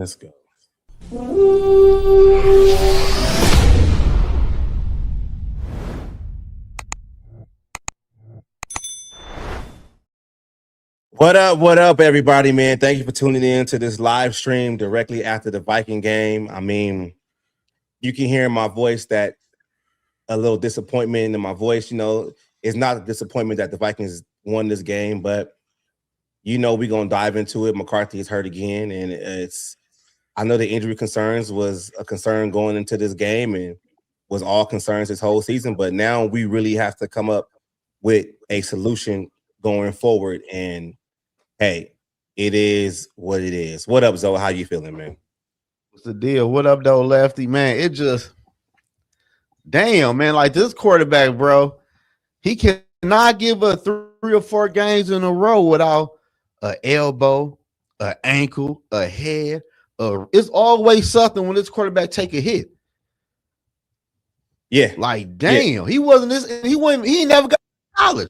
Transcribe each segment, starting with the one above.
Let's go. What up, everybody, man? Thank you for tuning in to this live stream directly after the Viking game. I mean, you can hear in my voice that a little disappointment in my voice. It's not a disappointment that the Vikings won this game, but we're gonna dive into it. McCarthy is hurt again, and I know the injury concerns was a concern going into this game and was all concerns this whole season, but now we really have to come up with a solution going forward. And hey, it is what it is. What up, Zoe? How you feeling, man? What's the deal? What up, though, Lefty? Man, it just damn, man. Like this quarterback, bro, he cannot give us 3 or 4 games in a row without an elbow, an ankle, a head. It's always something when this quarterback take a hit. Yeah, like damn, he wasn't this. He never got college.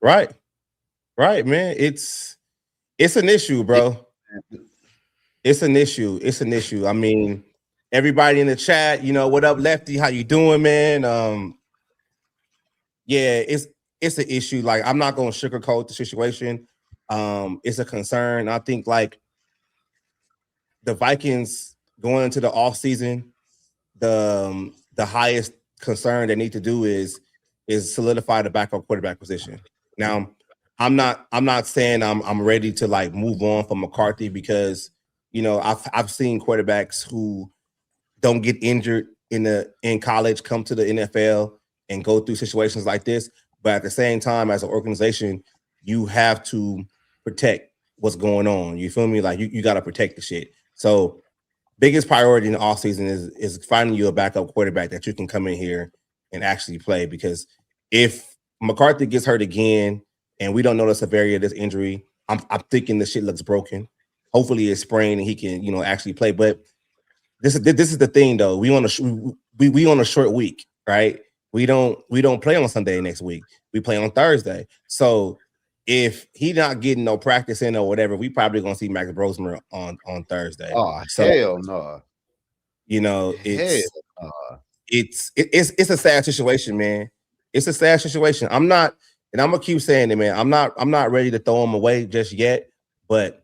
Right, man. It's an issue, bro. It's an issue. I mean, everybody in the chat, what up, Lefty? How you doing, man? Yeah, it's an issue. Like, I'm not gonna sugarcoat the situation. It's a concern. I think like the Vikings going into the offseason, the highest concern they need to do is solidify the backup quarterback position. Now, I'm not saying I'm ready to like move on from McCarthy because I've seen quarterbacks who don't get injured in college come to the NFL and go through situations like this. But at the same time, as an organization, you have to protect what's going on. You feel me? Like you got to protect the shit. So biggest priority in the offseason is finding you a backup quarterback that you can come in here and actually play. Because if McCarthy gets hurt again and we don't know the severity of this injury, I'm thinking the shit looks broken. Hopefully it's sprained and he can, actually play. But this is the thing though. We on a short week, right? We don't play on Sunday next week. We play on Thursday. So if he not getting no practice in or whatever, we probably gonna see Max Brosmer on Thursday. Oh, so, hell no. It's a sad situation, man. It's a sad situation. I'm gonna keep saying it, man. I'm not ready to throw him away just yet, but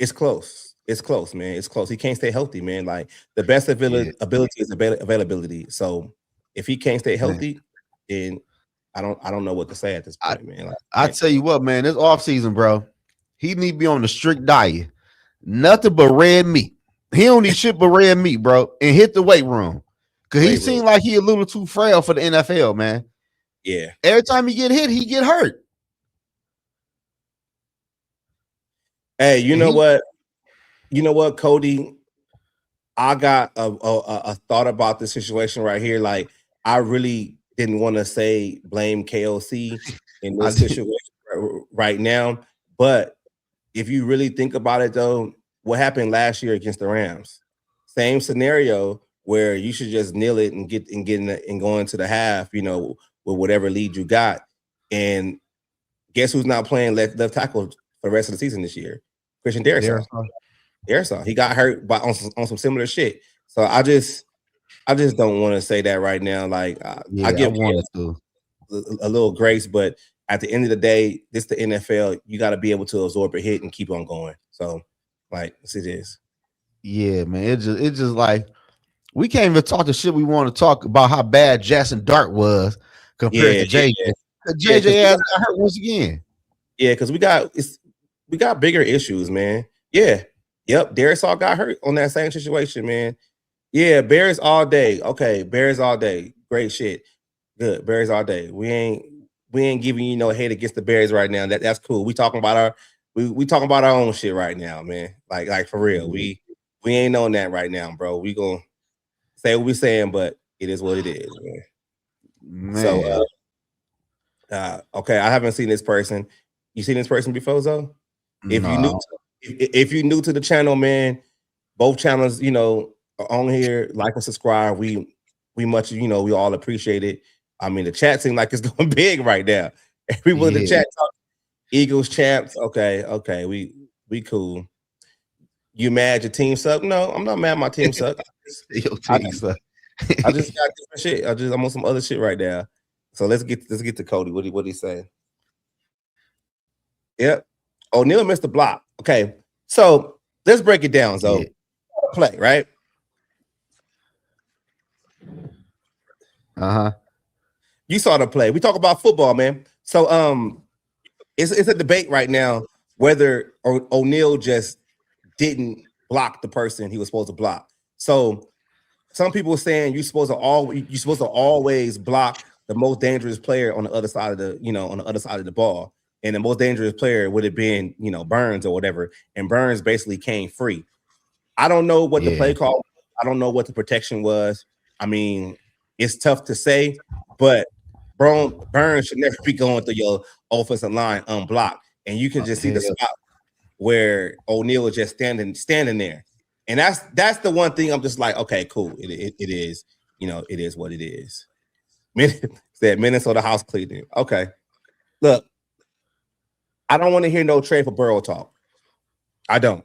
it's close. It's close, man. It's close. He can't stay healthy, man. Like the best ability is availability. So if he can't stay healthy, then I don't know what to say at this point, man. Like, I tell you what, man, this offseason, bro, he need to be on the strict diet. Nothing but red meat. He don't need shit but red meat, bro, and hit the weight room. Because he seemed like he a little too frail for the NFL, man. Yeah. Every time he get hit, he get hurt. Hey, you know what, Cody? I got a thought about this situation right here. Like, I really didn't want to say blame KOC in this situation right now. But if you really think about it, though, what happened last year against the Rams? Same scenario where you should just kneel it and go into the half, with whatever lead you got. And guess who's not playing left tackle for the rest of the season this year? Christian Darrisaw. He got hurt on some similar shit. So I just don't want to say that right now. Like I give a little grace, but at the end of the day, this the NFL. You got to be able to absorb a hit and keep on going. So, like, this it is. Yeah, man. It's just like we can't even talk the shit we want to talk about how bad Jackson Dart was compared to JJ. JJ got hurt once again. Yeah, because we got bigger issues, man. Yeah. Yep. Darrisaw got hurt on that same situation, man. Yeah, Bears all day. Okay, Bears all day. Great shit. Good. Bears all day. We ain't giving you no hate against the Bears right now. That's cool. We talking about our own shit right now, man. Like for real. We ain't on that right now, bro. We gonna say what we saying, but it is what it is, man. So okay, I haven't seen this person. You seen this person before, Zoe? If you new to the channel, man, both channels, are on here. Like and subscribe. We much, we all appreciate it. I mean, the chat seems like it's going big right now. Everyone in the chat talk Eagles champs. Okay, we cool. You mad your team suck? No, I'm not mad my team suck. I just got different shit. I'm on some other shit right now. So let's get to Cody. What he say? Yep. O'Neal missed the block. Okay. So let's break it down. So play, right? You saw the play. We talk about football, man. So it's a debate right now whether O'Neal just didn't block the person he was supposed to block. So some people are saying you're supposed to always block the most dangerous player on the other side of the ball. And the most dangerous player would have been, Burns or whatever. And Burns basically came free. I don't know what the play call. I don't know what the protection was. I mean, it's tough to say, but Burns should never be going through your offensive line unblocked. And you can just see the spot where O'Neal is just standing there. And that's the one thing I'm just like, okay, cool. It is, it is what it is. Said Minnesota house cleaning. Okay. Look, I don't want to hear no trade for Burrow talk. I don't.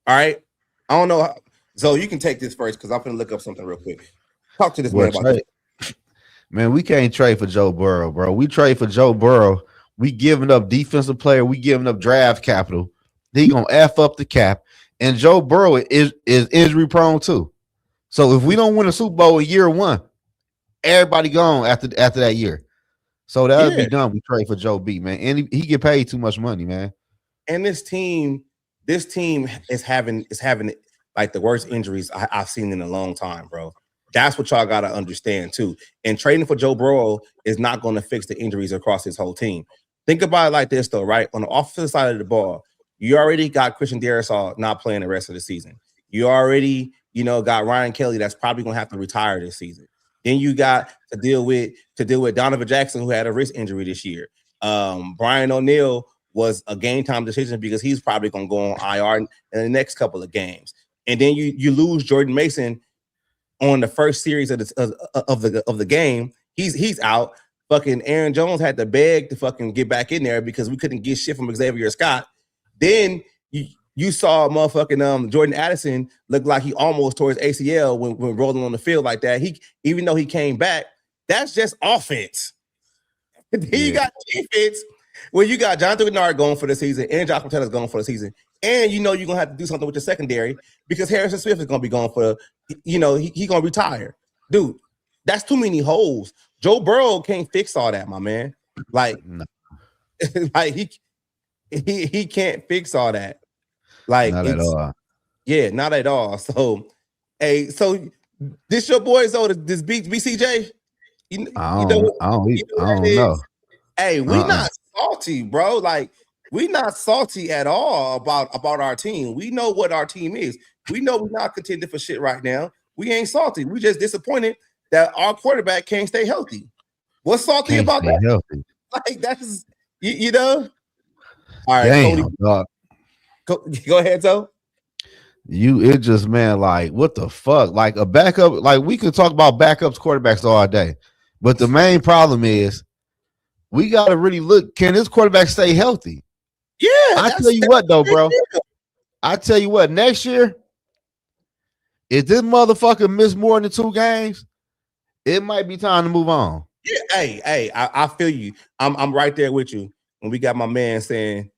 All right. I don't know. Zoe, you can take this first because I'm going to look up something real quick. Talk to this man about this. Man, we can't trade for Joe Burrow, bro. We trade for Joe Burrow. We giving up defensive player. We giving up draft capital. He going to F up the cap. And Joe Burrow is injury prone too. So if we don't win a Super Bowl in year one, everybody gone after that year. So that'll be done. We trade for Joe B, man. And he get paid too much money, man. And this team is having like the worst injuries I've seen in a long time, bro. That's what y'all got to understand too. And trading for Joe Burrow is not going to fix the injuries across his whole team. Think about it like this though, right? On the offensive side of the ball, you already got Christian Darrisaw not playing the rest of the season. You already, got Ryan Kelly that's probably going to have to retire this season. Then you got to deal with Donovan Jackson, who had a wrist injury this year. Brian O'Neill was a game time decision because he's probably going to go on IR in the next couple of games. And then you lose Jordan Mason on the first series of the game. He's out. Fucking Aaron Jones had to beg to fucking get back in there because we couldn't get shit from Xavier Scott. Then you saw motherfucking Jordan Addison look like he almost tore his ACL when rolling on the field like that. Even though he came back, that's just offense. Then you got defense where you got Jonathan Bernard going for the season and Josh McCown going for the season. And you're going to have to do something with your secondary because Harrison Smith is going to be going for, he going to retire. Dude, that's too many holes. Joe Burrow can't fix all that, my man. Like, like he can't fix all that. Like, not at all. Yeah, not at all. So, hey, so this your boy, so this BCJ? I don't know. Hey, we not salty, bro. Like, we not salty at all about our team. We know what our team is. We know we're not contending for shit right now. We ain't salty. We just disappointed that our quarterback can't stay healthy. What's salty about that? Healthy. Like, that's All right, damn, Cody, go ahead, Zoe. It just, man, like, what the fuck? Like a backup, like we could talk about backups, quarterbacks all day. But the main problem is we got to really look, can this quarterback stay healthy? Yeah. I tell you what, though, bro. I tell you what, next year, if this motherfucker miss more than 2 games, it might be time to move on. Yeah, hey, I feel you. I'm right there with you. When we got my man saying,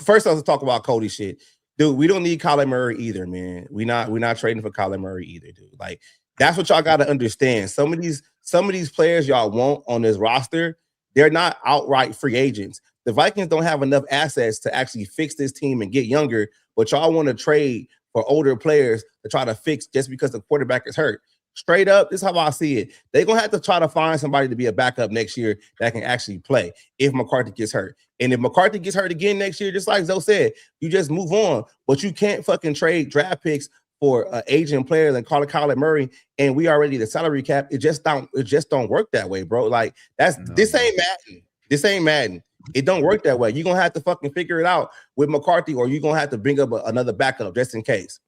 first let's talk about Cody shit. Dude, we don't need Kyler Murray either, man. We're not trading for Kyler Murray either, dude. Like, that's what y'all got to understand. Some of these players y'all want on this roster, they're not outright free agents. The Vikings don't have enough assets to actually fix this team and get younger, but y'all want to trade for older players to try to fix just because the quarterback is hurt. Straight up, this is how I see it. They're going to have to try to find somebody to be a backup next year that can actually play if McCarthy gets hurt. And if McCarthy gets hurt again next year, just like Zoe said, you just move on. But you can't fucking trade draft picks for an aging player like Kyler Murray, and we already the salary cap. It just don't work that way, bro. Like, this ain't Madden. This ain't Madden. It don't work that way. You're going to have to fucking figure it out with McCarthy, or you're going to have to bring up another backup just in case.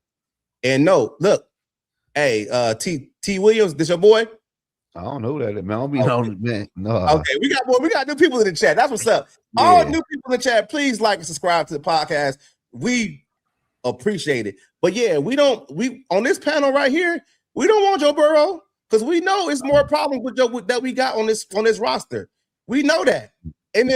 And no, look, hey, T Williams, this your boy? I don't know that, man. I don't be on, man. No. Okay, we got new people in the chat. That's what's up. Yeah. All new people in the chat, please like and subscribe to the podcast. We appreciate it. But yeah, we on this panel right here, we don't want Joe Burrow because we know it's more problems with Joe that we got on this roster. We know that. And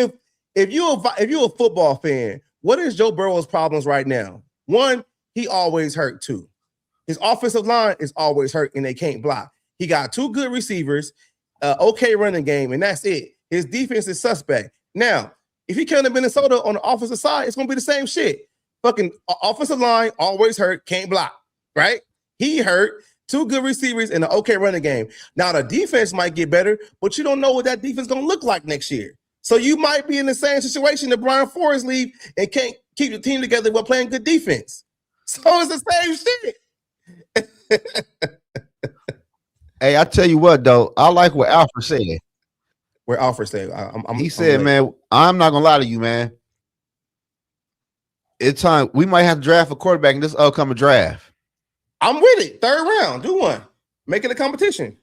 if you're a football fan, what is Joe Burrow's problems right now? One, he always hurt. Two, his offensive line is always hurt and they can't block. He got 2 good receivers, okay running game, and that's it. His defense is suspect. Now, if he came to Minnesota on the offensive side, it's gonna be the same shit. Fucking offensive line always hurt, can't block, right? He hurt, 2 good receivers and an okay running game. Now the defense might get better, but you don't know what that defense gonna look like next year. So you might be in the same situation that Brian Flores leave and can't keep the team together while playing good defense. So it's the same shit. Hey, I tell you what though, I like what Alfred said. Where Alfred said, he said, man, I'm not gonna lie to you, man. It's time we might have to draft a quarterback in this upcoming draft. I'm with it. 3rd round, do one. Make it a competition.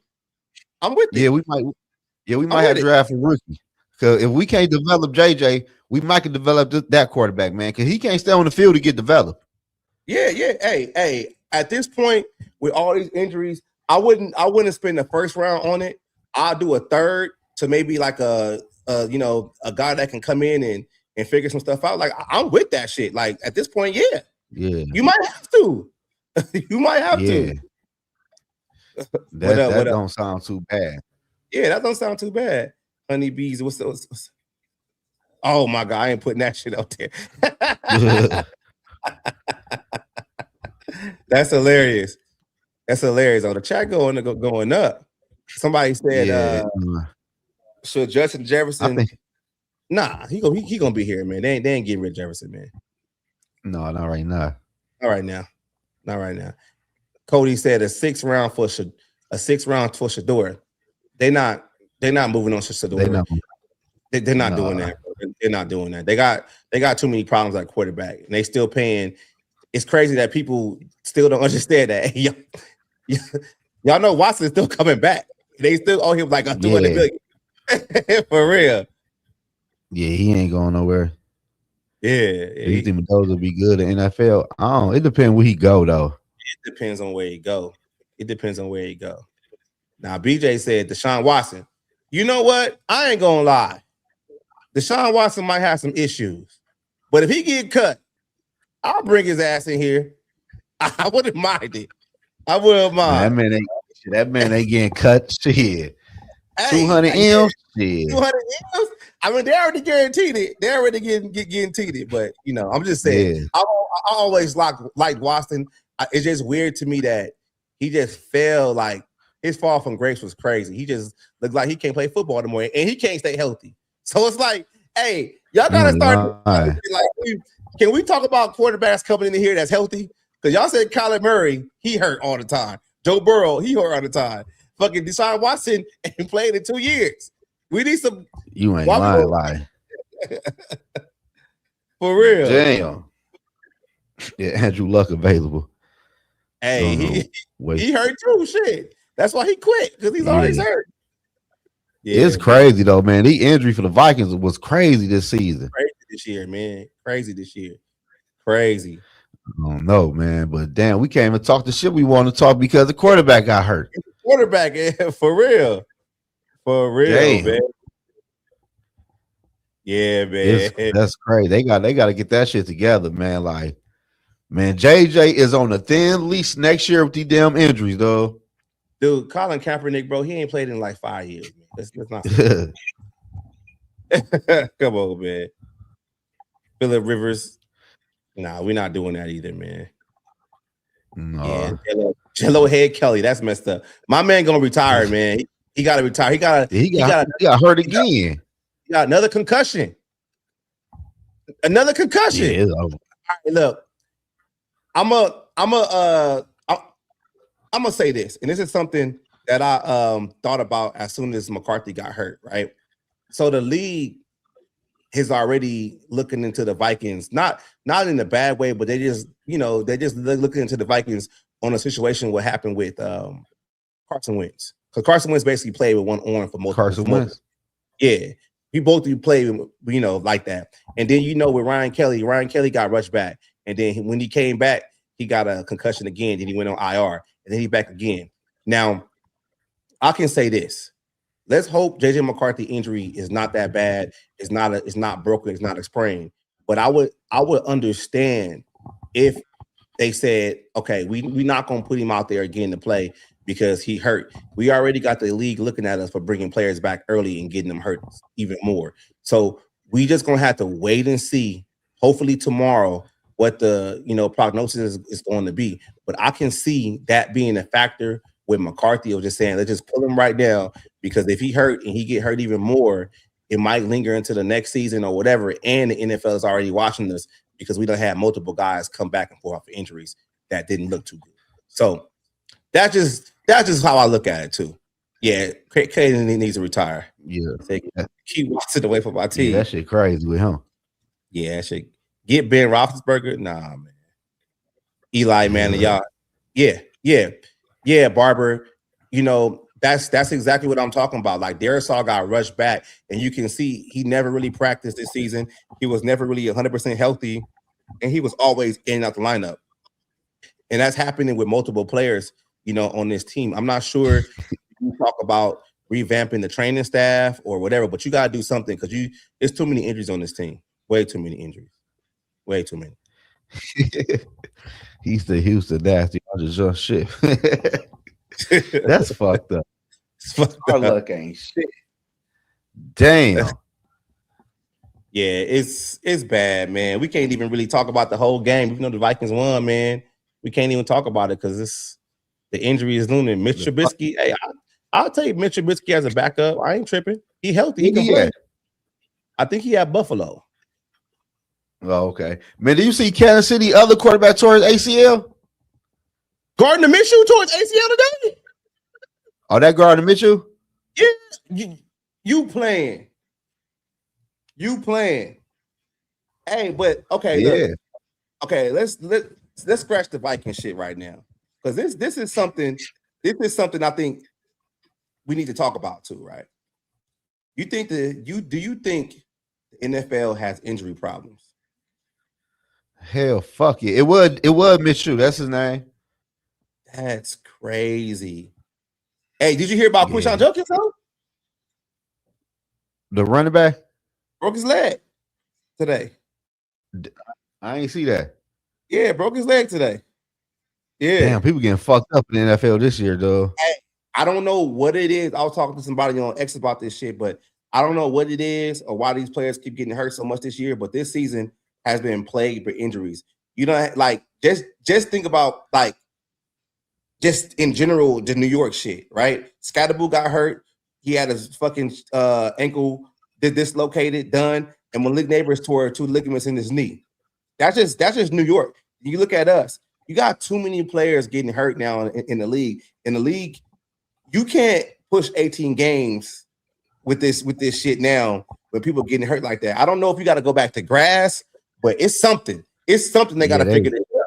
I'm with it. Yeah, we might have to draft a rookie. Because if we can't develop JJ, we might can develop that quarterback, man. Because he can't stay on the field to get developed. Yeah. Hey. At this point, with all these injuries, I wouldn't spend the 1st round on it. I'll do a 3rd to maybe like a guy that can come in and figure some stuff out. Like I'm with that shit. Like at this point, yeah. You might have to. You might have to. That don't sound too bad. Yeah, that don't sound too bad. Honeybees, what's oh my god, I ain't putting that shit out there. That's hilarious. That's hilarious. Oh, the chat going up. Somebody said should Justin Jefferson nah, he gonna be here, man. They ain't getting rid of Jefferson, man. No, not right now. Not right now. Cody said a 6th round for Shador. They're not moving on Shador. They're not doing that. They're not doing that. They got too many problems at quarterback, and they still paying. It's crazy that people still don't understand that. Hey, y'all know Watson's still coming back. They still owe him like a $200 million. For real. Yeah, he ain't going nowhere. Yeah. You think those will be good in NFL? It depends where he go though. It depends on where he go. Now, BJ said Deshaun Watson. You know what? I ain't gonna lie. Deshaun Watson might have some issues, but if he get cut, I'll bring his ass in here. I wouldn't mind it. I wouldn't mind. That man ain't getting cut. Shit. 200 M's. Shit. 200 M's. I mean, they already guaranteed it. They're already guaranteed it. But I'm just saying. I always liked Watson. It's just weird to me that he just fell. Like his fall from grace was crazy. He just looked like he can't play football anymore, and he can't stay healthy. So it's like, hey, y'all gotta start. Like, can we talk about quarterbacks coming in here that's healthy? Because y'all said Kyler Murray, he hurt all the time. Joe Burrow, he hurt all the time. Fucking Deshaun Watson ain't played in 2 years. We need some. You ain't lying. For real. Damn. Yeah, Andrew Luck available. Hey, he hurt too. Shit. That's why he quit, because he's always hurt. Yeah, it's crazy though, man. The injury for the Vikings was crazy this season. Crazy this year, man. Crazy. I don't know, man. But damn, we can't even talk the shit we want to talk because the quarterback got hurt. Quarterback, for real. Damn. Man. Yeah, man. That's crazy. They got to get that shit together, man. Like, man, JJ is on a thin leash next year with these damn injuries, though. Dude, Colin Kaepernick, bro, he ain't played in like 5 years, man. That's not come on, man. Phillip Rivers. Nah, we're not doing that either, man. No. Yeah, Jello Head Kelly, that's messed up. My man gonna retire, man. He gotta retire. He got hurt again. He got another concussion. Yeah, all right, look, I'm gonna say this, and this is something that I thought about as soon as McCarthy got hurt, right? So the league is already looking into the Vikings, not in a bad way, but they just looking into the Vikings on a situation what happened with Carson Wentz. Because Carson Wentz basically played with one arm for most. Carson Wentz. Yeah. We both do play, like that. And then with Ryan Kelly got rushed back. and then when he came back, he got a concussion again. Then he went on IR, and then he's back again. Now, I can say this. Let's hope JJ McCarthy injury is not that bad. It's not broken. It's not a sprain. But I would understand if they said, okay, we're not going to put him out there again to play because he hurt. We already got the league looking at us for bringing players back early and getting them hurt even more. So we just going to have to wait and see, hopefully tomorrow, what the prognosis is going to be. But I can see that being a factor with McCarthy of just saying, let's just pull him right now, because if he hurt and he get hurt even more, it might linger into the next season or whatever. And the NFL is already watching this because we don't have multiple guys come back and forth for injuries that didn't look too good. So that's just how I look at it too. Yeah, Caden needs to retire. Yeah, keep Watson away from my team. Yeah, that shit crazy with him. Yeah, that shit. Get Ben Roethlisberger. Nah, man. Eli Manning, y'all. Yeah, Barber. That's exactly what I'm talking about. Like, Darisaw got rushed back, and you can see he never really practiced this season. He was never really 100% healthy, and he was always in and out the lineup. And that's happening with multiple players, on this team. I'm not sure if you talk about revamping the training staff or whatever, but you got to do something because there's too many injuries on this team. Way too many injuries. Way too many. He's the Houston nasty. Just shit. That's fucked up. Our luck ain't shit. Damn. Yeah, it's bad, man. We can't even really talk about the whole game. Even though the Vikings won, man, we can't even talk about it because the injury is looming. Mitch Trubisky, hey, I'll take Mitch Trubisky as a backup. I ain't tripping. He healthy. He can play. I think he had Buffalo. Oh, okay. Man, do you see Kansas City other quarterback towards ACL? Gardner Minshew towards ACL today. Oh, that Gardner Minshew? Yeah, you playing. Hey, but okay, yeah. Look. Okay, let's scratch the Viking shit right now. Because this is something I think we need to talk about too, right? Do you think the NFL has injury problems? Hell, fuck it. It was Minshew. That's his name. That's crazy. Hey, did you hear about Quinshon Judkins though? The running back broke his leg today. I ain't see that. Yeah, broke his leg today. Yeah. Damn, people getting fucked up in the NFL this year, though. Hey, I don't know what it is. I was talking to somebody on X about this shit, but I don't know what it is or why these players keep getting hurt so much this year. But this season has been plagued with injuries. Like just think about like just in general the New York shit, right? Scatterboo got hurt. He had his fucking ankle dislocated, done, and Malik Neighbors tore 2 ligaments in his knee. That's just New York. You look at us. You got too many players getting hurt now in the league. In the league, you can't push 18 games with this shit now when people getting hurt like that. I don't know if you got to go back to grass, but it's something. It's something they got to figure it out.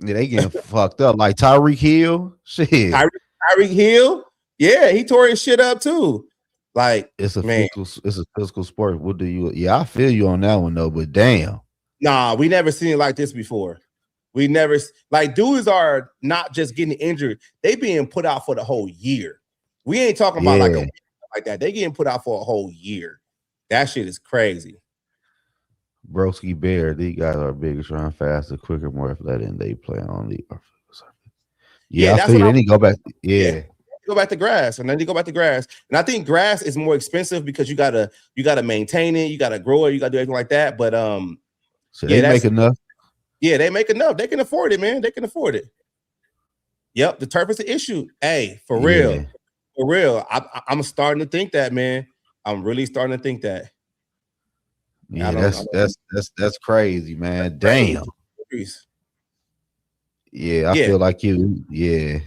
Yeah, they getting fucked up. Like Tyreek Hill, shit. Tyreek Hill, yeah, he tore his shit up too. Like it's a physical sport. What do you? Yeah, I feel you on that one though. But damn, nah, we never seen it like this before. We never like dudes are not just getting injured; they being put out for the whole year. We ain't talking about like that. They getting put out for a whole year. That shit is crazy. Broski Bear, these guys are bigger, strong, faster, quicker, more athletic, and they play on the. Yeah, I feel you. Then he go back. Yeah. Go back to grass, and then you go back to grass. And I think grass is more expensive because you gotta maintain it, you gotta grow it, you gotta do everything like that. But so they make enough. Yeah, they make enough. They can afford it, man. They can afford it. Yep, the turf is an issue. Hey, for real. I'm starting to think that, man. I'm really starting to think that. Yeah, that's crazy, man. Damn. Yeah, I feel like you. Yeah.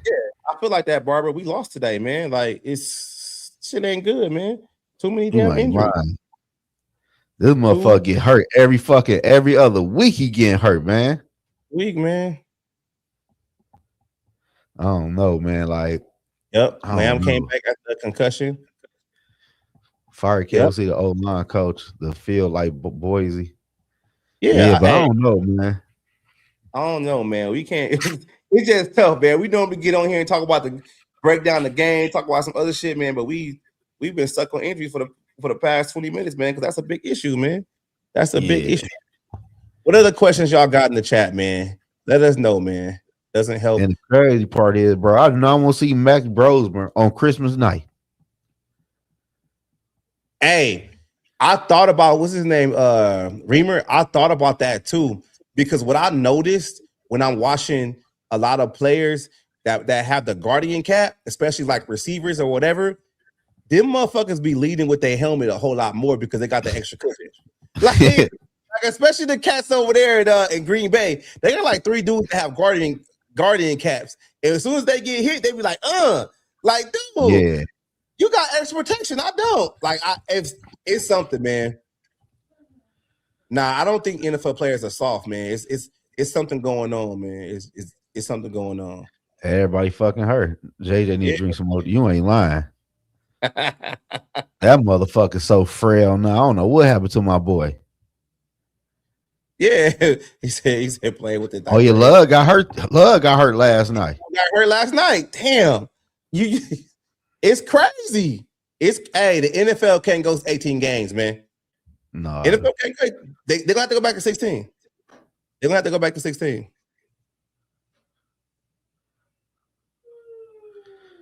I feel like that, Barbara. We lost today, man. Like shit ain't good, man. Too many damn injuries. Lying. This motherfucker get hurt every other week. He getting hurt, man. Week, man. I don't know, man. Like, yep. Lamb came back after the concussion. Fire Kelsey, the old line coach, the field like Boise. Yeah, but I don't know, man. I don't know, man. We can't. It's just tough, man. We normally get on here and talk about break down the game, talk about some other shit, man. But we've been stuck on injuries for the past 20 minutes, man, because that's a big issue, man. That's a big issue. What other questions y'all got in the chat, man? Let us know, man. Doesn't help. And the crazy part is, bro, I do not want to see Max Brosmer on Christmas night. Hey, I thought about what's his name, Reamer. I thought about that too, because what I noticed when I'm watching a lot of players that have the Guardian cap, especially like receivers or whatever, them motherfuckers be leading with their helmet a whole lot more because they got the extra cushion. Like especially the cats over there in Green Bay, they got like 3 dudes that have Guardian caps, and as soon as they get hit, they be like, like, dude, yeah. You got extra protection. I don't. Like, it's something, man. Nah, I don't think NFL players are soft, man. It's something going on, man. It's something going on. Everybody fucking hurt. JJ need to drink some more. You ain't lying. That motherfucker's so frail now. I don't know what happened to my boy. Yeah, he said playing with it. Oh, your Lug got hurt. Lug got hurt last night. Got hurt last night. Damn. It's crazy. The NFL can't go 18 games, man. No. NFL can't. They're gonna have to go back to 16. They're gonna have to go back to 16.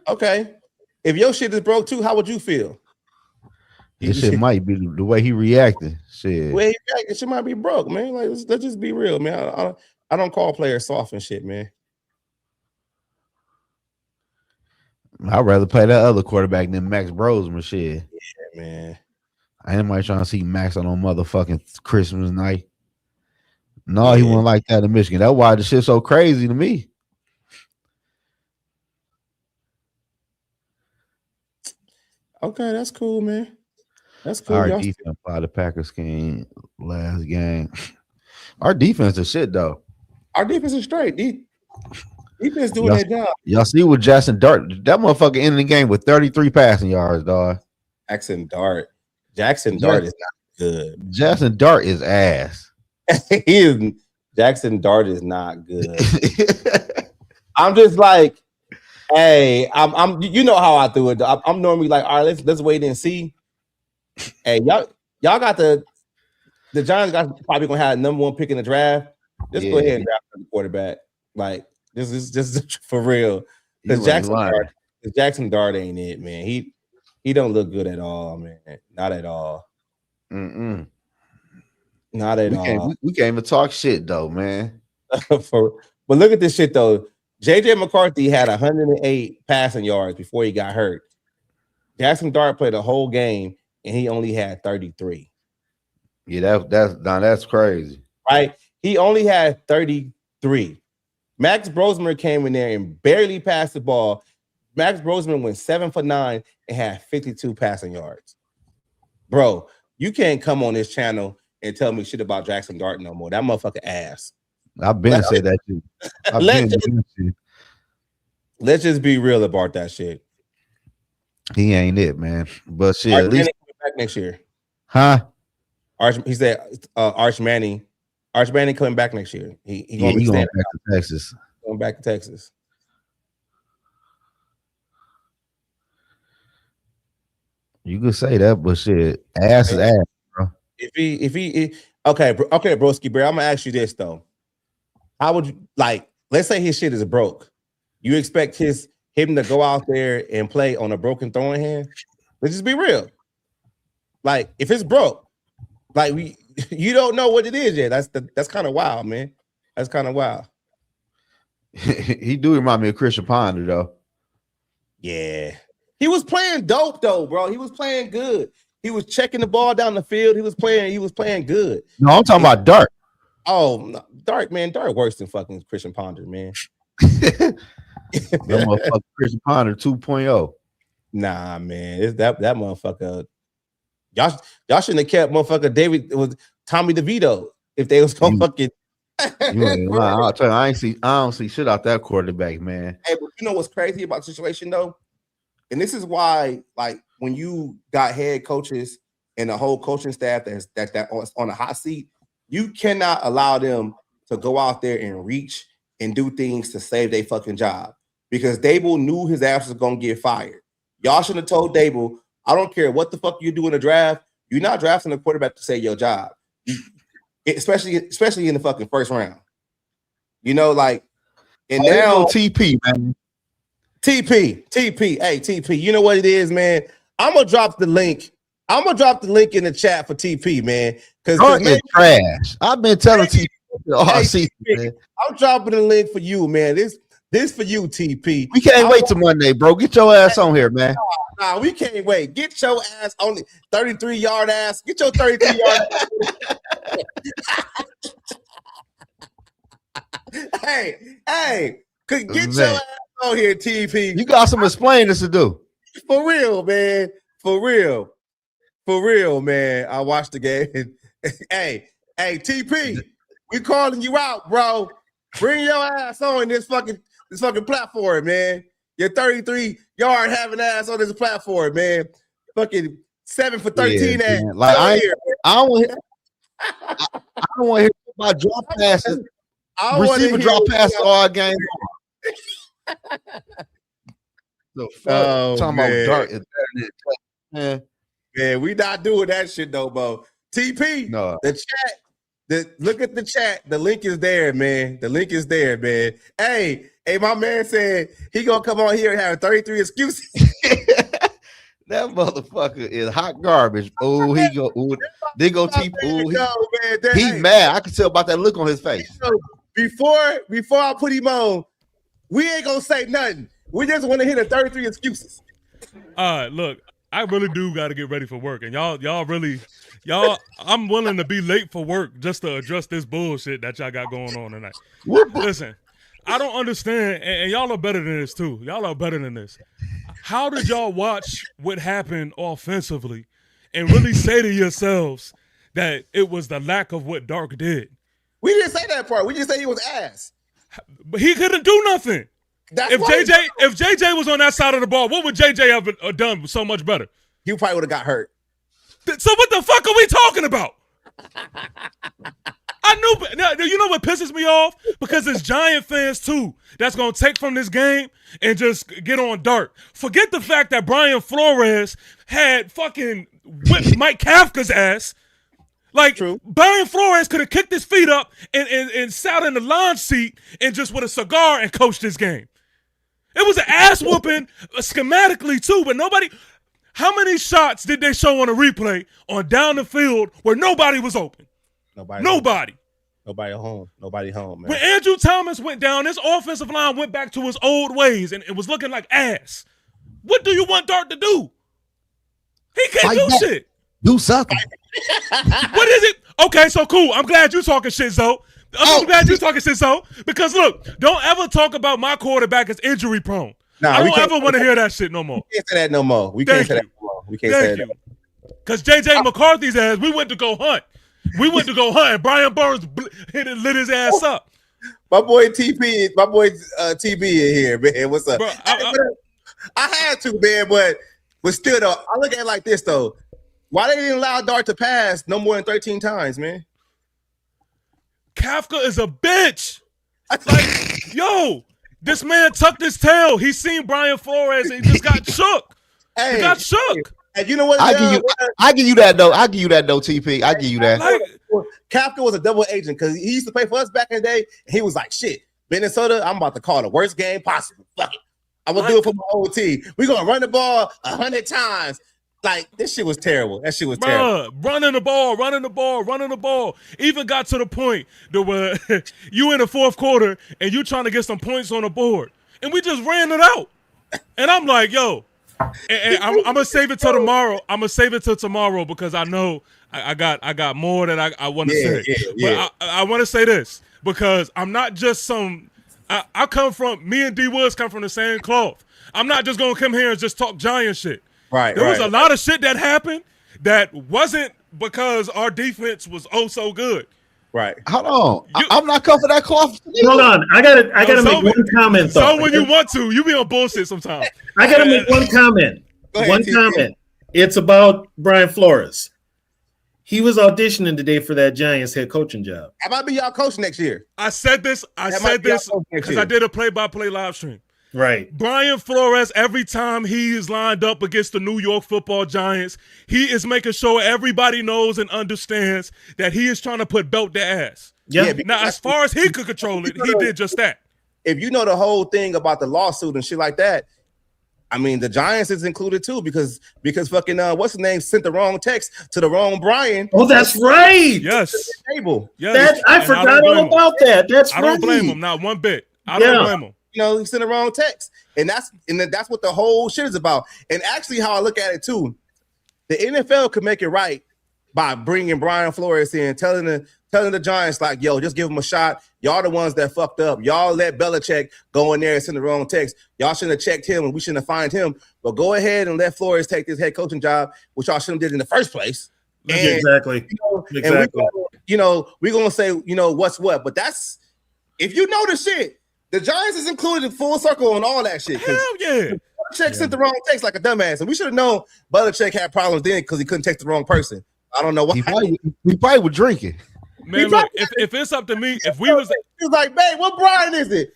Okay. If your shit is broke too, how would you feel? This shit might be the way he reacted. Shit. The way he reacted, shit might be broke, man. Like, let's just be real, man. I don't call players soft and shit, man. I'd rather play that other quarterback than Max Brosmer. Shit. Yeah, man. Ain't nobody trying to see Max on motherfucking Christmas night. No, he wasn't like that in Michigan. That's why the shit's so crazy to me. Okay, that's cool, man. That's cool. Our defense by the Packers game last game. Our defense is shit though. Our defense is straight. Defense doing their job. Y'all see what Jackson Dart? That motherfucker ended the game with 33 passing yards, dog. Jackson Dart is not good. Jackson Dart is ass. Jackson Dart is not good. I'm just like, hey, I'm you know how I do it. I'm normally like, all right, let's wait and see. Hey, y'all got the Giants got probably gonna have number 1 pick in the draft. Just go ahead and draft the quarterback. Like, this is just for real. Because Jackson Dart ain't it, man. He don't look good at all, man. Not at all. Not at all. We can't even talk shit though, man. But look at this shit though. JJ McCarthy had 108 passing yards before he got hurt. Jackson Dart played a whole game and he only had 33. Yeah, that's crazy. Right? He only had 33. Max Brosmer came in there and barely passed the ball. Max Brosmer went 7 for 9 and had 52 passing yards. Bro, you can't come on this channel and tell me shit about Jackson Dart no more. That motherfucker ass. I've been said that too. Let's just be real about that shit. He ain't it, man. But shit, Arch at least back next year. Huh? He said Arch Manning coming back next year. He gonna be going back to Texas. Going back to Texas. You could say that, but shit, ass is ass, bro. If he okay, broski bear. I'm gonna ask you this though. How would you let's say his shit is broke. You expect him to go out there and play on a broken throwing hand? Let's just be real. Like, if it's broke, you don't know what it is yet. That's kind of wild, man. That's kind of wild. He do remind me of Christian Ponder, though. Yeah. He was playing dope, though, bro. He was playing good. He was checking the ball down the field. He was playing good. No, I'm talking about Dart. Oh, no, Dart worse than fucking Christian Ponder, man. That motherfucker Christian Ponder 2.0. Nah, man. It's that motherfucker. Y'all shouldn't have kept motherfucker David was Tommy DeVito if they was gonna fucking. I'll tell you, I don't see shit out that quarterback, man. Hey, but you know what's crazy about the situation though? And this is why, when you got head coaches and the whole coaching staff that's on a hot seat, you cannot allow them to go out there and reach and do things to save their fucking job. Because Dable knew his ass was going to get fired. Y'all should have told Dable, I don't care what the fuck you do in the draft. You're not drafting a quarterback to save your job. Especially in the fucking first round. You know, like, and now TP, man. TP. Hey, TP, you know what it is, man? I'm gonna drop the link. I'm gonna drop the link in the chat for TP, man. Because trash. I've been telling TP all season, man. I'm dropping the link for you, man. This for you, TP. We can't wait till Monday, bro. Get your ass on here, man. Nah, we can't wait. Get your ass on the 33-yard ass. Get your 33-yard ass. Hey, get your ass on here, TP. You got some explaining to do. For real, man. For real, man. I watched the game. Hey, TP, we calling you out, bro. Bring your ass on this fucking platform, man. Your 33-yard having ass on this platform, man. Fucking 7 for 13 ass. Man. Like I don't want to hear about drop passes. Receiver drop passes all game. Talking about dark. Man, we not doing that shit though, bro. TP, no. The chat. Look at the chat. The link is there, man. The link is there, man. Hey, my man said he gonna come on here and have 33 excuses. That motherfucker is hot garbage. Oh, he go. Ooh, they go TP. He mad. I can tell about that look on his face. Before I put him on, we ain't gonna say nothing. We just want to hit the 33 excuses. Look, I really do got to get ready for work, and y'all really, I'm willing to be late for work just to address this bullshit that y'all got going on tonight. Listen, I don't understand, and y'all are better than this too. Y'all are better than this. How did y'all watch what happened offensively and really say to yourselves that it was the lack of what Dark did? We didn't say that part. We just said he was ass. But he couldn't do nothing. If JJ was on that side of the ball, what would JJ have done so much better? You probably would have got hurt. So what the fuck are we talking about? I knew. Now, you know what pisses me off? Because it's Giant fans too that's gonna take from this game and just get on Dark. Forget the fact that Brian Flores had fucking whipped Mike Kafka's ass. Like, true. Brian Flores could have kicked his feet up and sat in the launch seat and just with a cigar and coached this game. It was an ass whooping schematically too, but nobody. How many shots did they show on a replay on down the field where nobody was open? Nobody home, man. When Andrew Thomas went down, this offensive line went back to his old ways and it was looking like ass. What do you want Dart to do? He can't do shit. Do something. What is it? Okay, so cool. I'm glad you talking shit, Zoe. I'm glad you talking shit, Zoe. Because look, don't ever talk about my quarterback as injury prone. Nah, I don't ever want to hear that shit no more. We can't say that no more. We can't say that no more. Because JJ McCarthy's ass, we went to go hunt. And Brian Burns lit his ass up. My boy TB in here, man. What's up? Bro, I had to, man, but still though, I look at it like this though. Why they didn't allow Dart to pass no more than 13 times, man? Kafka is a bitch. Like, yo, this man tucked his tail. He seen Brian Flores and he just got shook. He got shook. And you know what? I give you that though. TP. I give you that. Like, Kafka was a double agent because he used to play for us back in the day. And he was like, shit, Minnesota, I'm about to call the worst game possible. Fuck it. I'm going to do it for my old team. We're going to run the ball 100 times. Like, this shit was terrible. That shit was terrible. Running the ball. Even got to the point that where you in the fourth quarter and you trying to get some points on the board. And we just ran it out. And I'm like, yo, and I'm going to save it till tomorrow. I'm going to save it till tomorrow because I know I got more that I want to say. Yeah. But I want to say this because I'm not just I come from, me and D Woods come from the same cloth. I'm not just going to come here and just talk Giant shit. Right. There was a lot of shit that happened that wasn't because our defense was so good. Right. Hold on. I'm not coming for that cloth. Hold on. I gotta make one comment though. So when you want to, you be on bullshit sometimes. I gotta make one comment. One comment. It's about Brian Flores. He was auditioning today for that Giants head coaching job. I might be y'all coach next year. I said this because I did a play-by-play live stream. Right. Brian Flores, every time he is lined up against the New York Football Giants, he is making sure everybody knows and understands that he is trying to put belt to ass. Yeah. Now, as far as he could control it, he did just that. If you know the whole thing about the lawsuit and shit like that, I mean, the Giants is included too because fucking what's his name sent the wrong text to the wrong Brian. Oh, that's right. Yes. Table. Yes. I forgot all about that. That's I don't blame him, not one bit. I Yeah. don't blame him. You know, he sent the wrong text, and that's what the whole shit is about. And actually, how I look at it too, the NFL could make it right by bringing Brian Flores in, telling the Giants like, "Yo, just give him a shot. Y'all the ones that fucked up. Y'all let Belichick go in there and send the wrong text. Y'all shouldn't have checked him, and we shouldn't have fined him. But go ahead and let Flores take this head coaching job, which y'all shouldn't have did in the first place." And, Exactly. Exactly. And we're gonna say, what's what. But that's if you know the shit. The Giants is included in full circle on all that shit. Hell yeah. Belichick sent the wrong text like a dumbass. And we should have known Belichick had problems then because he couldn't text the wrong person. I don't know why. He probably was drinking. Man, look, if it's up to me, if we was he was like, babe, what Brian is it?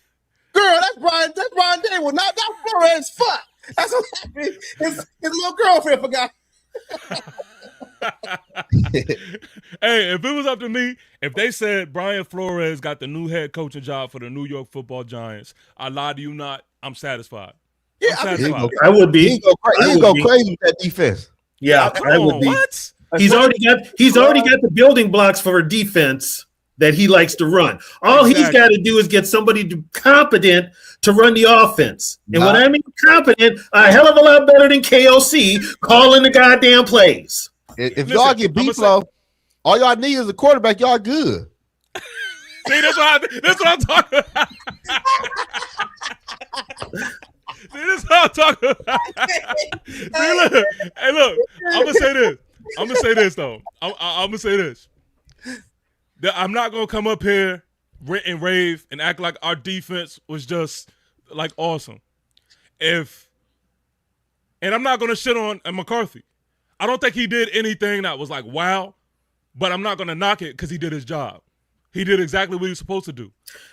Girl, that's Brian Dable. Not Flores. Fuck. That's what happened. His little girlfriend forgot. Hey, if it was up to me, if they said Brian Flores got the new head coaching job for the New York Football Giants, I lie to you not, I'm satisfied. Yeah, I would be. He go crazy with that defense. Yeah, I would be. What? He's already got the building blocks for a defense that he likes to run. All he's got to do is get somebody competent to run the offense. And when I mean competent, a hell of a lot better than KOC calling the goddamn plays. If y'all get beat low, all y'all need is a quarterback. Y'all good. See, that's what I'm talking about. See, this is what I'm talking about. See, look, hey, look, I'm gonna say this though. I'm gonna say this. I'm not gonna come up here and rave and act like our defense was just like awesome. And I'm not gonna shit on McCarthy. I don't think he did anything that was like wow, but I'm not gonna knock it because he did his job. He did exactly what he was supposed to do.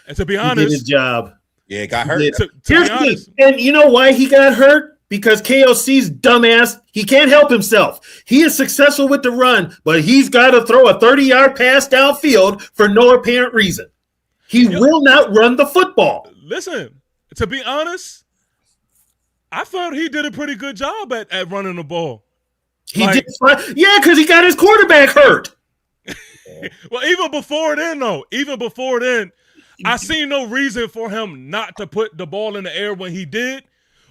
And to be honest, he did his job. Yeah, got hurt. To Here's be the honest, thing. And you know why he got hurt? Because KOC's dumbass, he can't help himself. He is successful with the run, but he's got to throw a 30-yard pass downfield for no apparent reason. He will not run the football. Listen, to be honest, I felt he did a pretty good job at running the ball. He did fine. Yeah, because he got his quarterback hurt. Well, even before then, I seen no reason for him not to put the ball in the air when he did,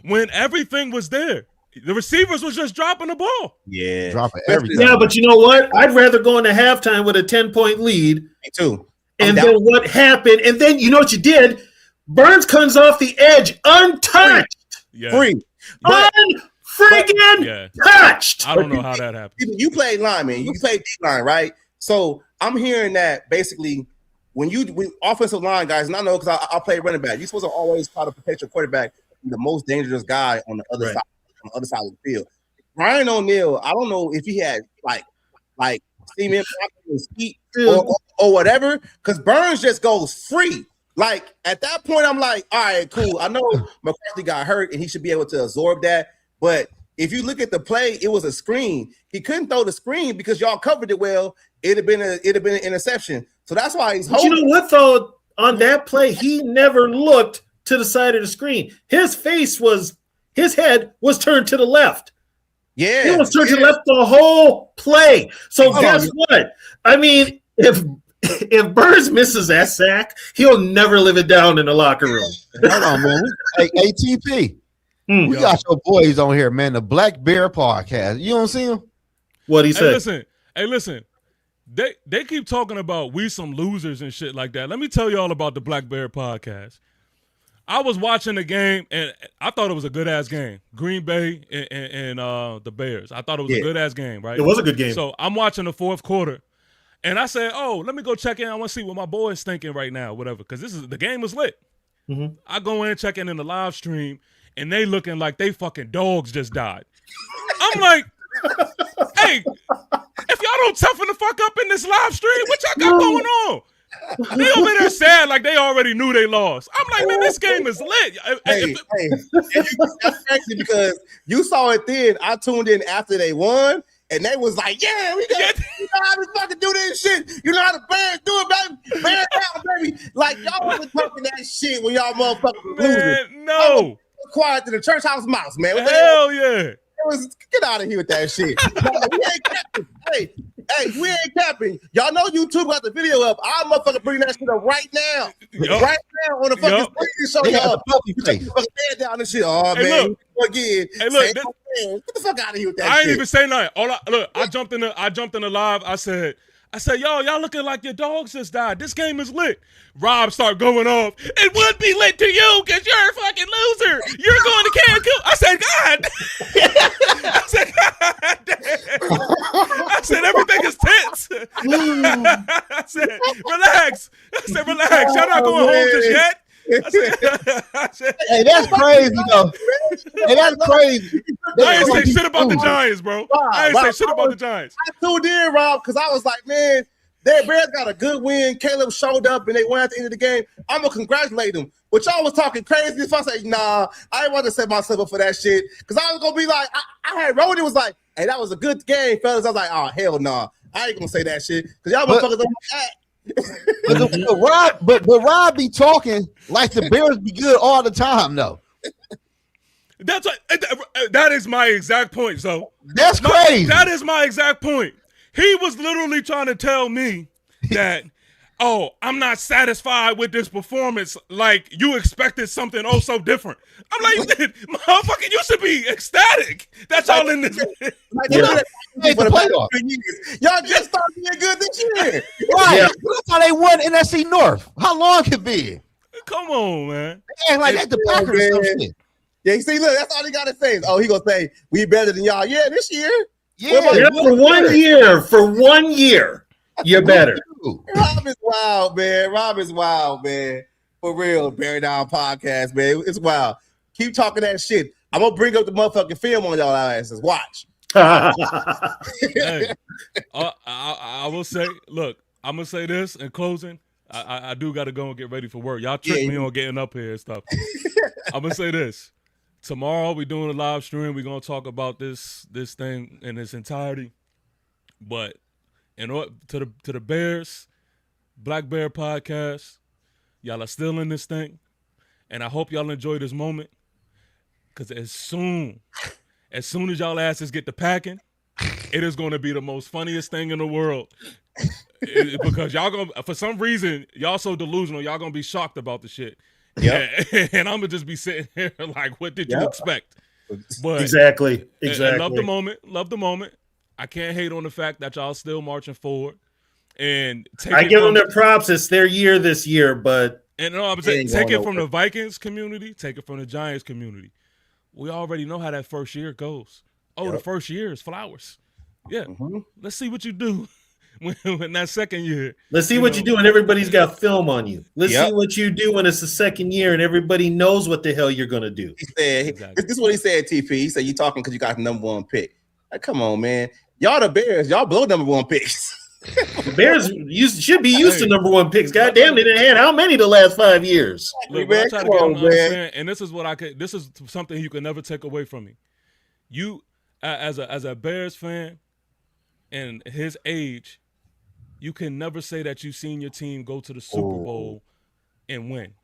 when everything was there. The receivers was just dropping the ball. Yeah. Dropping everything. Yeah, but you know what? I'd rather go into halftime with a 10-point lead. Me too. And then what happened? And then you know what you did? Burns comes off the edge untouched. Yeah. Free. Unfriggin' touched. I don't know how that happened. You played lineman. You played D-line, right? So I'm hearing that basically when offensive line guys, and I know because I play running back, you're supposed to always try to protect your quarterback from the most dangerous guy on the other side of the field. Brian O'Neill, I don't know if he had like semen or whatever, because Burns just goes free. Like at that point, I'm like, all right, cool. I know McCarthy got hurt and he should be able to absorb that. But if you look at the play, it was a screen. He couldn't throw the screen because y'all covered it well. It'd have been an interception. So that's why he's holding. But you know what though? On that play, he never looked to the side of the screen. His head was turned to the left. Yeah, he was turned to the left the whole play. So guess what? I mean, if Burns misses that sack, he'll never live it down in the locker room. Hold on, man. Hey, ATP. We got your boys on here, man. The Black Bear Podcast. You don't see him? What he said? Hey, listen. They keep talking about we some losers and shit like that. Let me tell you all about the Black Bear Podcast. I was watching the game, and I thought it was a good-ass game. Green Bay and the Bears. I thought it was a good-ass game, right? It was a good game. So I'm watching the fourth quarter, and I said, oh, let me go check in. I want to see what my boy's thinking right now, whatever, because the game was lit. Mm-hmm. I go in, check in the live stream, and they looking like they fucking dogs just died. I'm like, hey, if If y'all don't toughen the fuck up in this live stream, what y'all got going on? They over there sad like they already knew they lost. I'm like, man, this game is lit. That's crazy because you saw it then. I tuned in after they won, and they was like, "Yeah, you know how to fucking do this shit. You know how to Bears do it, baby. Bears out, baby." Like y'all wasn't talking that shit when y'all motherfuckers losing. No, quiet to the church house mouse, man. Hell yeah. Get out of here with that shit. We ain't capping. Hey, we ain't capping. Y'all know YouTube got the video up. I'm motherfucking bring that shit up right now. Right now on the fucking screen to show y'all. You take the fucking head down and shit. Oh, man. Again. Hey, look. Get the fuck out of here with that shit. I ain't even say nothing. I jumped in the live. I said, y'all looking like your dogs just died. This game is lit. Rob start going off. It would be lit to you because you're a fucking loser. You're going to Cancun. I said, God. God damn. I said, everything is tense. I said, relax. Y'all not going home just yet. I said, hey, that's crazy though. Hey, that's crazy. I ain't say shit about the Giants, bro. I ain't say shit about the Giants. I tuned in, Rob, because I was like, man, their Bears got a good win. Caleb showed up and they won at the end of the game. I'm gonna congratulate them. But y'all was talking crazy. If I say, nah, I ain't want to set myself up for that shit. Because I was gonna be like, I had Roddy was like, hey, that was a good game, fellas. I was like, oh hell nah. I ain't gonna say that shit. Because y'all motherfuckers don't act. But Rob be talking like the Bears be good all the time, though. That is my exact point. So that's crazy. That is my exact point. He was literally trying to tell me that, oh, I'm not satisfied with this performance. Like you expected something so different. I'm like, motherfucker, you should be ecstatic. That's all in this. Y'all just started being good this year. Right. Yeah. That's how they won NFC North. How long it been? Come on, man. They act like that's the Packers or some shit. Yeah, you see, look, that's all he got to say. He gonna say we better than y'all. Yeah, this year. Yeah, for 1 year. For 1 year, you're better. Rob is wild, man. For real, Bear Down Podcast, man. It's wild. Keep talking that shit. I'm gonna bring up the motherfucking film on y'all asses. Watch. Hey, I will say, look, I'm gonna say this in closing. I do gotta go and get ready for work. Y'all tricked me on getting up here and stuff. I'm gonna say this. Tomorrow we're doing a live stream. We're gonna talk about this thing in its entirety. But in order to the Bears, Black Bear Podcast, y'all are still in this thing, and I hope y'all enjoy this moment. Cause as soon as y'all asses get to packing, it is going to be the most funniest thing in the world. Because y'all gonna, for some reason, y'all so delusional, y'all gonna be shocked about the shit. Yeah, and I'm gonna just be sitting here like, what did you expect? But exactly. I love the moment. I can't hate on the fact that y'all still marching forward. And I give them their props. It's their year this year, but I'm saying, take it from the Vikings community, take it from the Giants community. We already know how that first year goes. The first year is flowers. Yeah, Let's see what you do when that second year. Let's see what you do, and everybody's got film on you. Let's see what you do when it's the second year, and everybody knows what the hell you're gonna do. He said, "This is what he said." TP. He said, "You talking because you got the number one pick." Like, come on, man. Y'all the Bears. Y'all blow number one picks. The Bears should be used to number one picks. God damn, they didn't have how many the last 5 years? Look, man, I try to get them to understand, and this is what this is something you can never take away from me. You, as a Bears fan, and his age, you can never say that you've seen your team go to the Super Bowl and win.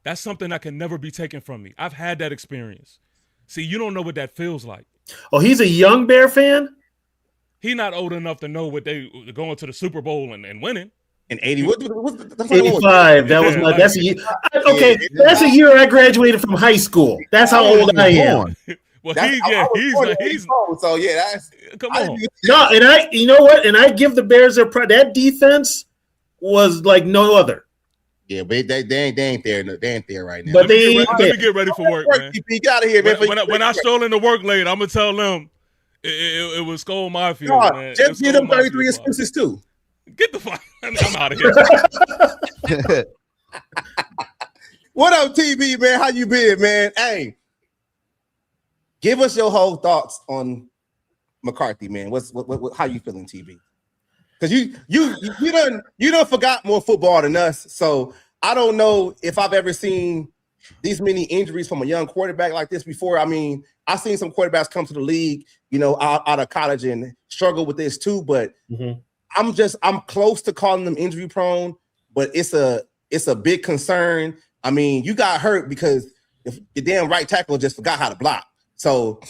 That's something that can never be taken from me. I've had that experience. See, you don't know what that feels like. Oh, he's a young Bear fan? He's not old enough to know what they going to the Super Bowl and winning. In 80, that's 85. That's a year. Okay, that's a year I graduated from high school. That's how old I am. Well, he's so yeah. That's come on. No, and you know what? And I give the Bears their pride. That defense was like no other. Yeah, but they ain't there. They ain't there right now. But let me get ready for work, man. You got out of here, man. When I stroll into work late, I'm gonna tell them it was Skull Mafia. Man. Just give them 33 excuses too. Get the fuck. I'm out of here. What up, TB, man? How you been, man? Hey, give us your whole thoughts on McCarthy, man. What how you feeling, TB? Because you done forgot more football than us. So I don't know if I've ever seen these many injuries from a young quarterback like this before. I mean, I've seen some quarterbacks come to the league, out of college and struggle with this too. But I'm close to calling them injury prone, but it's a big concern. I mean, you got hurt because if your damn right tackle just forgot how to block. So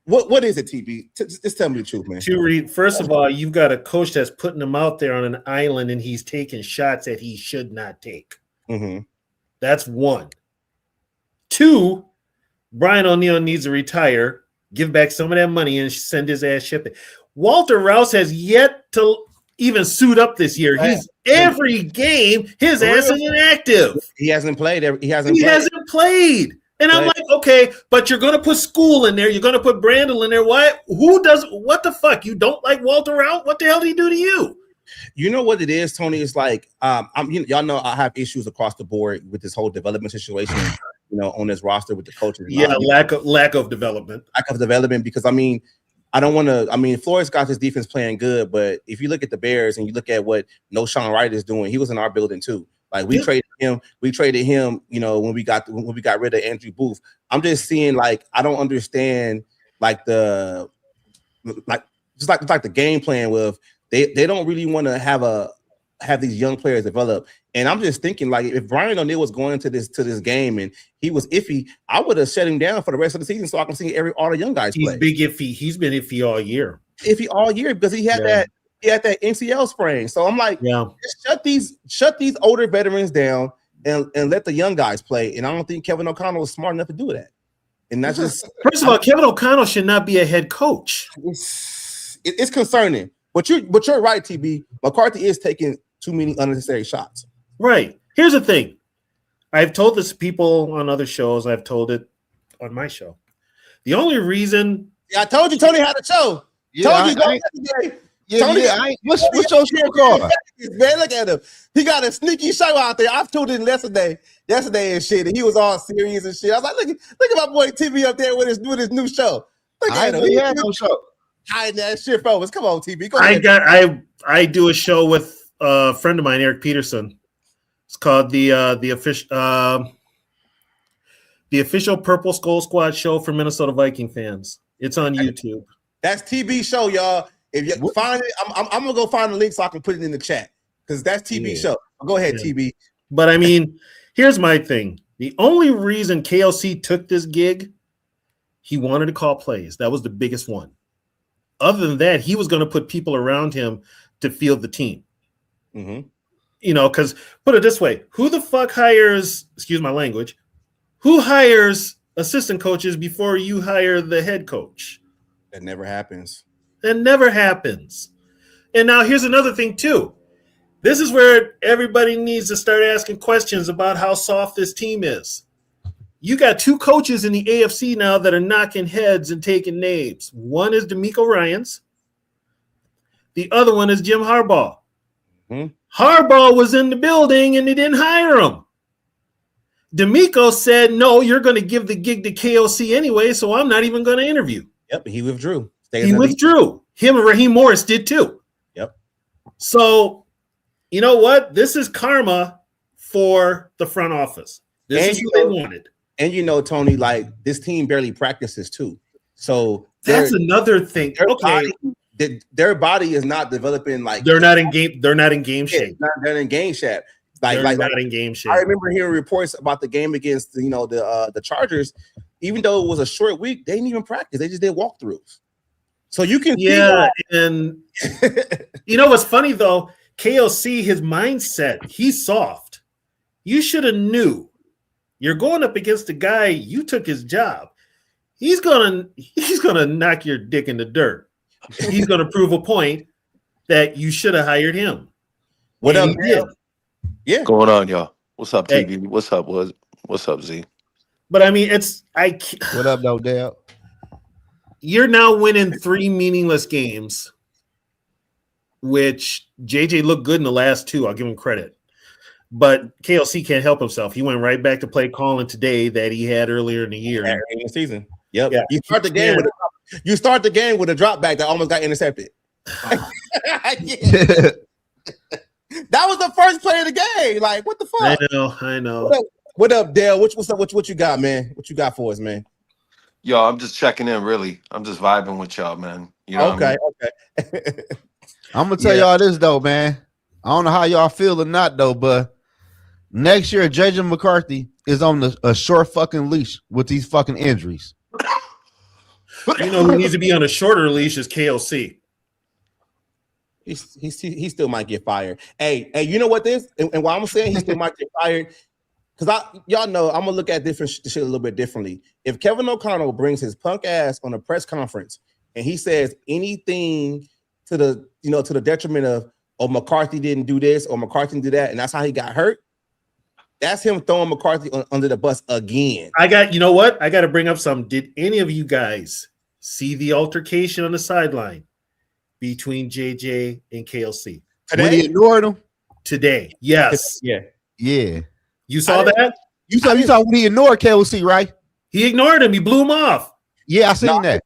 what is it, TB? Just tell me the truth, man. First of all, you've got a coach that's putting him out there on an island and he's taking shots that he should not take. That's one. Two, Brian O'Neill needs to retire, give back some of that money, and send his ass shipping. Walter Rouse has yet to even suit up this year. He's every game, his ass is inactive. He hasn't played. He hasn't played. And I'm like, okay, but you're going to put School in there. You're going to put Brandel in there. What the fuck? You don't like Walter Rouse? What the hell did he do to you? You know what it is, Tony? It's like, y'all know I have issues across the board with this whole development situation, on this roster with the coaches. Yeah, lack of development. Lack of development because, I don't want to. Flores got his defense playing good, but if you look at the Bears and you look at what Sean Wright is doing, he was in our building too. Like we traded him. We traded him. When we got rid of Andrew Booth. I'm just seeing like I don't understand like the game plan with they don't really want to have these young players develop. And I'm just thinking like if Brian O'Neill was going to this game and he was iffy, I would have shut him down for the rest of the season so I can see all the young guys play. He's big iffy. He's been iffy all year. Iffy all year because he had that NCL sprain. So I'm like, just shut these older veterans down and let the young guys play. And I don't think Kevin O'Connell was smart enough to do that. And that's just first of all, Kevin O'Connell should not be a head coach. It's concerning. But you're right, TB. McCarthy is taking too many unnecessary shots. Right. Here's the thing. I've told this to people on other shows. I've told it on my show. The only reason I told you Tony had a show. What's your show called? Man, look at him. He got a sneaky show out there. I've told him yesterday and shit, and he was all serious and shit. I was like, look at my boy TB up there with his new show. Look at him. He had no show. Hiding that shit from us. Come on, TB. Go ahead. I do a show with a friend of mine, Eric Peterson. It's called the official Purple Skull Squad show for Minnesota Viking fans. It's on YouTube. That's TB show, y'all. If you find it, I'm gonna go find the link so I can put it in the chat because that's TB show. Go ahead, TB. But here's my thing. The only reason KLC took this gig, he wanted to call plays. That was the biggest one. Other than that, he was going to put people around him to field the team. Because put it this way, who the fuck hires, excuse my language, who hires assistant coaches before you hire the head coach? That never happens. And now here's another thing too. This is where everybody needs to start asking questions about how soft this team is. You got two coaches in the AFC now that are knocking heads and taking names. One is DeMeco Ryans. The other one is Jim Harbaugh. Harbaugh was in the building and they didn't hire him. DeMeco said, no, you're going to give the gig to KOC anyway, so I'm not even going to interview. Yep, he withdrew. He withdrew. Him and Raheem Morris did too. Yep. So, you know what? This is karma for the front office. This is what they wanted. And Tony, like this team barely practices too. So that's another thing. Their body is not developing like they're not in game shape. They're not in game shape. Not in game shape. I remember hearing reports about the game against the Chargers. Even though it was a short week, they didn't even practice. They just did walkthroughs. So you can and what's funny though, KOC, his mindset, he's soft. You should have knew. You're going up against a guy, you took his job. He's gonna knock your dick in the dirt. He's gonna prove a point that you should have hired him. What up? Yeah. Going on, y'all? What's up, TV? Hey. What's up, Z? But what up, no doubt? You're now winning 3 meaningless games, which JJ looked good in the last 2. I'll give him credit. But KLC can't help himself. He went right back to play calling today that he had earlier in the year. In the season. Yep. Yeah. He started the game with You start the game with a drop back that almost got intercepted. Yeah. That was the first play of the game. Like, what the fuck? I know. What up, Dale? What's up? What you got, man? What you got for us, man? Yo, I'm just checking in. Really, I'm just vibing with y'all, man. You know. Okay. I'm gonna tell y'all this though, man. I don't know how y'all feel or not though, but next year JJ McCarthy is on a short fucking leash with these fucking injuries. You know who needs to be on a shorter leash is KOC. He still might get fired. Hey, you know what this? And why I'm saying he still might get fired, because y'all know I'm gonna look at different shit a little bit differently. If Kevin O'Connell brings his punk ass on a press conference and he says anything to the detriment of, oh, McCarthy didn't do this or McCarthy didn't do that, and that's how he got hurt, that's him throwing McCarthy under the bus again. You know what? I got to bring up something. Did any of you guys see the altercation on the sideline between JJ and KLC? Today? When he ignored him? Today. Yes. Yeah. You saw that? You saw when he ignored KLC, right? He ignored him. He blew him off. Yeah, I seen that.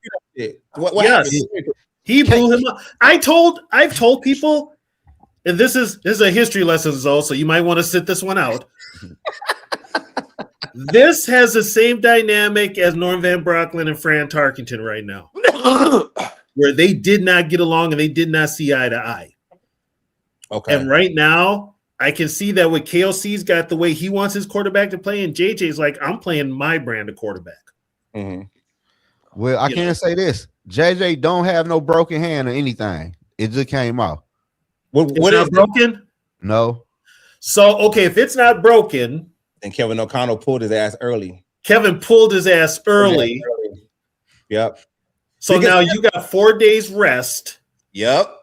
What Yes. happened? He blew him up. I've told people, and this is a history lesson, Zoe, so you might want to sit this one out. This has the same dynamic as Norm Van Brocklin and Fran Tarkenton right now, where they did not get along and they did not see eye to eye. Okay. And right now, I can see that with KLC's got the way he wants his quarterback to play, and JJ's like, I'm playing my brand of quarterback. Mm-hmm. Well, I can't say this. JJ don't have no broken hand or anything. It just came out. What is broken? No. So, okay, if it's not broken, and Kevin O'Connell pulled his ass early. Kevin pulled his ass early. Yep. So now you got 4 days rest. Yep.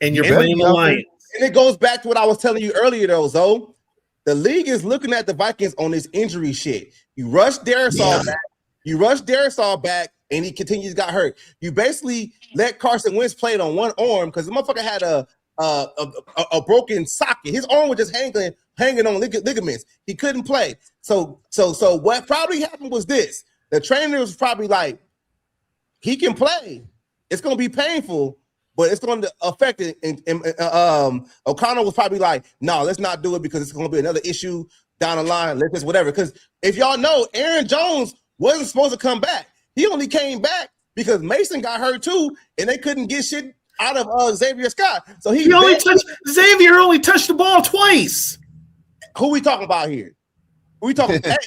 And you're playing the Lions. And it goes back to what I was telling you earlier, though, Zoe. The league is looking at the Vikings on this injury shit. You rush Darisaw back. You rush Darisaw back, and he continues got hurt. You basically let Carson Wentz play it on one arm because the motherfucker had a broken socket. His arm was just hanging on ligaments. He couldn't play. So what probably happened was this. The trainer was probably like, he can play. It's going to be painful, but it's going to affect it. And O'Connell was probably like, no, let's not do it because it's going to be another issue down the line. Let's just whatever. Because if y'all know, Aaron Jones wasn't supposed to come back. He only came back because Mason got hurt too, and they couldn't get shit out of Xavier Scott. So Xavier only touched the ball twice. Who we talking about here? Who we talking about?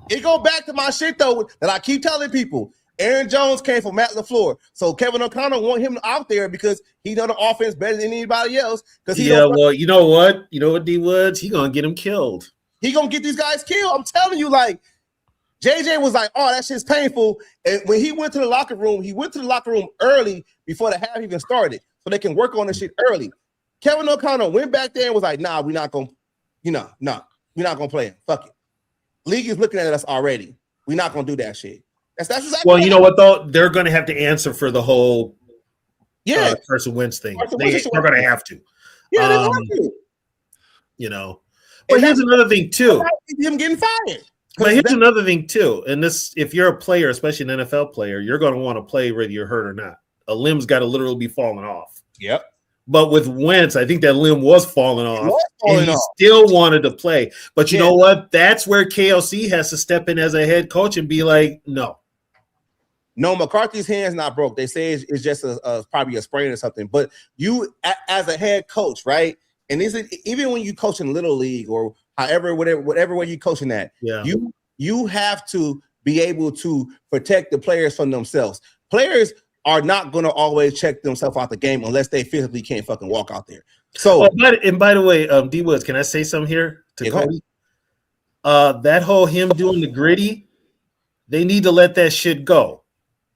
It go back to my shit though that I keep telling people. Aaron Jones came from Matt LaFleur, so Kevin O'Connell want him out there because he know the offense better than anybody else. Because you know what, D Woods, he gonna get him killed. He gonna get these guys killed. I'm telling you, like JJ was like, "Oh, that shit's painful." And when he went to the locker room, early before the half even started, so they can work on the shit early. Kevin O'Connell went back there and was like, "Nah, we're not gonna play him. Fuck it. League is looking at us already. We're not gonna do that shit." That's exactly. Well, you know what though? They're going to have to answer for the whole Carson Wentz thing. They're going to have to. Yeah, they're going to. You know, but here's another thing too. Him getting fired. But here's another thing too. And this, if you're a player, especially an NFL player, you're going to want to play whether you're hurt or not. A limb's got to literally be falling off. Yep. But with Wentz, I think that limb was falling off. And he still wanted to play. But you know what? That's where KLC has to step in as a head coach and be like, no. No, McCarthy's hand's not broke. They say it's just probably a sprain or something. But you, as a head coach, right? And even when you coach in Little League or however, whatever way you coaching that, you have to be able to protect the players from themselves. Players are not going to always check themselves out the game unless they physically can't fucking walk out there. So, by the way, D Woods, can I say something here to Cody? That whole him doing the gritty, they need to let that shit go.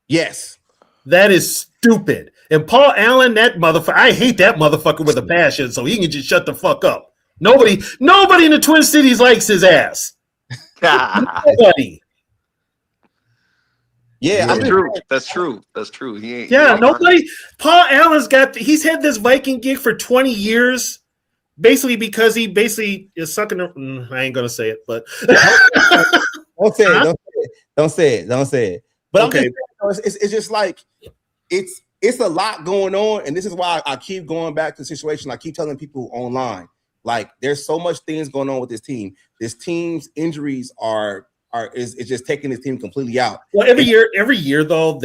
Yes, that is stupid. And Paul Allen, that motherfucker, I hate that motherfucker with a passion. So he can just shut the fuck up. Nobody in the Twin Cities likes his ass. Nobody. Yeah, That's true. He ain't. Yeah, nobody. Paul Allen's he's had this Viking gig for 20 years, basically because he basically is sucking. I ain't gonna say it, but don't say it. But okay. It's just like it's a lot going on, and this is why I keep going back to the situation. I keep telling people online, like there's so much things going on with this team. This team's injuries is just taking this team completely out. Well, every year though,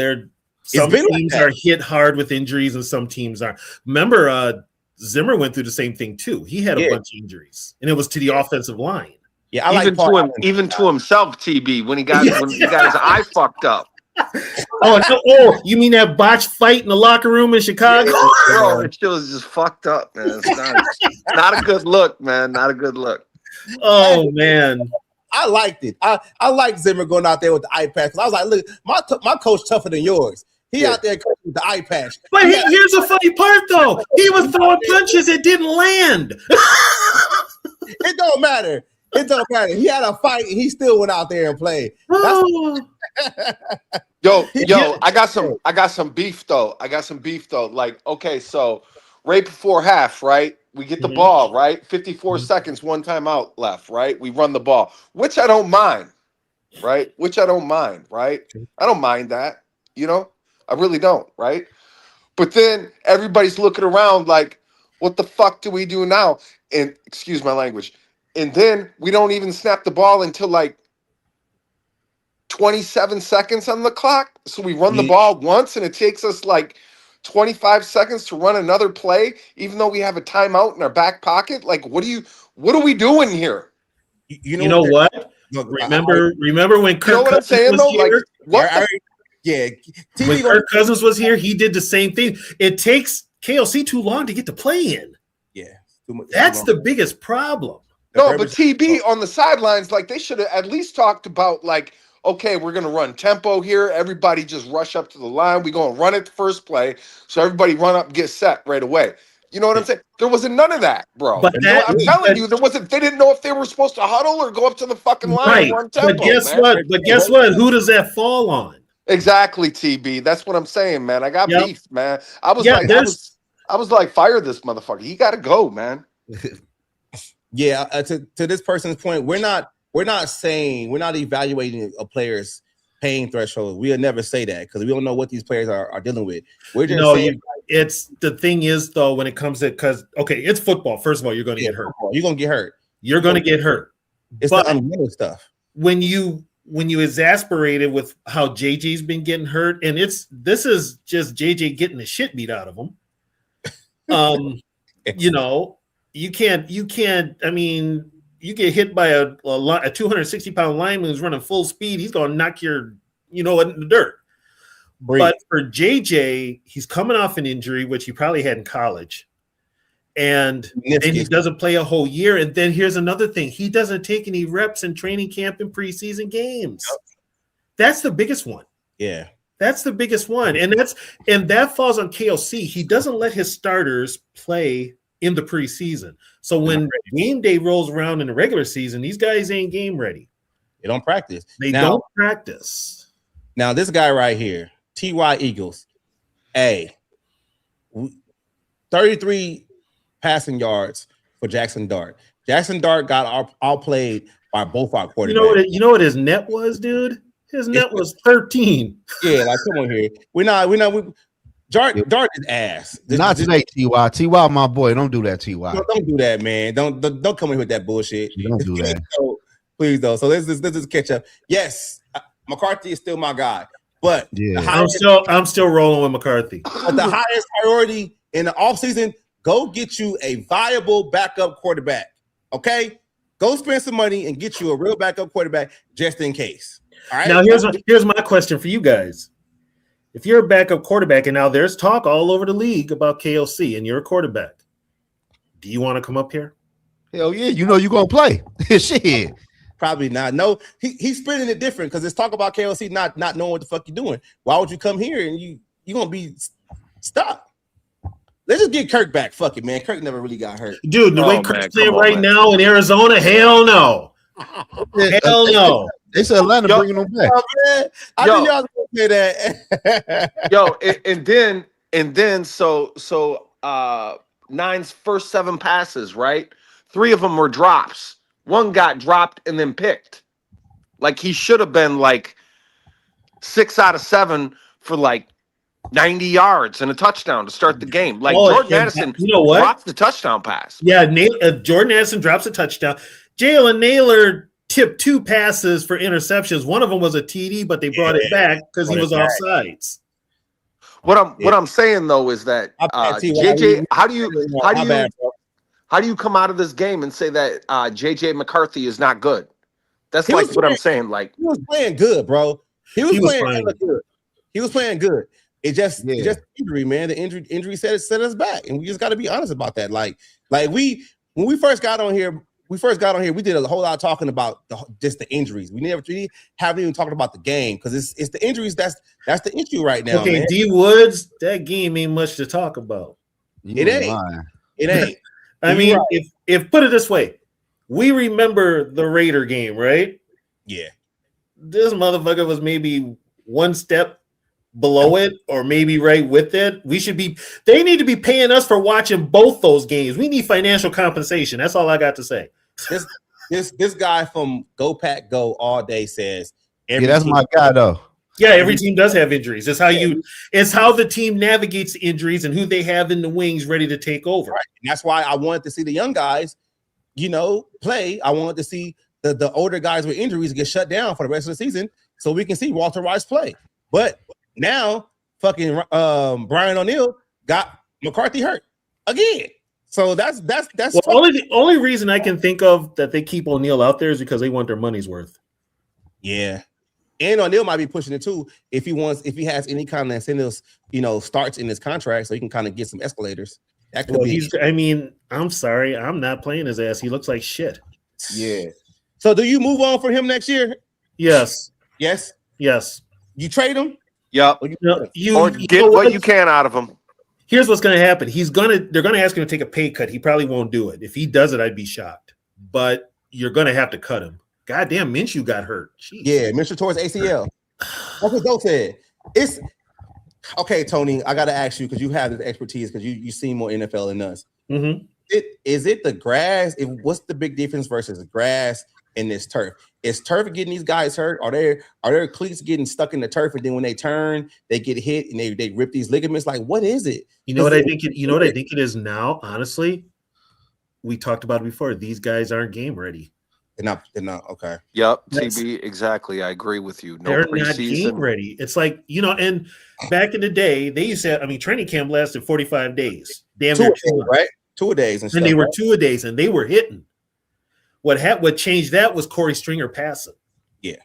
some teams are hit hard with injuries, and some teams aren't. Remember, Zimmer went through the same thing too. He had a bunch of injuries, and it was to the offensive line. Yeah, even to himself, TB, when he got his eye fucked up. Oh, you mean that botched fight in the locker room in Chicago? Yeah, bro, it was just fucked up, man. It's not a good look, man. Not a good look. Oh man, I liked it. I liked Zimmer going out there with the eye patch. I was like, look, my coach tougher than yours. He out there with the eye patch. But here's the funny part, though. He was throwing punches that didn't land. It don't matter. It don't matter. He had a fight and he still went out there and played. Yo, I got some beef though. Like, okay, so right before half, right? We get the ball, right? 54 seconds, one timeout left, right? We run the ball, which I don't mind, right? I don't mind that, I really don't, right? But then everybody's looking around like, what the fuck do we do now? And excuse my language. And then we don't even snap the ball until like 27 seconds on the clock. So we run the ball once and it takes us like 25 seconds to run another play, even though we have a timeout in our back pocket. Like, what are we doing here? You know what? Remember when Kirk what I'm saying though? Like, what? When Kirk Cousins was here, he did the same thing. It takes KLC too long to get the play in. Yeah. That's the biggest problem. No, but TB on the sidelines, like they should have at least talked about like, okay, we're going to run tempo here. Everybody just rush up to the line. We're going to run it the first play. So everybody run up and get set right away. You know what I'm saying? There wasn't none of that, bro. I'm telling you, they didn't know if they were supposed to huddle or go up to the fucking line and run tempo. But guess what? Who does that fall on? Exactly, TB. That's what I'm saying, man. I got beef, man. I was like, fire this motherfucker. He got to go, man. Yeah, to this person's point, we're not evaluating a player's pain threshold. We'll never say that because we don't know what these players are dealing with. We're just saying it's the thing is though when it comes to it's football. First of all, you're going to get hurt. You're going to get hurt. You're going to get hurt. It's the unwanted stuff. When you exasperated with how JJ's been getting hurt, and this is just JJ getting the shit beat out of him. You can't. I mean, you get hit by a 260-pound lineman who's running full speed. He's going to knock your, in the dirt. But for JJ, he's coming off an injury, which he probably had in college. And he doesn't play a whole year. And then here's another thing. He doesn't take any reps in training camp and preseason games. Yep. That's the biggest one. Yeah. That's the biggest one. And that falls on KLC. He doesn't let his starters play in the preseason. So when game day rolls around in the regular season, these guys ain't game ready. They don't practice. Don't practice. Now, this guy right here, TY Eagles, 33 passing yards for Jackson Dart. Jackson Dart got outplayed by both our quarterbacks. You know what his net was, dude? His net was 13. Yeah, like come on here. Dart is ass. Not today, TY. TY, my boy. Don't do that, TY. Don't do that, man. Don't come in with that bullshit. Don't do that. Please, though. So let's just catch up. Yes, McCarthy is still my guy, but I'm still rolling with McCarthy. But the highest priority in the offseason, go get you a viable backup quarterback. Okay, go spend some money and get you a real backup quarterback just in case. All right. Now here's my question for you guys. If you're a backup quarterback, and now there's talk all over the league about KLC, and you're a quarterback, do you want to come up here? Hell yeah, you're going to play. Shit. Probably not. No, he's spinning it different because it's talk about KLC not knowing what the fuck you're doing. Why would you come here and you're going to be stuck? Let's just get Kirk back. Fuck it, man. Kirk never really got hurt. Dude, the way Kirk's playing right now in Arizona, hell no. Hell no. They said Atlanta bringing them back. I knew y'all was gonna say that. and then so Nine's first 7 passes, right? 3 of them were drops. 1 got dropped and then picked. Like he should have been like 6 out of 7 for like 90 yards and a touchdown to start the game. Like Jordan Addison, you know what? dropped the touchdown pass. Yeah, Jordan Addison drops a touchdown. Jalen Naylor tipped 2 passes for interceptions. One of them was a TD, but they brought it back because he was offsides. What I'm saying though is that JJ, how do you come out of this game and say that JJ McCarthy is not good? That's like what I'm saying. Like he was playing good, bro. He was playing good. He was playing good. It just injury, man. The injury set us back, and we just got to be honest about that. Like when we first got on here, we did a whole lot of talking about just the injuries. We haven't even talked about the game because it's the injuries that's the issue right now. Okay, man. D Woods, that game ain't much to talk about. It ain't. I mean, right. if put it this way, we remember the Raider game, right? Yeah. This motherfucker was maybe one step below it or maybe right with it. They need to be paying us for watching both those games. We need financial compensation. That's all I got to say. This guy from Go Pack Go all day says that's my guy though. Yeah, every team does have injuries. It's how the team navigates the injuries and who they have in the wings ready to take over. Right. And that's why I wanted to see the young guys, play. I wanted to see the older guys with injuries get shut down for the rest of the season so we can see Walter Rice play. But now fucking Brian O'Neill got McCarthy hurt again. So that's the only reason I can think of that they keep O'Neill out there is because they want their money's worth. Yeah. And O'Neill might be pushing it too if he has any kind of incentives, starts in his contract so he can kind of get some escalators. That could be. I'm sorry, I'm not playing his ass. He looks like shit. Yeah. So do you move on from him next year? Yes. Yes. Yes. You trade him? Yep. Or get what you can out of him. Here's what's going to happen. They're going to ask him to take a pay cut. He probably won't do it. If he does it, I'd be shocked. But you're going to have to cut him. Goddamn, Minshew got hurt. Jeez. Yeah, Minshew towards ACL. That's what Zoe said. It's okay, Tony. I got to ask you because you have this expertise because you see more NFL than us. Mm-hmm. Is it the grass? What's the big difference versus grass and this turf? Is turf getting these guys hurt? Are their cleats getting stuck in the turf and then when they turn, they get hit and they rip these ligaments? Like, what is it? You know what I think it is now, honestly? We talked about it before. These guys aren't game ready. They're not okay. Yep, TB, exactly. I agree with you. No they're preseason. Not game ready. It's like, and back in the day, they used to training camp lasted 45 days. Damn near 2 months. Right? 2 a days and they were 2 a days and they were hitting. What changed that was Corey Stringer passing. Yeah.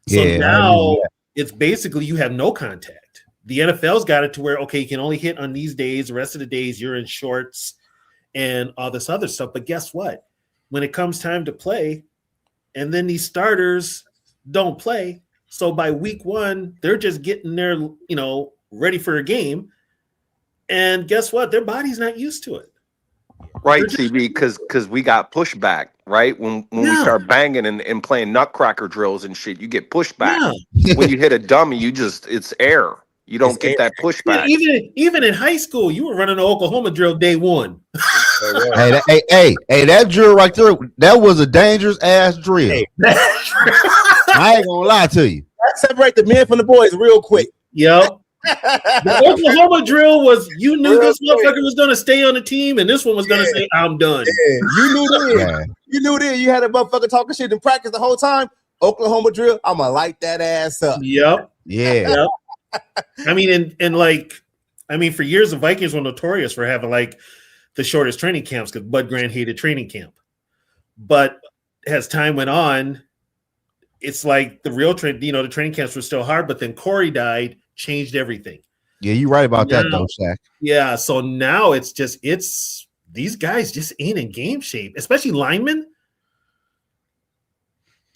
So now it's basically you have no contact. The NFL's got it to where, okay, you can only hit on these days. The rest of the days you're in shorts and all this other stuff. But guess what? When it comes time to play, and then these starters don't play. So by week 1, they're just getting there, ready for a game. And guess what? Their body's not used to it. Right, CB, because we got pushback, right? When we start banging and playing nutcracker drills and shit, you get pushback. Yeah. When you hit a dummy, it's air. You don't get that pushback. Yeah, even in high school, you were running an Oklahoma drill day 1. Hey, that drill right there, that was a dangerous ass drill. Hey, I ain't gonna lie to you. Separate the men from the boys real quick. Yep. The Oklahoma drill was you knew this motherfucker was gonna stay on the team, and this one was gonna say, "I'm done." Yeah. You knew that. You knew that. You had a motherfucker talking shit in practice the whole time. Oklahoma drill. I'm gonna light that ass up. Yep. Yeah. Yep. For years the Vikings were notorious for having the shortest training camps because Bud Grant hated training camp. But as time went on, it's like the real the training camps were still hard. But then Corey died. Changed everything. Yeah, you're right about that though, Shaq. Yeah, so now it's these guys just ain't in game shape, especially linemen.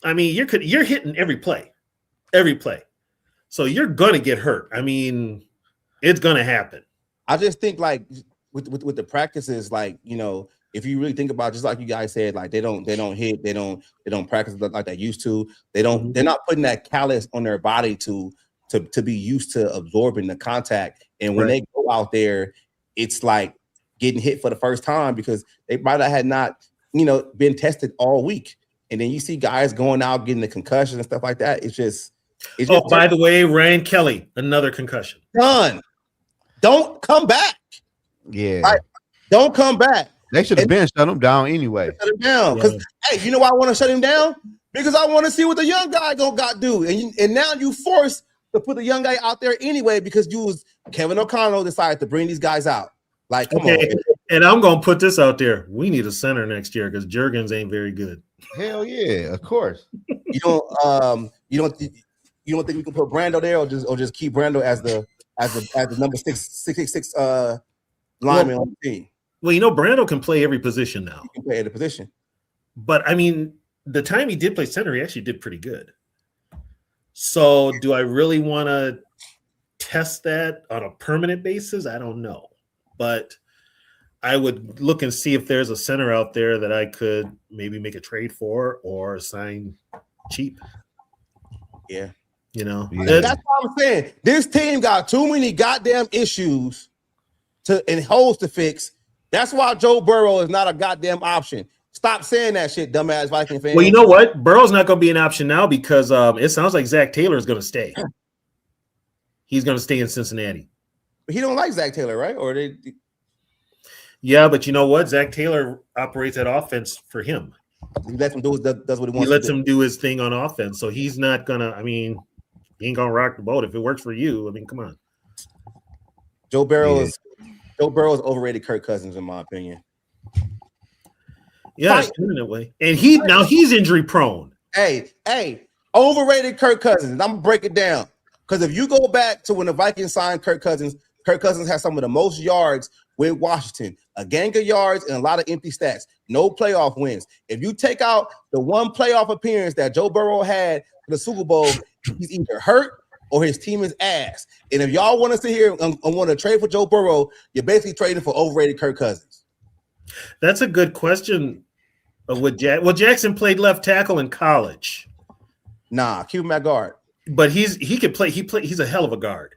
You're hitting every play. So you're gonna get hurt. It's gonna happen. I just think with the practices, if you really think about it, just like you guys said, they don't hit, they don't practice like they used to. They're not putting that callus on their body to be used to absorbing the contact. And when they go out there, it's like getting hit for the first time because they might have had not, been tested all week. And then you see guys going out getting the concussion and stuff like that. It's just, It's Oh, just by the way, Ryan Kelly, another concussion. done. Don't come back. Yeah. Right. Don't come back. They should have been shut him down anyway. Shut him down. Because hey, you know why I want to shut him down? Because I want to see what the young guy got do. And now you forced to put the young guy out there anyway because Kevin O'Connell decided to bring these guys out. Like, come on. And I'm gonna put this out there. We need a center next year because Juergens ain't very good. Hell yeah, of course. You don't think we can put Brando there or just keep Brando as the number 666 lineman on the team? Well, Brando can play every position now. He can play every position. But I mean, the time he did play center, he actually did pretty good. So do I really want to test that on a permanent basis? I don't know. But I would look and see if there's a center out there that I could maybe make a trade for or sign cheap. Yeah. Yeah. That's what I'm saying. This team got too many goddamn issues and holes to fix. That's why Joe Burrow is not a goddamn option. Stop saying that shit, dumbass Viking fan. Well, you know what? Burrow's not going to be an option now because it sounds like Zach Taylor is going to stay. He's going to stay in Cincinnati. But he don't like Zach Taylor, right? Yeah, but you know what? Zach Taylor operates that offense for him. He lets him do does what he wants. He lets him do his thing on offense. So he's not going to, he ain't going to rock the boat. If it works for you, come on. Joe Burrow is overrated Kirk Cousins, in my opinion. Yeah, it's turning that way. And he's injury prone. Hey, overrated Kirk Cousins. I'm gonna break it down. Because if you go back to when the Vikings signed Kirk Cousins has some of the most yards with Washington, a gang of yards and a lot of empty stats, no playoff wins. If you take out the one playoff appearance that Joe Burrow had for the Super Bowl, he's either hurt or his team is ass. And if y'all want to sit here and want to trade for Joe Burrow, you're basically trading for overrated Kirk Cousins. That's a good question. Jackson played left tackle in college. Nah, keep him at guard. But he could play. He's a hell of a guard.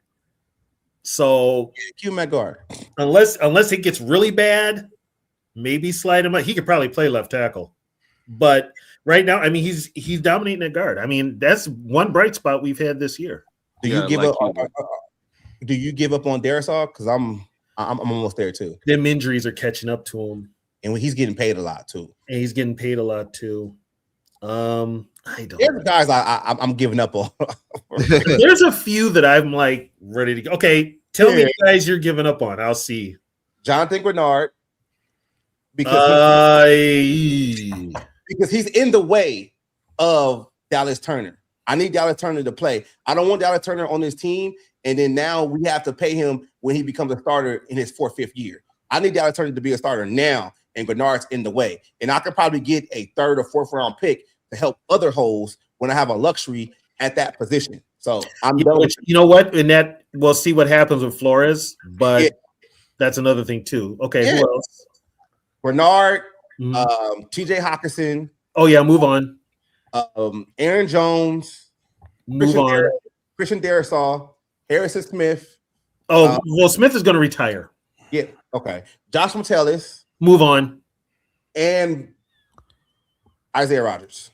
So keep him at guard. Unless it gets really bad, maybe slide him out. He could probably play left tackle. But right now, he's dominating at guard. That's one bright spot we've had this year. Do you give up on Darisaw? Because I'm almost there too. Them injuries are catching up to him, and he's getting paid a lot too. I don't. There's guys I'm giving up on. There's a few that I'm like ready to go. Okay, tell me the guys you're giving up on. I'll see. Jonathan Grenard, because he's in the way of Dallas Turner. I need Dallas Turner to play. I don't want Dallas Turner on this team, and then now we have to pay him when he becomes a starter in his 4th, 5th year. I need Dallas Turner to be a starter now, and Grenard's in the way. And I could probably get a 3rd or 4th round pick to help other holes when I have a luxury at that position. So I'm done. You know what? And that we'll see what happens with Flores, but that's another thing too. Okay, who else? Bernard, TJ Hawkinson. Oh yeah, move on. Aaron Jones. Christian Darisaw, Harrison Smith. Smith is going to retire. Yeah. Okay. Josh Metellus. Move on. And Isaiah Rodgers.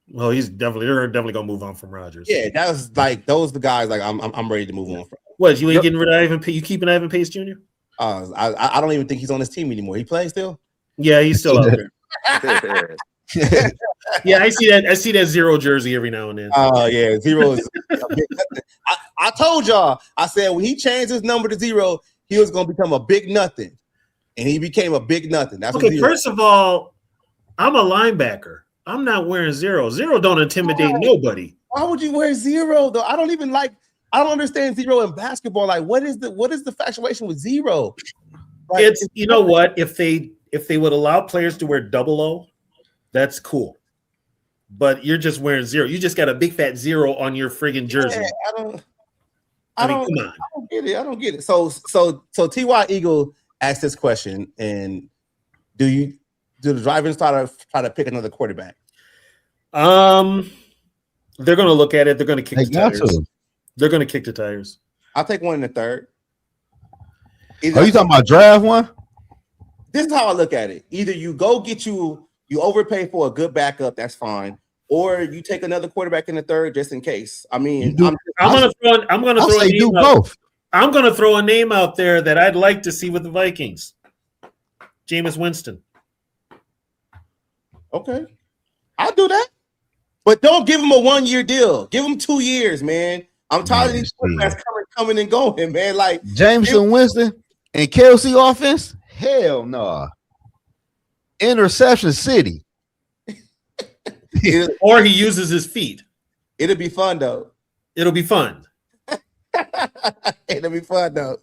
Well, they're definitely gonna move on from Rodgers. Yeah, that was like those the guys like I'm ready to move on from. What, you ain't getting rid of Ivan Pace? You keeping Ivan Pace Jr.? I don't even think he's on this team anymore. He plays still? Yeah, he's still out there. Yeah, I see that 0 jersey every now and then. Oh yeah, 0 is I told y'all, I said when he changed his number to 0, he was gonna become a big nothing. And he became a big nothing. That's okay. First of all, I'm a linebacker. I'm not wearing 0. 0 don't intimidate nobody. Why would you wear 0 though? I don't understand 0 in basketball. Like, what is the infatuation with 0? Like, it's you know what? If they would allow players to wear 00, that's cool. But you're just wearing 0. You just got a big fat 0 on your friggin' jersey. Yeah, come on. I don't get it. So T.Y. Eagle asked this question, and do the drivers try to pick another quarterback? They're going to look at it. They're going to kick the tires. They're going to kick the tires. I'll take one in the 3rd. Are you talking about draft one? This is how I look at it. Either you go get you overpay for a good backup, that's fine, or you take another quarterback in the third just in case. I mean, I'm gonna throw a name out. Both. I'm gonna throw a name out there that I'd like to see with the Vikings. Jameis Winston. Okay, I'll do that, but don't give him a 1-year deal. Give him 2 years, man. I'm tired of these quarterbacks coming and going, man. Like Jameson Winston and Kelsey offense. Hell no. Interception city. Or he uses his feet. It'll be fun though. It'll be fun. It'll be fun though.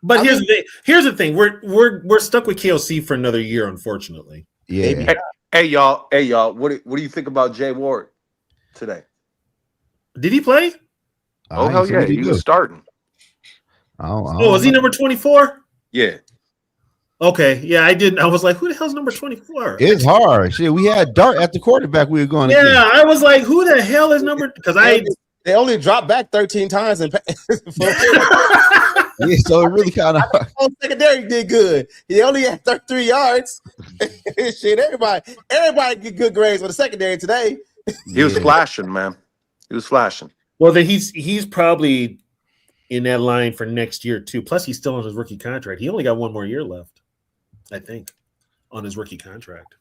But here's the thing. We're stuck with KLC for another year, unfortunately. Yeah. Hey y'all. What do you think about Jay Ward today? Did he play? Oh hell yeah, he was starting. Was he number 24? Yeah. Okay, yeah, I didn't. I was like, who the hell's number 24? It's hard. Shit, we had Dart at the quarterback. We were going. Yeah, I was like, who the hell is number? Because they only dropped back 13 times and yeah, so it really kind of secondary did good. He only had 33 yards. Shit, everybody get good grades with the secondary today. He was flashing, man. He was flashing. Well, then he's probably in that line for next year too. Plus, he's still on his rookie contract. He only got 1 more year left, I think, on his rookie contract.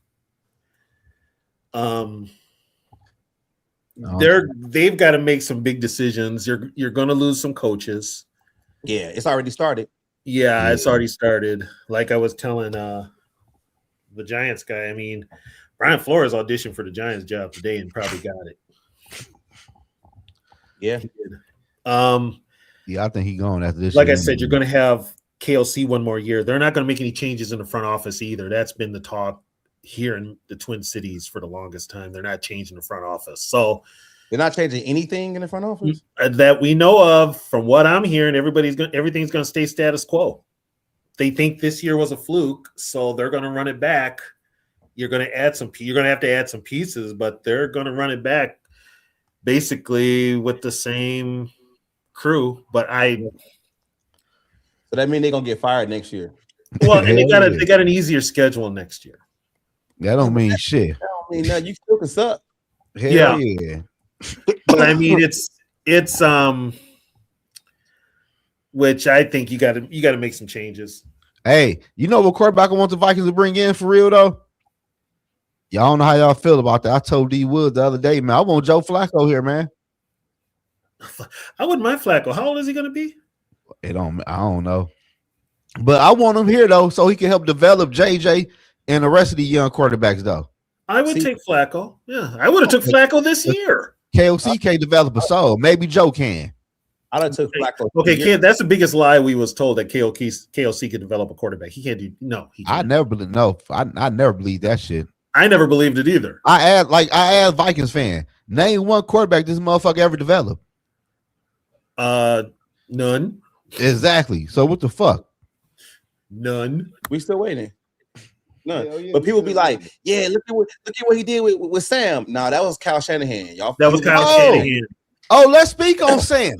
They've got to make some big decisions. You're going to lose some coaches. Yeah, it's already started. Yeah, it's already started. Like I was telling the Giants guy, I mean, Brian Flores auditioned for the Giants job today and probably got it. Yeah. He did. Yeah, I think he's going after this. Like I said, you're going to have KLC 1 more year. They're not going to make any changes in the front office either. That's been the talk here in the Twin Cities for the longest time. They're not changing the front office. So they're not changing anything in the front office that we know of. From what I'm hearing, everything's going to stay status quo. They think this year was a fluke, so they're going to run it back. You're going to have to add some pieces, but they're going to run it back basically with the same crew. But so that means they're going to get fired next year. Well, and they got an easier schedule next year. That don't mean shit. That don't mean nothing. You still can suck. Hell yeah. But I mean, it's which I think you got to make some changes. Hey, you know what quarterback I want the Vikings to bring in for real though? Y'all don't know how y'all feel about that. I told D Woods the other day, man. I want Joe Flacco here, man. I wouldn't mind Flacco. How old is he going to be? I don't know. But I want him here though, so he can help develop JJ and the rest of the young quarterbacks though. I would take Flacco. Yeah, I would have took Flacco this year. KOC can't develop a soul. Maybe Joe can. I done took Flacco. Okay, kid, that's the biggest lie we was told that KOC could develop a quarterback. He can't do he can't. I never believed that shit. I never believed it either. I asked Vikings fan, name one quarterback this motherfucker ever developed. None. Exactly. So what the fuck? None. We still waiting. None. But people be like, "Yeah, look at what he did with Sam." No, that was Kyle Shanahan, y'all. That was Kyle Shanahan. Oh, let's speak on Sam.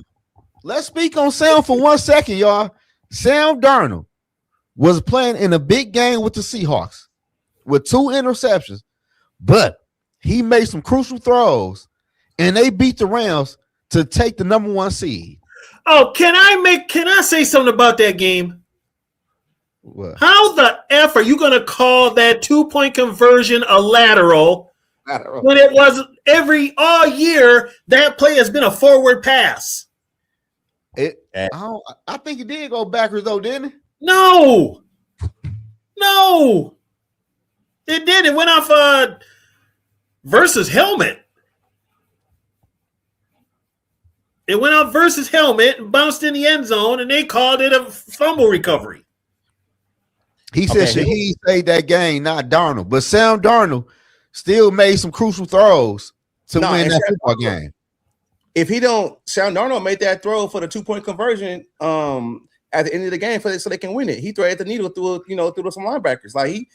Let's speak on Sam for 1 second, y'all. Sam Darnold was playing in a big game with the Seahawks with 2 interceptions, but he made some crucial throws, and they beat the Rams to take the number 1 seed. Oh, can I say something about that game? What? How the F are you going to call that 2-point conversion a lateral when it was all year that play has been a forward pass? I think it did go backwards though, didn't it? No, it did. It went off versus helmet. It went off versus helmet and bounced in the end zone, and they called it a fumble recovery. He said Shaheed saved that game, not Darnold. But Sam Darnold still made some crucial throws to win that football game. If Sam Darnold made that throw for the 2-point conversion at the end of the game so they can win it. He threaded the needle through some linebackers. Like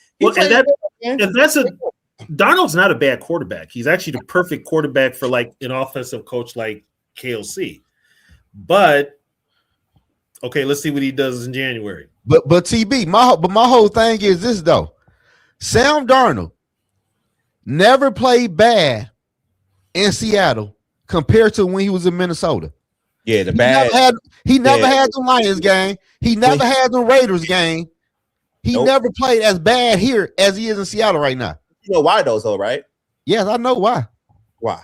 Darnold's not a bad quarterback. He's actually the perfect quarterback for like an offensive coach like KLC. But okay, let's see what he does in January. But TB, my whole thing is this though. Sam Darnold never played bad in Seattle compared to when he was in Minnesota. Yeah, the He bad. never had the Lions game. He never had the Raiders game. He never played as bad here as he is in Seattle right now. You know why though, right? Yes, I know why. Why?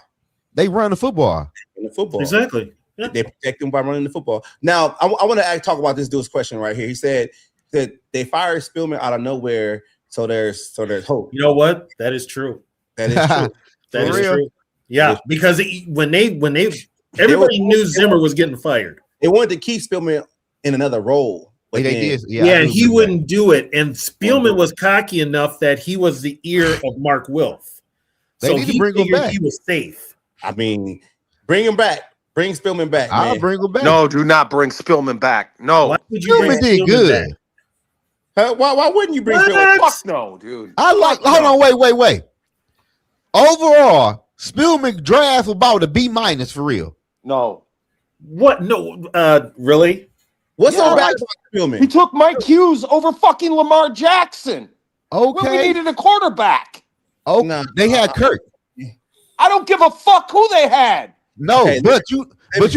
They run the football. In the football. Exactly. Yeah. They protect him by running the football. Now, I want to talk about this dude's question right here. He said that they fired Spielman out of nowhere, so there's hope. You know what? That is true. That is true. That is real? true. Yeah, because everybody knew Zimmer was getting fired. They wanted to keep Spielman in another role. But They then, did. Yeah, and he wouldn't do it. And Spielman was cocky enough that he was the ear of Mark Wilf. They need to bring him back. He was safe. I mean, bring him back. Bring Spielman back. I'll Man. bring him back. No, do not bring Spillman back. No. Why would you bring Spielman did Spielman good. back? Why wouldn't you bring What? Spielman? Fuck no, dude. I like. Hold on, wait. Overall, Spielman draft about a B- for real. No. What? No, really? What's Yeah, so bad right. about Spielman? He took Mike Hughes over fucking Lamar Jackson. When we Okay. needed a quarterback. Oh, Nah. they had Kirk. I don't give a fuck who they had. No, Okay, but you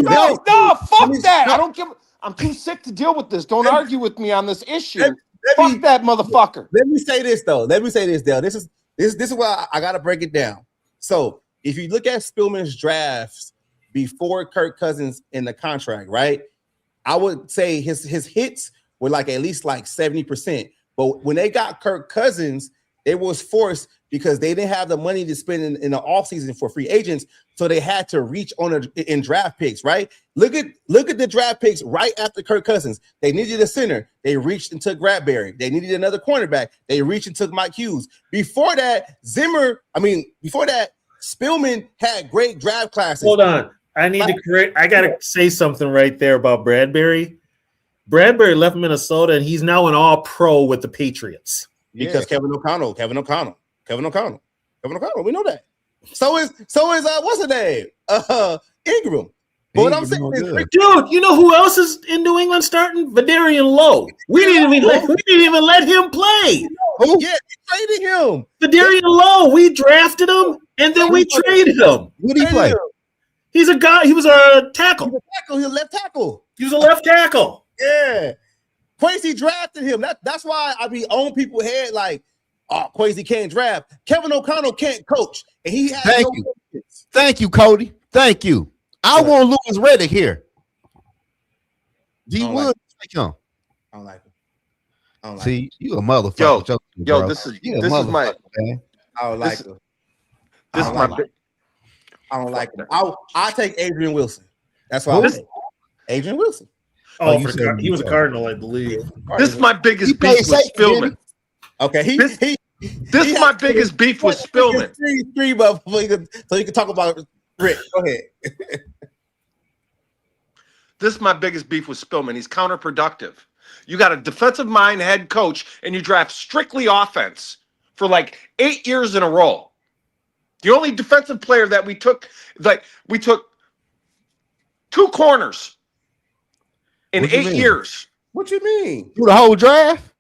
no, Fuck me- that. I don't give. I'm too sick to deal with this. Don't argue with me on this issue. Let Fuck me- that motherfucker. Let me say this though. Dale. This is why I gotta break it down. So if you look at Spielman's drafts before Kirk Cousins in the contract, right? I would say his hits were like at least like 70%. But when they got Kirk Cousins, they was forced because they didn't have the money to spend in the offseason for free agents. So they had to reach in draft picks, right? Look at the draft picks right after Kirk Cousins. They needed a center. They reached and took Bradbury. They needed another cornerback. They reached and took Mike Hughes. Before that, Spielman had great draft classes. Hold on. I gotta say something right there about Bradbury. Bradbury left Minnesota and he's now an all-pro with the Patriots. Because Kevin O'Connell. We know that. So is what's his name? Ingram. But what I'm saying is, Dude, you know who else is in New England starting? Vidarian Lowe. We didn't even let him play. yeah, we traded him. Vidarian Lowe, we drafted him and then we traded him. What did he play? He's a guy, he was a tackle. He's a left tackle. He was a left tackle. Yeah. Quasi drafted him. That's why I be on people's head like, oh, Quasi can't draft. Kevin O'Connell can't coach. And he has Thank you. Thank you, Cody. Thank you. I want Louis Reddick here. don't Wood, like take him. I don't like him. See, you a motherfucker. Yo, bro. this is You a my motherfucker, man. I don't like him. this is my I don't like him. I'll take Adrian Wilson. That's why I take Adrian Wilson. Oh, you said he was a Cardinal, I believe. this is my biggest He beef played with safety, Spillman. Okay, This is my biggest beef with Spillman. So you can talk about Rick. Go ahead. This is my biggest beef with Spillman. He's counterproductive. You got a defensive mind head coach, and you draft strictly offense for like 8 years in a row. The only defensive player that we took 2 corners in What you 8 mean? years What you mean? Through the whole draft?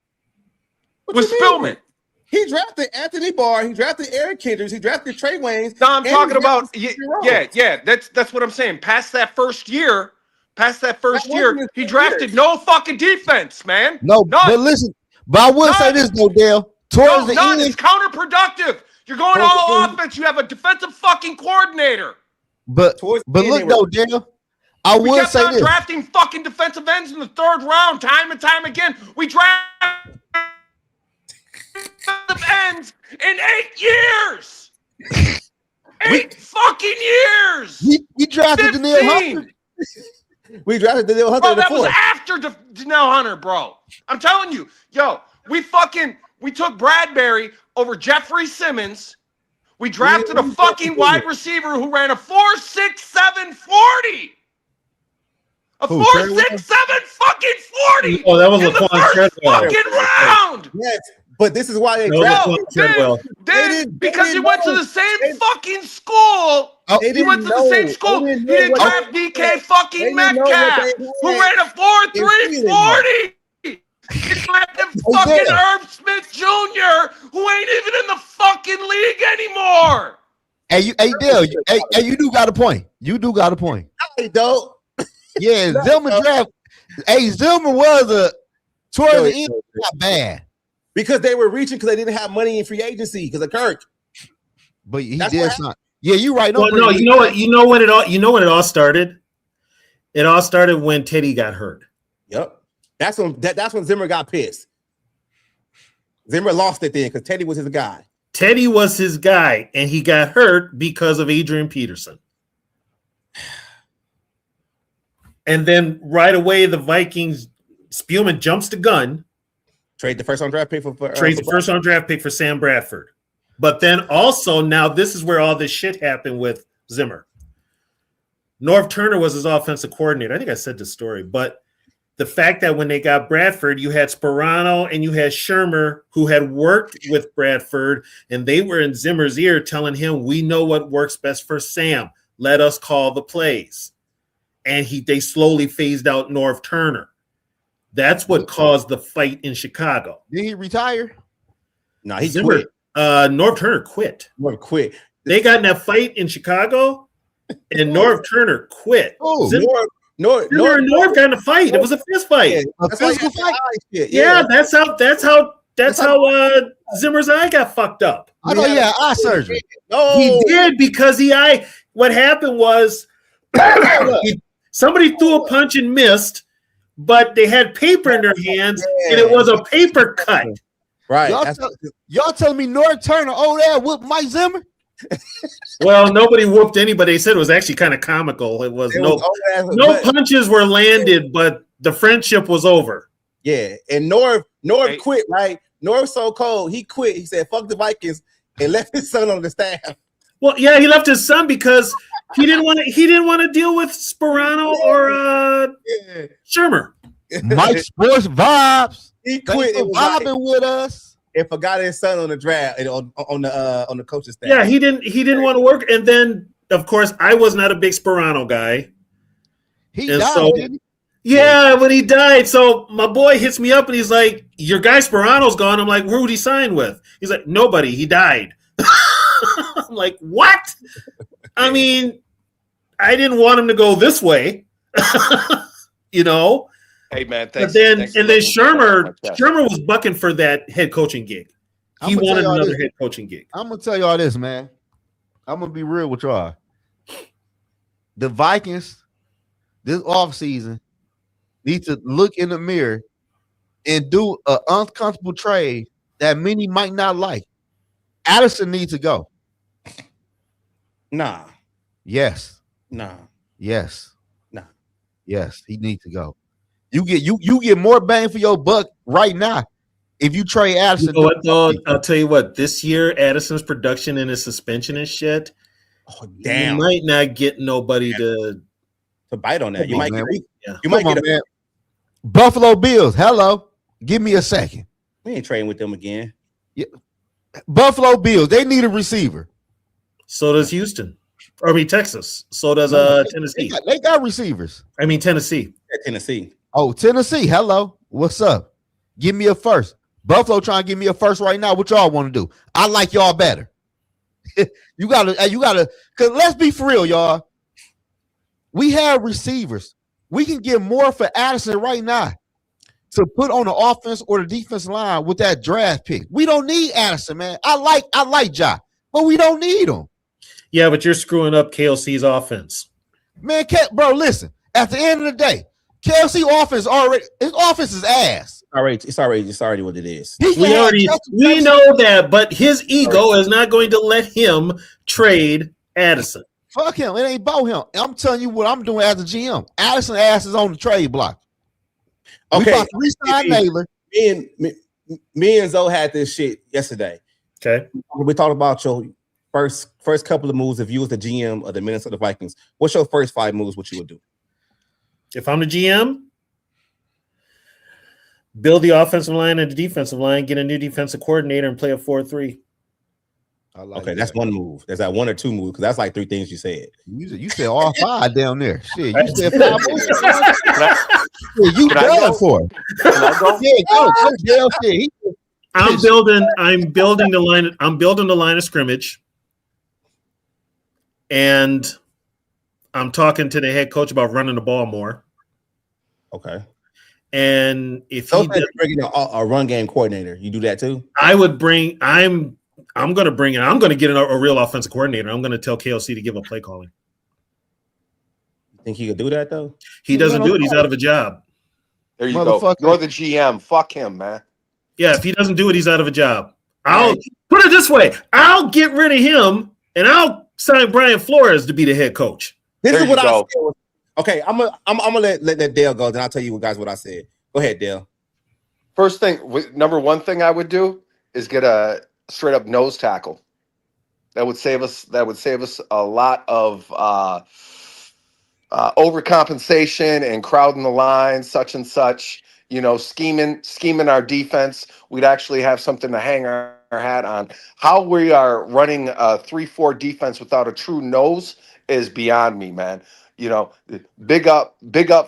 What with you mean? Spillman. He drafted Anthony Barr. He drafted Eric Kendricks. He drafted Trey Waynes. No, I'm and talking he about drafted yeah. That's what I'm saying. Past that first year, wasn't year, his he first drafted year. no fucking defense, man. No, None. but listen, but I will say this though, Dale. Towards the None. end, It's counterproductive. You're going all offense. You have a defensive fucking coordinator. but Towards the end, look they though, were- Dale. I We will kept say on this. drafting fucking defensive ends in the 3rd round, time and time again. We draft defensive ends in 8 years. 8 fucking years. We drafted Danielle 15. Hunter. We drafted Danielle Hunter Bro, in the that was 4th. after Janelle Hunter, bro. I'm telling you, we took Bradbury over Jeffrey Simmons. We drafted a fucking wide receiver who ran a 4.67 40. A Who, 4.67 fucking 40. Oh, that was in the Laquan first Treadwell. fucking round. Yes, but this is why they That was drafted. Laquan Treadwell. Because he didn't went to know. the same fucking school. They He went to didn't the same know. school. They He didn't know didn't what draft they DK had. They fucking didn't know what Metcalf, they who had. ran a 4.3 40. It's like the fucking Herb Smith Jr., who ain't even in the fucking league anymore. Hey, Dale, you do got a point. You do got a point. Hey, dope. Yeah, Zimmer draft. Hey, Zimmer was towards the end, not bad. Because they were reaching because they didn't have money in free agency because of Kirk. But he did not. Yeah, you're right. Well, no, you know what? You know when it all started? It all started when Teddy got hurt. Yep. That's when Zimmer got pissed. Zimmer lost it then because Teddy was his guy. Teddy was his guy, and he got hurt because of Adrian Peterson. And then right away, the Vikings, Spielman jumps the gun. Trade the first round draft pick Trade the first round draft pick for Sam Bradford. But then also, now this is where all this shit happened with Zimmer. Norv Turner was his offensive coordinator. I think I said this story, but the fact that when they got Bradford, you had Sperano and you had Shermer who had worked with Bradford, and they were in Zimmer's ear telling him, we know what works best for Sam. Let us call the plays. And they slowly phased out Norv Turner. That's what caused the fight in Chicago. Did he retire? No, he quit. Norv Turner quit. Norv quit. They got in that fight in Chicago, and Norv Turner quit. Oh, Norv got in a fight. It was a fist fight. Yeah, a physical fight. Yeah, that's how Zimmer's eye got fucked up. I know. Yeah, eye surgery. No, He did because what happened was somebody threw a punch and missed, but they had paper in their hands, and it was a paper cut. Right. Y'all telling me Norv Turner whooped Mike Zimmer? Well, nobody whooped anybody. They said it was actually kind of comical. It was no punches were landed, but the friendship was over. Yeah, and Norv quit, right? Norv's so cold, he quit. He said, fuck the Vikings, and left his son on the staff. Well, yeah, he left his son because he didn't want to deal with Sperano or Shermer. Mike Sports Vibes. He quit and vibing with us. And forgot his son on the draft on the coaching staff. Yeah, he didn't want to work. And then, of course, I was not a big Sperano guy. He died, didn't he? Yeah, when he died. So my boy hits me up and he's like, your guy Sperano's gone. I'm like, who would he sign with? He's like, nobody. He died. I'm like, what? I mean, I didn't want him to go this way. You know? Hey man, thanks. But then Shermer was bucking for that head coaching gig. He wanted another head coaching gig. I'm gonna tell y'all this, man. I'm gonna be real with y'all. The Vikings this offseason need to look in the mirror and do an uncomfortable trade that many might not like. Addison needs to go. Nah. Yes. Nah. Yes. Nah. Yes, he needs to go. You get more bang for your buck right now if you trade Addison. You know what, though? I'll tell you what. This year, Addison's production and his suspension and shit. Oh damn! You might not get nobody to bite on that. You might get Buffalo Bills. Hello, give me a second. We ain't trading with them again. Yeah. Buffalo Bills. They need a receiver. So does Houston. Or Texas. So does Tennessee. They got receivers. Tennessee. Yeah, Tennessee. Oh, Tennessee. Hello. What's up? Give me a first. Buffalo trying to give me a first right now. What y'all want to do? I like y'all better. You gotta, because let's be for real, y'all. We have receivers. We can get more for Addison right now to put on the offense or the defense line with that draft pick. We don't need Addison, man. I like Ja, but we don't need him. Yeah, but you're screwing up KLC's offense. Man, bro, listen. At the end of the day, KLC his offense is ass. It's already what it is. We know that, but his ego is not going to let him trade Addison. Fuck him. It ain't about him. I'm telling you what I'm doing as a GM. Addison ass is on the trade block. Okay. We about to re-sign Naylor. Me and Zoe had this shit yesterday. Okay. We talked about your first couple of moves if you was the GM of the Minnesota Vikings. What's your first 5 moves what you would do? If I'm the GM, build the offensive line and the defensive line, get a new defensive coordinator, and play a 4-3. I like Okay, that. that's one move. There's that one or two move because that's like three things you said. You said all five down there. Shit, you said 5 moves. Can You I done go? for it. Can I go? Yeah, go Dale. Shit. I'm building the line of scrimmage, and I'm talking to the head coach about running the ball more. Okay. And if So he bringing a run game coordinator, you do that too? I would bring. I'm going to bring in. I'm going to get a real offensive coordinator. I'm going to tell KLC to give up play calling. You think he could do that though? He doesn't do it. He's out of a job. There you go. You're the GM. Fuck him, man. Yeah, if he doesn't do it, he's out of a job. I'll put it this way: I'll get rid of him, and I'll sign Brian Flores to be the head coach. This is what I said. Okay, I'm gonna let Dale go. Then I'll tell you guys what I said. Go ahead, Dale. First thing, number one thing I would do is get a straight up nose tackle. That would save us a lot of overcompensation and crowding the line, such and such. You know, scheming our defense. We'd actually have something to hang our hat on. How we are running a 3-4 defense without a true nose is beyond me, man. You know, big up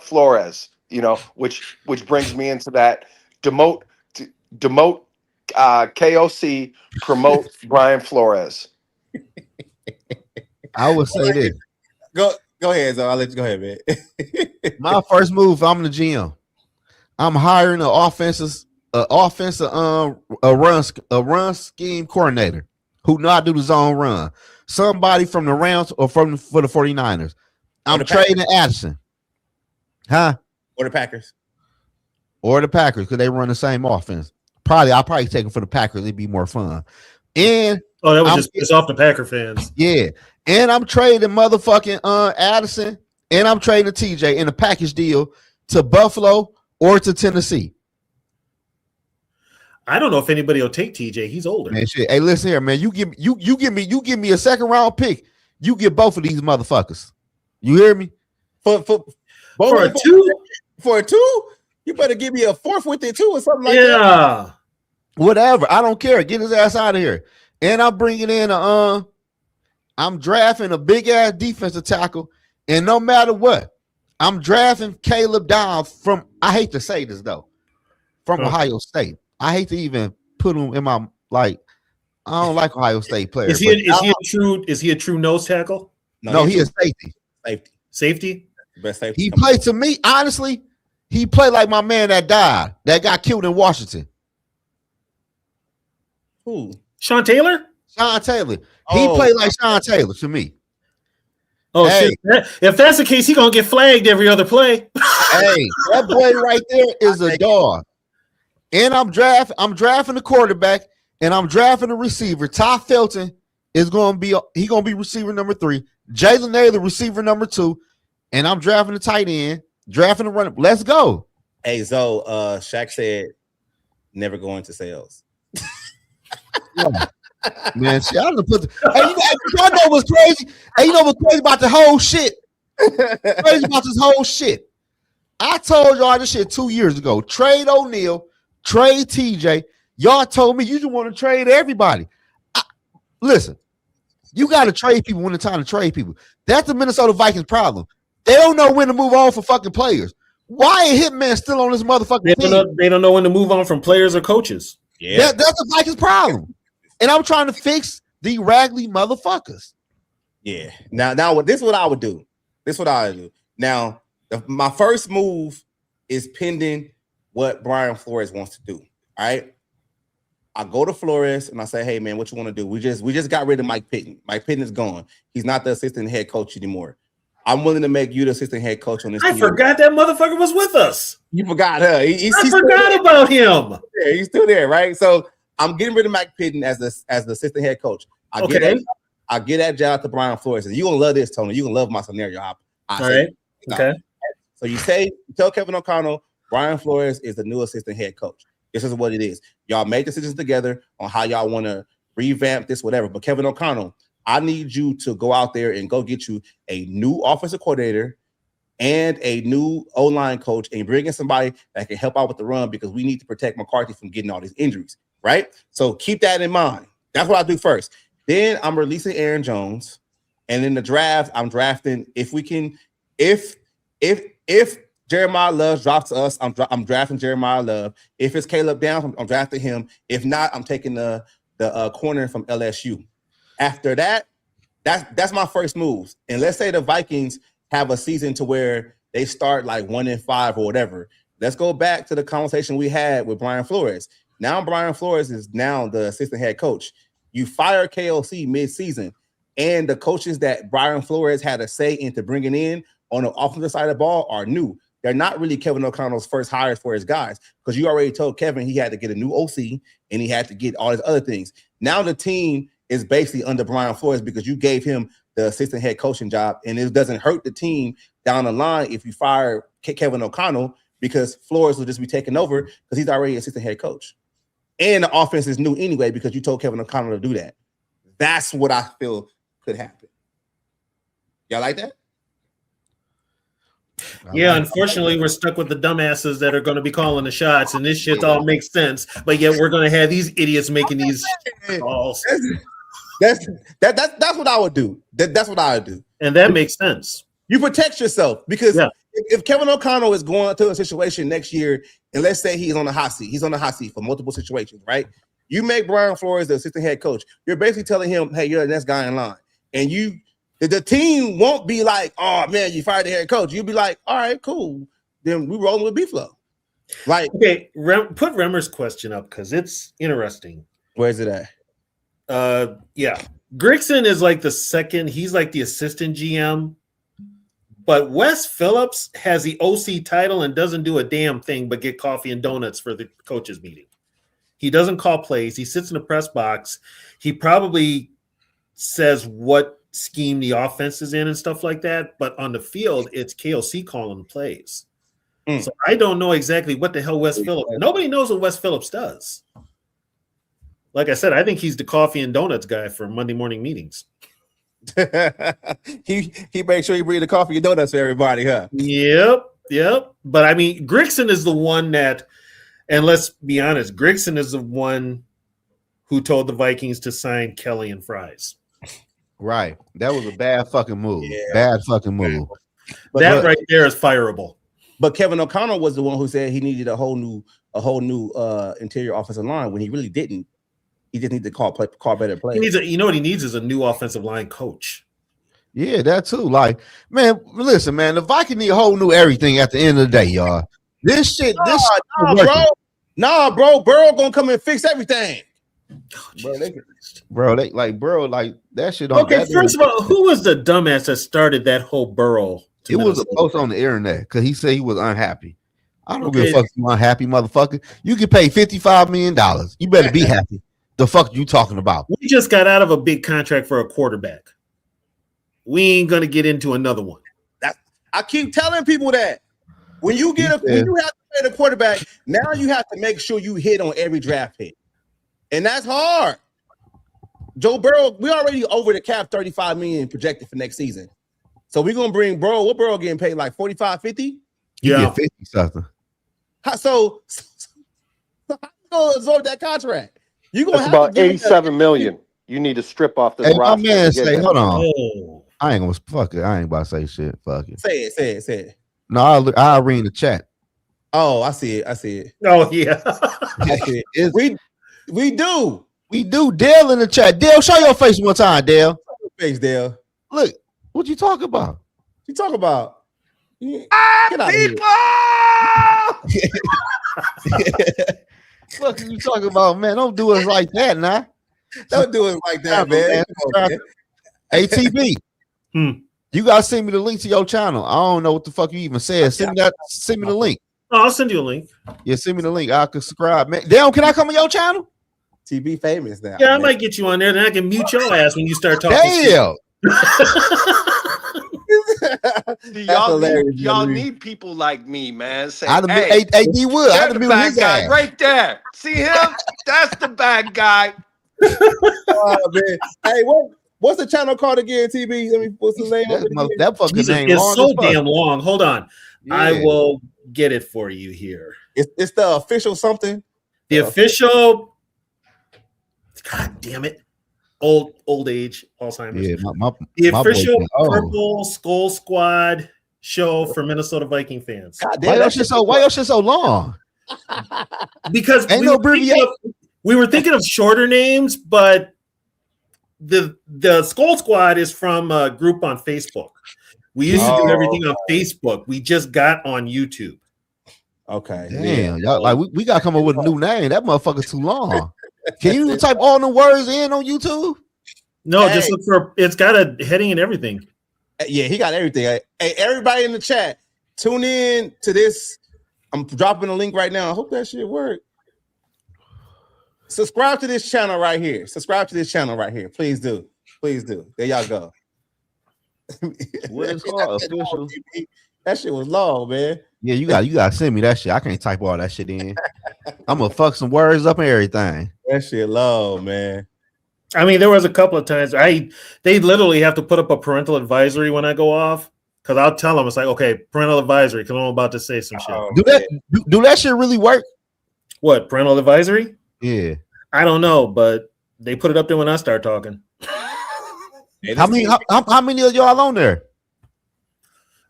Flores. You know, which brings me into that demote KOC, promote Brian Flores. I would say this. Go ahead, Zoe. I'll let you go ahead, man. My first move, I'm the GM. I'm hiring a run scheme coordinator who not do the zone run. Somebody from the Rams or for the 49ers. I'm trading Addison. Huh? Or the Packers. Or the Packers, because they run the same offense. I'll probably take them for the Packers. It'd be more fun. And that was just piss off the Packer fans. Yeah. And I'm trading motherfucking Addison, and I'm trading TJ in a package deal to Buffalo or to Tennessee. I don't know if anybody will take TJ. He's older. Man, shit. Hey, listen here, man. You give me a second round pick. You get both of these motherfuckers. You hear me? For a two, you better give me a fourth with it too, or something like that. Yeah. Whatever. I don't care. Get his ass out of here. And I'm bringing in I'm drafting a big ass defensive tackle, and no matter what, I'm drafting Caleb Down from. I hate to say this though, from Ohio State. I hate to even put him in my I don't like Ohio State players. Is he a true nose tackle? No, he is safety. Safety. Best safety. He played to me honestly. He played like my man that died, that got killed in Washington. Who? Sean Taylor. He played like Sean Taylor to me. Oh, hey. Shit. If that's the case, he's going to get flagged every other play. Hey, that boy right there is a dog. And I'm drafting the quarterback, and I'm drafting the receiver. Ty Felton is going to be receiver number 3. Jalen Naylor, receiver number 2. And I'm drafting the tight end, drafting the runner. Let's go. Hey, Zoe, Shaq said never go into sales. Man, see, I don't put y'all know what's crazy? Hey, you know what's crazy about the whole shit? Crazy about this whole shit. I told y'all this shit 2 years ago. Trade O'Neal, trade TJ. Y'all told me you just want to trade everybody. Listen, you got to trade people when it's time to trade people. That's the Minnesota Vikings problem. They don't know when to move on for fucking players. Why is Hitman still on this motherfucking team? They don't know when to move on from players or coaches. Yeah, that's the Vikings problem. And I'm trying to fix the raggedy motherfuckers. Yeah. Now, this is what I would do. Now, my first move is pending what Brian Flores wants to do. All right. I go to Flores and I say, hey man, what you want to do? We just got rid of Mike Pitton. Mike Pitton is gone. He's not the assistant head coach anymore. I'm willing to make you the assistant head coach on this team. I forgot that motherfucker was with us. You forgot her. I forgot about him. Yeah, he's still there, right? So I'm getting rid of Mike Pitton as the assistant head coach. I get that job to Brian Flores. You're gonna love this, Tony. You're gonna love my scenario. All right. Okay. So you tell Kevin O'Connell, Brian Flores is the new assistant head coach. This is what it is. Y'all make decisions together on how y'all want to revamp this, whatever. But Kevin O'Connell, I need you to go out there and go get you a new offensive coordinator and a new O-line coach and bring in somebody that can help out with the run because we need to protect McCarthy from getting all these injuries, right? So keep that in mind. That's what I do first. Then I'm releasing Aaron Jones, and in the draft, I'm drafting if Jeremiah Love drops to us, I'm drafting Jeremiah Love. If it's Caleb Downs, I'm drafting him. If not, I'm taking the corner from LSU. After that, that's my first moves. And let's say the Vikings have a season to where they start like 1-5 or whatever. Let's go back to the conversation we had with Brian Flores. Now Brian Flores is now the assistant head coach. You fire KOC mid-season, and the coaches that Brian Flores had a say into bringing in on the offensive side of the ball are new. They're not really Kevin O'Connell's first hires for his guys, because you already told Kevin he had to get a new OC and he had to get all his other things. Now the team is basically under Brian Flores because you gave him the assistant head coaching job, and it doesn't hurt the team down the line if you fire Kevin O'Connell, because Flores will just be taking over because he's already assistant head coach. And the offense is new anyway because you told Kevin O'Connell to do that. That's what I feel could happen. Y'all like that? Yeah, unfortunately, we're stuck with the dumbasses that are going to be calling the shots, and this shit all makes sense. But yet, we're going to have these idiots making these calls. That's what I would do. That's what I would do, and that makes sense. You protect yourself because if Kevin O'Connell is going to a situation next year, and let's say he's on the hot seat, for multiple situations, right? You make Brian Flores the assistant head coach. You're basically telling him, "Hey, you're the next guy in line," and the team won't be like, "Oh man, you fired the head coach." You'll be like, "All right, cool. Then we rolling with B-Flow." Like, okay, put Remmer's question up because it's interesting. Where's it at? Yeah, Grigson is like the second. He's like the assistant GM, but Wes Phillips has the OC title and doesn't do a damn thing but get coffee and donuts for the coaches meeting. He doesn't call plays. He sits in the press box. He probably says what scheme the offense is in and stuff like that. But on the field, it's KOC calling the plays. So I don't know exactly what the hell Wes Phillips. Nobody knows what Wes Phillips does. Like I said, I think he's the coffee and donuts guy for Monday morning meetings. he makes sure he bring the coffee and donuts for everybody, huh? Yep. But I mean, Grigson is the one that, and let's be honest, Grigson is the one who told the Vikings to sign Kelly and Fries. Right. That was a bad fucking move. Yeah. Bad fucking move. But right there is fireable. But Kevin O'Connell was the one who said he needed a whole new interior offensive line when he really didn't. He just needed to call better plays. You know what he needs is a new offensive line coach. Yeah, that too. Like, man, listen, man, the Vikings need a whole new everything at the end of the day, y'all. This shit, bro, Burrow gonna come and fix everything. Bro, that shit. Okay, first of all, who was the dumbass that started that whole Burrow? It was a post on the internet because he said he was unhappy. I don't give a fuck if you're unhappy, motherfucker. You get paid $55 million. You better be happy. The fuck you talking about? We just got out of a big contract for a quarterback. We ain't gonna get into another one. I keep telling people that when you have to pay the quarterback, now you have to make sure you hit on every draft hit, and that's hard. Joe Burrow, we already over the cap, $35 million projected for next season. So we're gonna bring Burrow. What Burrow getting paid, like 45, 50? Yeah, 50 something. So how you gonna absorb that contract? You gonna That's have about to $87 million. You need to strip off this roster. My man say, hold on. Oh. I ain't gonna fuck it. I ain't about to say shit. Fuck it. Say it. No, I'll read the chat. Oh, I see it. Oh yeah. I see it. We do. Dale in the chat. Dale, show your face one time, Dale. Face, Dale. Look, what you talk about? You talk about Get out of here. What you talking about, man? Don't do us like that, nah. Don't do it like that, man. ATB. You gotta send me the link to your channel. I don't know what the fuck you even said. Send me the link. Oh, I'll send you a link. Yeah, send me the link. I can subscribe, man. Damn, can I come on your channel? TB famous now. Yeah, I might get you on there, then I can mute your ass when you start talking. Damn. Y'all need people like me, man. Say, AD Wood. I'd have been bad his guy ass. right there. See him? That's the bad guy. Oh, man. Hey, what's the channel called again, TB? Let me put the name of it. That fucking Jesus, name it's long so as fuck. damn long. Hold on. Yeah. I will get it for you here. It's the official something. The official. God damn it. Old age, Alzheimer's. Yeah, The my boy official said, oh. Purple Skull Squad show for Minnesota Viking fans. God Why damn, your shit so long? Because Ain't we no were thinking abbreviation. we were thinking of shorter names, but the Skull Squad is from a group on Facebook. We used to do everything on Facebook. We just got on YouTube. Okay. Damn, y'all, like we gotta come up with a new name. That motherfucker too long. Can you type all the words in on YouTube? No, just look for it's got a heading and everything. Yeah, he got everything. Hey, everybody in the chat, tune in to this. I'm dropping a link right now. I hope that shit work. Subscribe to this channel right here. Please do. There y'all go. What is called official? That shit was long, man. Yeah, you got to send me that shit. I can't type all that shit in. I'm gonna fuck some words up and everything. That shit long, man. I mean, there was a couple of times they literally have to put up a parental advisory when I go off because I'll tell them it's like, okay, parental advisory because I'm about to say some shit. Do that shit really work? What, parental advisory? Yeah. I don't know, but they put it up there when I start talking. How many of y'all on there?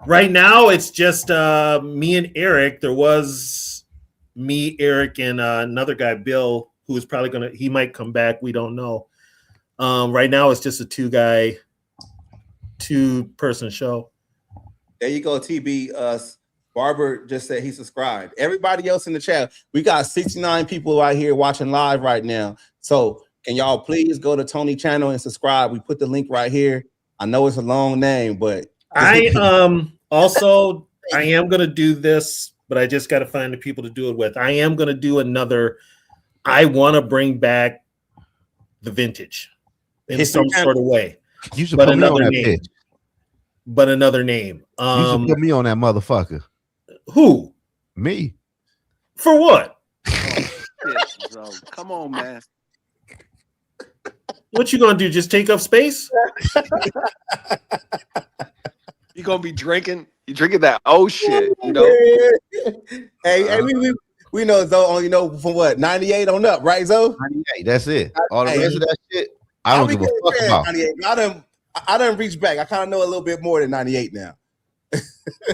Right now, it's just me and Eric. There was me, Eric, and another guy, Bill, who is probably he might come back. We don't know. Right now, it's just a two-person show. There you go, TB. Barber just said he subscribed. Everybody else in the chat, we got 69 people right here watching live right now. So can y'all please go to Tony's channel and subscribe? We put the link right here. I know it's a long name, but I am gonna do this, but I just got to find the people to do it with. I am gonna do another. I want to bring back the vintage in some sort of way. You should put me on that name. bitch. But another name. You should put me on that motherfucker. Who? Me. For what? Come on, man. What you gonna do? Just take up space? You gonna be drinking? You drinking that shit? You know. Hey, we know Zoe only know from what 98 on up, right, Zoe? 98. That's it. All the rest of that shit, I don't give a fuck about. 98. I done reached back. I kind of know a little bit more than 98 now.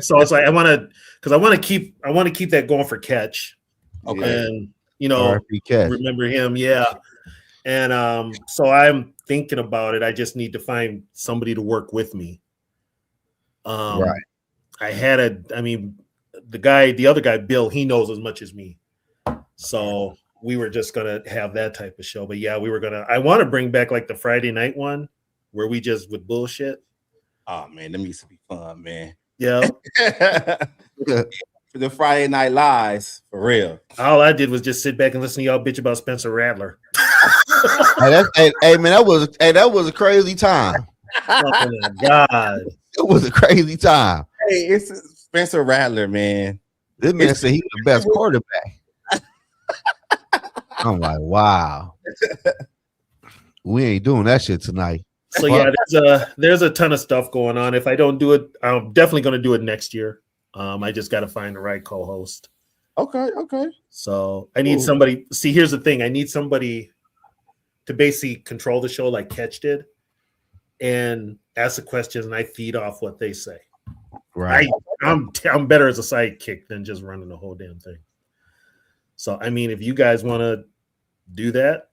So it's like I want to keep that going for Catch. Okay. And remember him, yeah. And so I'm thinking about it. I just need to find somebody to work with me. Right. The other guy, Bill, he knows as much as me. So we were just gonna have that type of show. But yeah, I want to bring back like the Friday night one where we just would bullshit. Oh man, that used to be fun, man. Yeah. The Friday Night Lies, for real. All I did was just sit back and listen to y'all bitch about Spencer Rattler. Hey, man, that was a crazy time. Oh my God. It was a crazy time. Hey, it's Spencer Rattler, man. This man said he's the best quarterback. I'm like, wow. We ain't doing that shit tonight. So yeah, there's a ton of stuff going on. If I don't do it, I'm definitely going to do it next year. I just got to find the right co-host. Okay. So I need somebody. See, here's the thing: I need somebody to basically control the show like Catch did, and ask the questions, and I feed off what they say. Right. I'm better as a sidekick than just running the whole damn thing. So I mean, if you guys want to do that,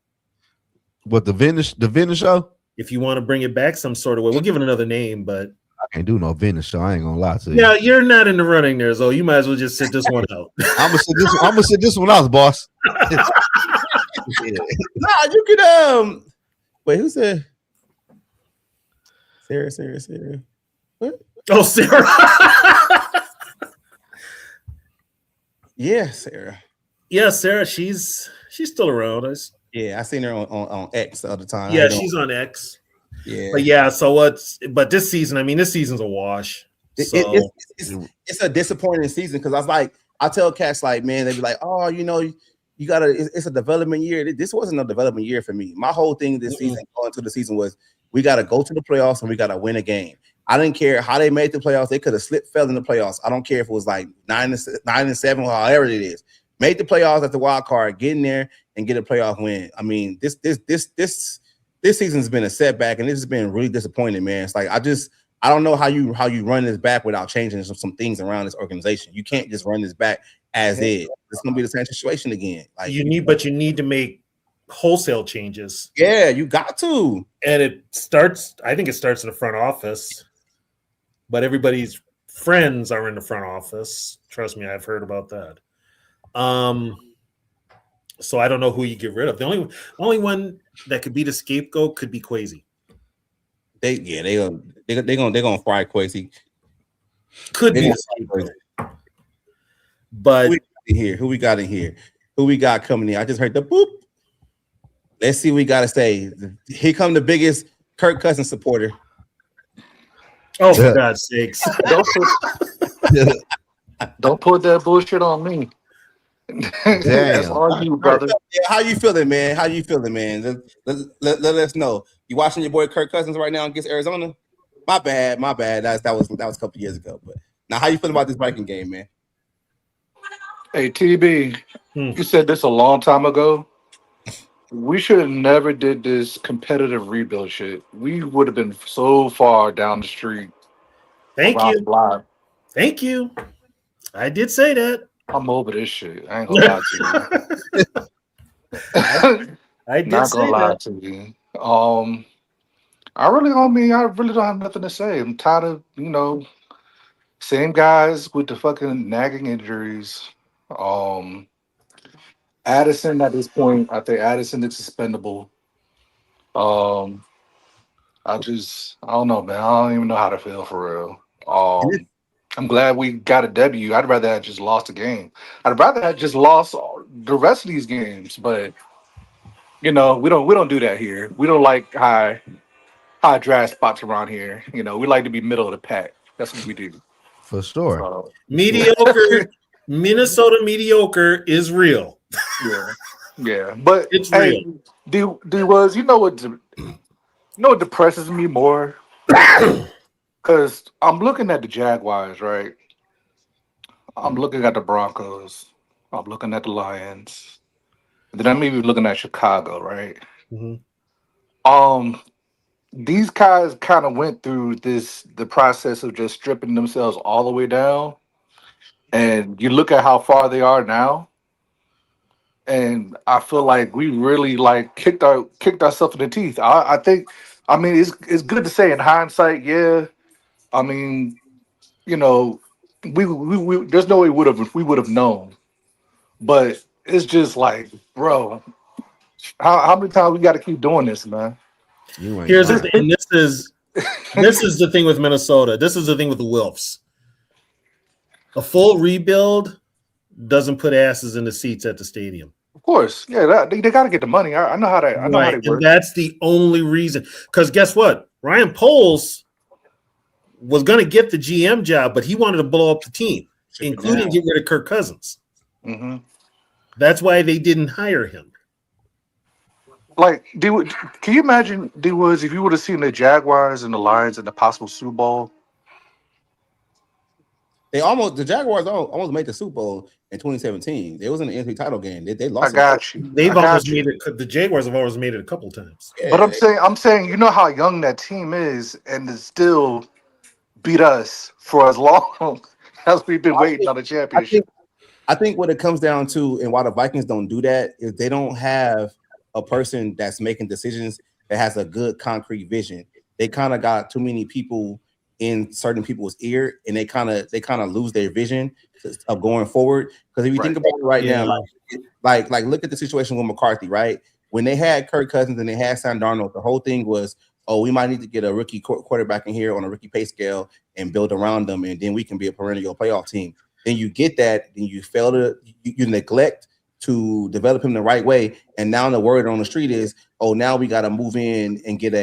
what the Venice show? If you want to bring it back some sort of way, we'll give it another name, but I can't do no Venice show. I ain't gonna lie to you. Yeah, you're not in the running there, so you might as well just sit this one out. I'm gonna sit this one out, boss. Nah, you could wait, who said Sarah? What? Oh, Sarah. Yeah, Sarah. Yeah, Sarah, she's still around. I seen her on X the other time. Yeah, she's on X. Yeah. But yeah, but this season, this season's a wash. So. It's a disappointing season because I tell cats like, man, they be like, oh, you gotta, it's a development year. This wasn't a development year for me. My whole thing this season, going to the season, was we gotta go to the playoffs and we gotta win a game. I didn't care how they made the playoffs. They could have fell in the playoffs. I don't care if it was like 9-7 or however it is. Made the playoffs at the wild card, get in there and get a playoff win. I mean, this this season's been a setback, and this has been really disappointing, man. It's like I don't know how you run this back without changing some things around this organization. You can't just run this back as is. It's gonna be the same situation again. Like you need to make wholesale changes. Yeah, you got to. And I think it starts in the front office. But everybody's friends are in the front office. Trust me, I've heard about that. So I don't know who you get rid of. The only one that could be the scapegoat could be Kwesi. They're gonna fry Kwesi. Could be. But who we got in here? Who we got coming in? I just heard the boop. Let's see what we gotta say. Here come the biggest Kirk Cousins supporter. Oh, for God's sakes. Don't put that bullshit on me. That's all you, brother. Yeah, how you feeling, man? Let us know. You watching your boy Kirk Cousins right now against Arizona? My bad. That was a couple years ago. But now, how you feeling about this Viking game, man? Hey, TB, you said this a long time ago. We should have never did this competitive rebuild shit. We would have been so far down the street. Thank you. I did say that. I'm over this shit. I ain't gonna lie to you. I did Not say gonna lie that. to you. I really don't have nothing to say. I'm tired of, same guys with the fucking nagging injuries. Addison at this point, I think Addison is suspendable. I don't know, man. I don't even know how to feel for real. I'm glad we got a W. I'd rather have just lost a game. I'd rather have just lost the rest of these games, but we don't do that here. We don't like high draft spots around here. We like to be middle of the pack. That's what we do. For sure. Mediocre. Minnesota mediocre is real. Yeah. But it's real. Was what depresses me more? Because I'm looking at the Jaguars, right? I'm looking at the Broncos. I'm looking at the Lions. And then I'm even looking at Chicago, right? Mm-hmm. These guys kind of went through the process of just stripping themselves all the way down. And you look at how far they are now. And I feel like we really kicked ourselves in the teeth. I think it's good to say in hindsight, yeah. I mean, we there's no way we would have known. But it's just like, bro, how many times we got to keep doing this, man? Here's the thing. This is the thing with Minnesota. This is the thing with the Wilfs. A full rebuild doesn't put asses in the seats at the stadium. Of course, yeah, they got to get the money. I know how they. I know how they work. And that's the only reason. Because guess what? Ryan Poles was going to get the GM job, but he wanted to blow up the team, including get rid of Kirk Cousins. Mm-hmm. That's why they didn't hire him. Can you imagine, D-Woods, if you would have seen the Jaguars and the Lions in the possible Super Bowl? The Jaguars almost made the Super Bowl in 2017. They was in the NFC title game. They lost. I got you. They've always made it. The Jaguars have always made it a couple of times. Yeah, but I'm saying, you know how young that team is, and to still beat us for as long as we've been waiting on the championship. I think what it comes down to, and why the Vikings don't do that, is they don't have a person that's making decisions that has a good concrete vision. They kind of got too many people in certain people's ear, and they kind of lose their vision of going forward. Because if you think about it now, like look at the situation with McCarthy, right? When they had Kirk Cousins and they had Sam Darnold, the whole thing was, we might need to get a rookie quarterback in here on a rookie pay scale and build around them, and then we can be a perennial playoff team. Then you get that, then you fail you neglect to develop him the right way, and now the word on the street is, now we got to move in and get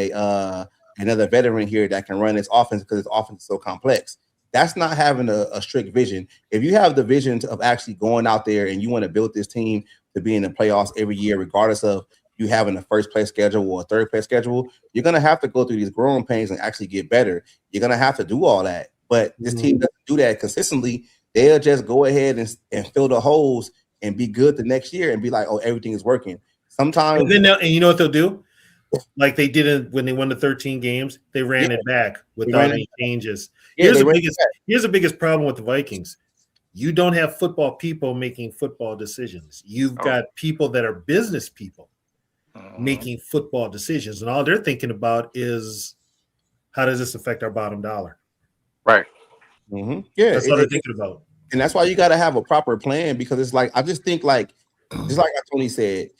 another veteran here that can run this offense because this offense is so complex. That's not having a strict vision. If you have the vision of actually going out there and you want to build this team to be in the playoffs every year, regardless of you having a first place schedule or a third place schedule, you're going to have to go through these growing pains and actually get better. You're going to have to do all that. But this team doesn't do that consistently. They'll just go ahead and fill the holes and be good the next year and be like, everything is working. Sometimes. And you know what they'll do? like they didn't when they won the 13 games. They ran it back without any changes. Yeah, Here's the biggest problem with the Vikings. You don't have football people making football decisions. You've got people that are business people making football decisions, and all they're thinking about is how does this affect our bottom dollar? Right. Mm-hmm. Yeah, that's what they're thinking about. And that's why you got to have a proper plan, because it's like, I just think like, just like Tony said,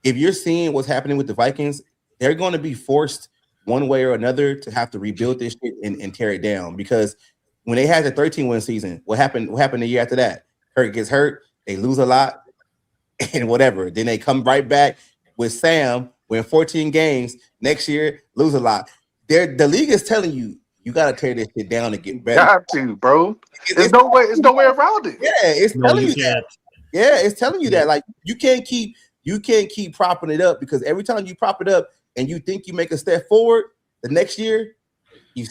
if you're seeing what's happening with the Vikings, they're going to be forced one way or another to have to rebuild this shit and tear it down. Because when they had the 13-win season, what happened the year after that? Kirk gets hurt, they lose a lot, and whatever. Then they come right back with Sam, win 14 games. Next year, lose a lot. The league is telling you, you got to tear this shit down and get better. Got to, bro. There's no way around it. Yeah, it's telling you that. Yeah, it's telling you that. Like, you can't keep propping it up, because every time you prop it up and you think you make a step forward, the next year you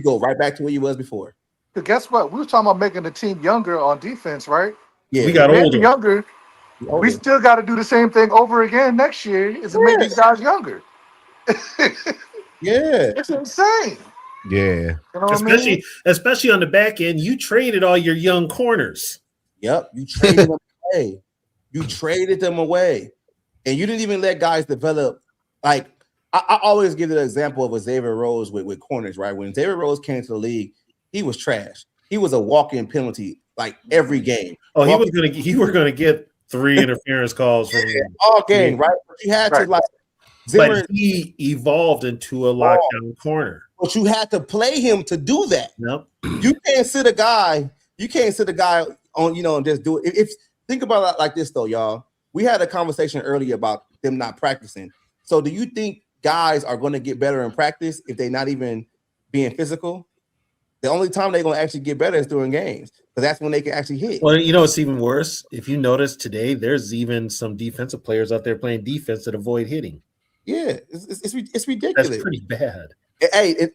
go right back to where you was before. But guess what? We were talking about making the team younger on defense, right? Yeah, we got older. Younger. We still got to do the same thing over again next year. Is to make these guys younger. Yeah, it's insane. Yeah, you know especially on the back end, you traded all your young corners. Yep, you traded them away. You traded them away, and you didn't even let guys develop. Like, I always give the example of a Xavier Rhodes with corners. Right, when Xavier Rhodes came to the league, he was trash. He was a walk-in penalty like every game. Oh, he was gonna get 3 interference calls from all game, right? But you had to like. Zimmer, but he evolved into a lockdown corner. But you had to play him to do that. Nope. You can't sit a guy on, and just do it. If think about it like this though, y'all. We had a conversation earlier about them not practicing. So do you think guys are going to get better in practice if they're not even being physical? The only time they're going to actually get better is during games, because that's when they can actually hit. Well, it's even worse. If you notice today, there's even some defensive players out there playing defense that avoid hitting. Yeah, it's ridiculous. That's pretty bad. Hey,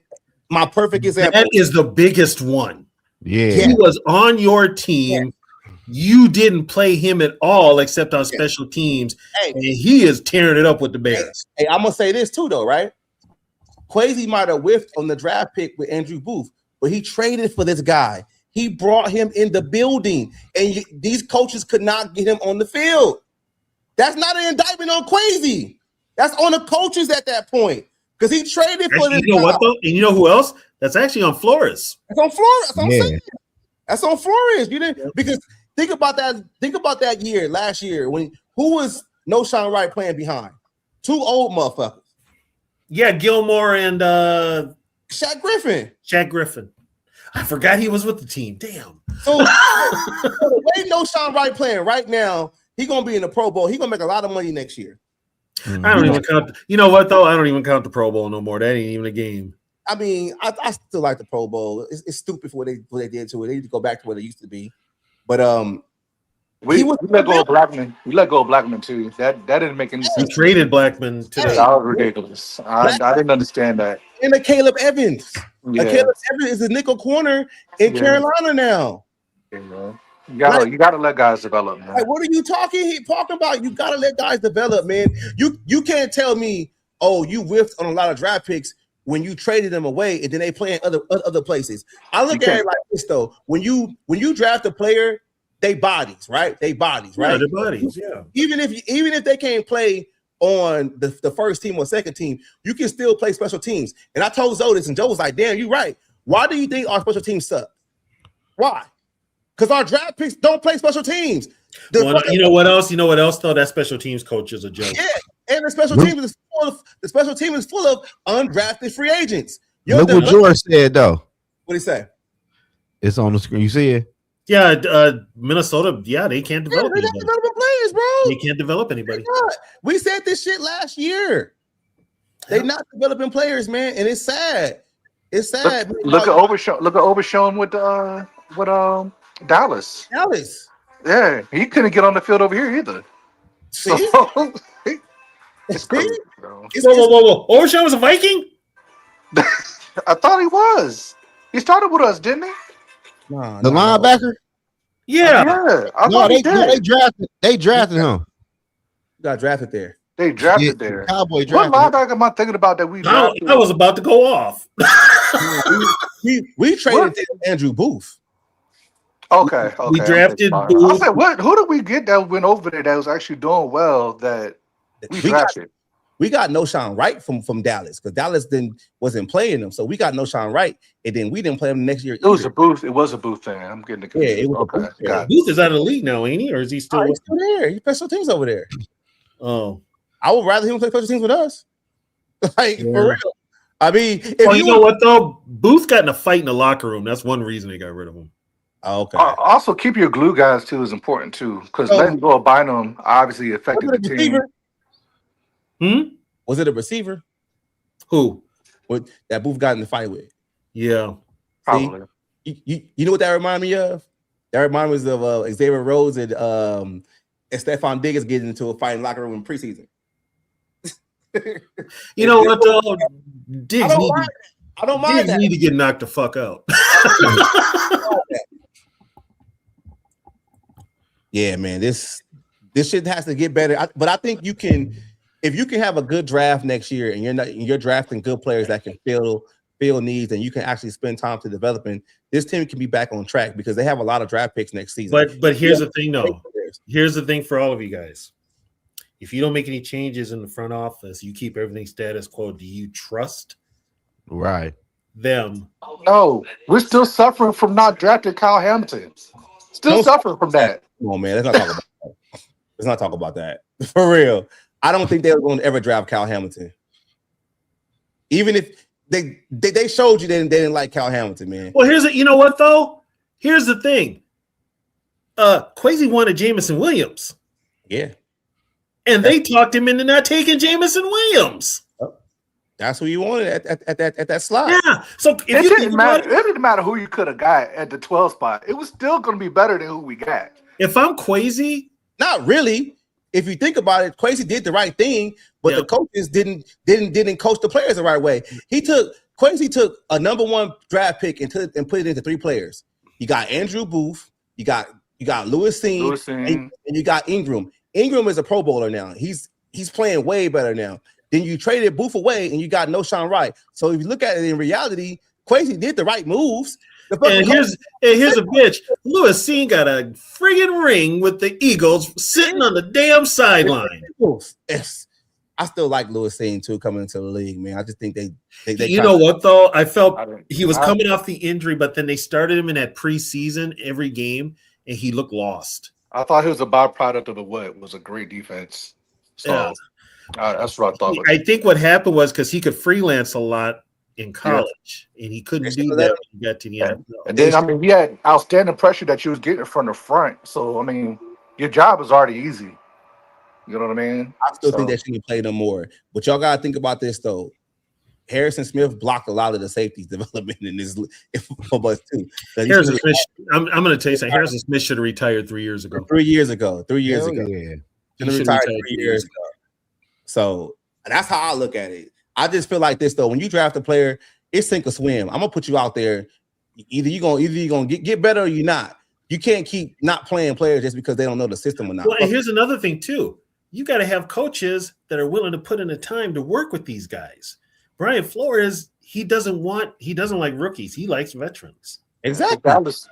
my perfect example. That is the biggest one. Yeah. He was on your team. Yeah. You didn't play him at all except on special teams. Hey. And he is tearing it up with the Bears. Hey, I'm going to say this too, though, right? Kwesi might have whiffed on the draft pick with Andrew Booth, but he traded for this guy. He brought him in the building, and these coaches could not get him on the field. That's not an indictment on Kwesi. That's on the coaches at that point, because he traded for this. You know what, though? And you know who else? That's actually on Flores. That's on Flores. That's what I'm saying. That's on Flores. You didn't because think about that. Think about that year, last year, when who was No Sean Wright playing behind? 2 old motherfuckers. Yeah, Gilmore and Shaq Griffin. Shaq Griffin. I forgot he was with the team. Damn. So the way No Sean Wright playing right now, he's gonna be in the Pro Bowl. He's gonna make a lot of money next year. I don't even count. You know what though? I don't even count the Pro Bowl no more. That ain't even a game. I mean, I still like the Pro Bowl. It's stupid for what they did to it. They need to go back to what it used to be. But we let go of Blackman. We let go of Blackman too. That didn't make any sense. We traded Blackman today. That was ridiculous. I didn't understand that. And a Caleb Evans. Yeah. Caleb Evans is a nickel corner in Carolina now. Yeah. You gotta let guys develop, man. Like, what are you talking about? You gotta let guys develop, man. You can't tell me, oh, you whiffed on a lot of draft picks when you traded them away and then they play in other places. I look at it like this though. When you draft a player, they bodies, right? They bodies, right? Yeah, their bodies, yeah. Even if they can't play on the first team or second team, you can still play special teams. And I told Zoe this, and Joe was like, damn, you're right. Why do you think our special teams suck? Why? Because our draft picks don't play special teams. You know what else? Though, that special teams coach is a joke. Yeah, and the special team is full of undrafted free agents. Look what George said though. What did he say? It's on the screen. You see it? Yeah, Minnesota. Yeah, they can't develop. They're not developing players, bro. They can't develop anybody. We said this shit last year. They're not developing players, man, and it's sad. It's sad. Look at Overshown with Dallas. Yeah, he couldn't get on the field over here either. See? So, it's crazy, bro. Whoa. Overshown was a Viking? I thought he was. He started with us, didn't he? The linebacker? Yeah. I thought he did. They drafted him. Got drafted there. They drafted there. Cowboy What drafted. linebacker am I thinking about that we drafted? I was about to go off. We traded Andrew Booth. Okay. We drafted I Booth. said, what? Who did we get that went over there that was actually doing well that we drafted? We got Noshawn Wright from Dallas because Dallas wasn't playing them, so we got Noshawn Wright, and then we didn't play him next year. It was a Booth. It was a Booth thing. I'm getting the it was okay. a Booth. Got it. Booth is out of the league now, ain't he? Or is he still? He's still there. He plays special teams over there. Oh, I would rather him play special teams with us. Like for real. I mean, you know what though? Booth got in a fight in the locker room. That's one reason they got rid of him. Okay. Also, keep your glue guys too is important too, because letting go of Bynum obviously affected the team. Was it a receiver? Who? What that Booth got in the fight with? Yeah, Probably. See, you know what that reminded me of? That reminded me of Xavier Rhodes and Stephon Diggs getting into a fight in the locker room in preseason. You know what though? Diggs I don't mind that. Need to get knocked the fuck out. Yeah, man, this shit has to get better. But I think you can, if you can have a good draft next year, and you're drafting good players that can fill needs, and you can actually spend time to developing, this team can be back on track because they have a lot of draft picks next season. But here's the thing, though. Here's the thing for all of you guys. If you don't make any changes in the front office, you keep everything status quo. Do you trust them? No, we're still suffering from not drafting Kyle Hamilton. Still suffering from that. Come on, man. Let's not talk about that. Let's not talk about that. For real. I don't think they were going to ever draft Kyle Hamilton. Even if they showed you they didn't like Kyle Hamilton, man. Well, you know what though? Here's the thing. Kwesi wanted Jameson Williams. Yeah. And they talked him into not taking Jameson Williams. That's who you wanted at that slot. Yeah. So if it didn't matter. It didn't matter who you could have got at the 12 spot. It was still going to be better than who we got. If I'm Kwesi, not really. If you think about it, Kwesi did the right thing, but the coaches didn't coach the players the right way. Kwesi took a number one draft pick and put it into three players. You got Andrew Booth, you got Lewis-Cine, and you got Ingram. Ingram is a Pro Bowler now. He's playing way better now. Then you traded Booth away and you got Noshawn Wright. So if you look at it in reality, Kwesi did the right moves. And here's a bitch. Lewis-Cine got a friggin' ring with the Eagles sitting on the damn sideline. Yes. I still like Lewis-Cine too coming into the league, man. I just think they you know what though? I felt he was coming off the injury, but then they started him in that preseason every game, and he looked lost. I thought he was a byproduct of it was a great defense. So that's what I thought. I think what happened was because he could freelance a lot in college, and he couldn't do that when he got to the NFL. And then, he had outstanding pressure that you was getting from the front. So, your job is already easy. You know what I mean? I still think they should have played them more. But y'all got to think about this, though. Harrison Smith blocked a lot of the safeties development in this for us, too. Harrison Smith, I'm going to tell you something. Harrison Smith should have retired 3 years ago. 3 years ago. 3 years ago. Yeah. Should have retired 3 years ago. So that's how I look at it. I just feel like this though. When you draft a player, it's sink or swim. I'm gonna put you out there. Either you're gonna get better or you're not. You can't keep not playing players just because they don't know the system or not. Well, and here's another thing too. You got to have coaches that are willing to put in the time to work with these guys. Brian Flores, he doesn't like rookies. He likes veterans. Exactly.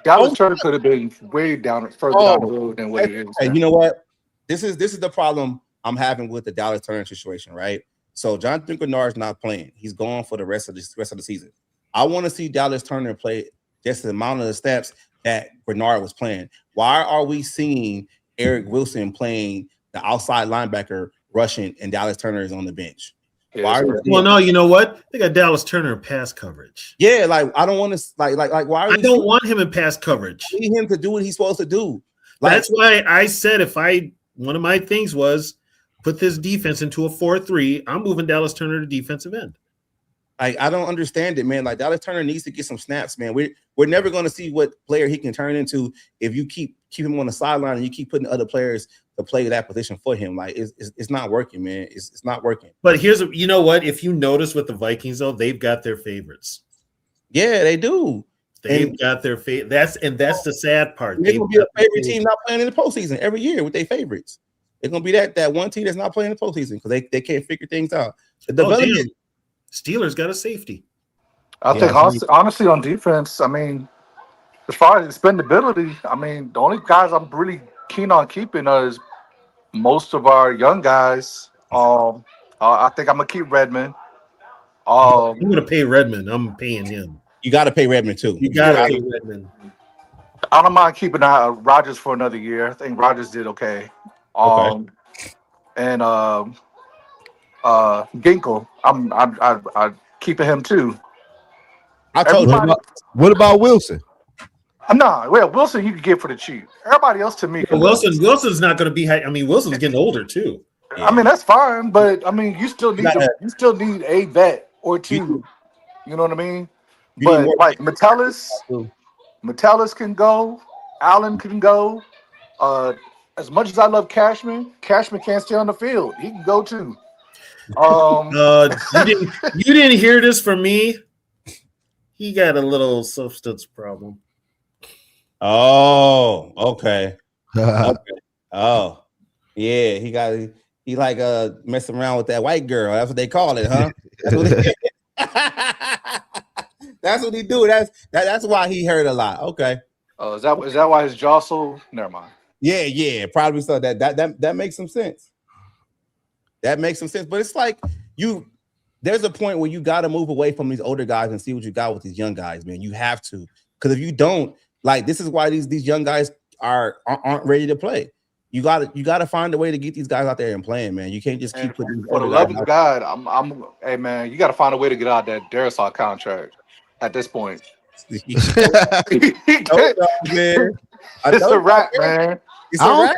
Dallas Turner could have been way further down the road than what he is. And you know what? This is the problem I'm having with the Dallas Turner situation, right? So Jonathan Grenard's not playing. He's gone for the rest of the season. I want to see Dallas Turner play just the amount of the snaps that Grenard was playing. Why are we seeing Eric Wilson playing the outside linebacker rushing and Dallas Turner is on the bench? No, you know what? They got Dallas Turner in pass coverage. Yeah, like I don't want to why I don't want him in pass coverage. I need him to do what he's supposed to do. That's why I said one of my things was put this defense into a 4-3. I'm moving Dallas Turner to defensive end. I don't understand it, man. Like Dallas Turner needs to get some snaps, man. We're never going to see what player he can turn into if you keep him on the sideline and you keep putting other players to play that position for him. Like it's not working, man. It's not working. But you know what? If you notice with the Vikings though, they've got their favorites. Yeah, they do. They've got their favorite. That's the sad part. They're going to be a favorite team not playing in the postseason every year with their favorites. It's gonna be that one team that's not playing the postseason because they can't figure things out. The development. Steelers got a safety. I think honestly on defense, I mean, as far as expendability, I mean, the only guys I'm really keen on keeping is most of our young guys. I think I'm gonna keep Redmond. I'm gonna pay Redmond. I'm paying him. You got to pay Redmond too. You gotta pay Redmond. I don't mind keeping Rodgers for another year. I think Rodgers did okay. And Ginkle, I'm keeping him too. I told you. What about Wilson? Wilson you could get for the cheap. Everybody else to me. Wilson's not going to be. I mean, Wilson's getting older too. Yeah. I mean, that's fine, but I mean, you still need a vet or two. You know what I mean? But like Metellus can go. Allen can go. As much as I love Cashman can't stay on the field. He can go too. You didn't hear this from me. He got a little substance problem. Oh, okay. Oh, yeah. He like messing around with that white girl. That's what they call it, huh? That's what he do. That's why he hurt a lot. Okay. Oh, is that why his jaw so? Never mind. Yeah, probably so. That makes some sense. That makes some sense. But it's like there's a point where you got to move away from these older guys and see what you got with these young guys, man. You have to, because if you don't, like, this is why these young guys aren't ready to play. You gotta find a way to get these guys out there and playing, man. You can't just keep putting. For the love of God, hey man, you got to find a way to get out that Darisaw contract at this point. It's a wrap, man. I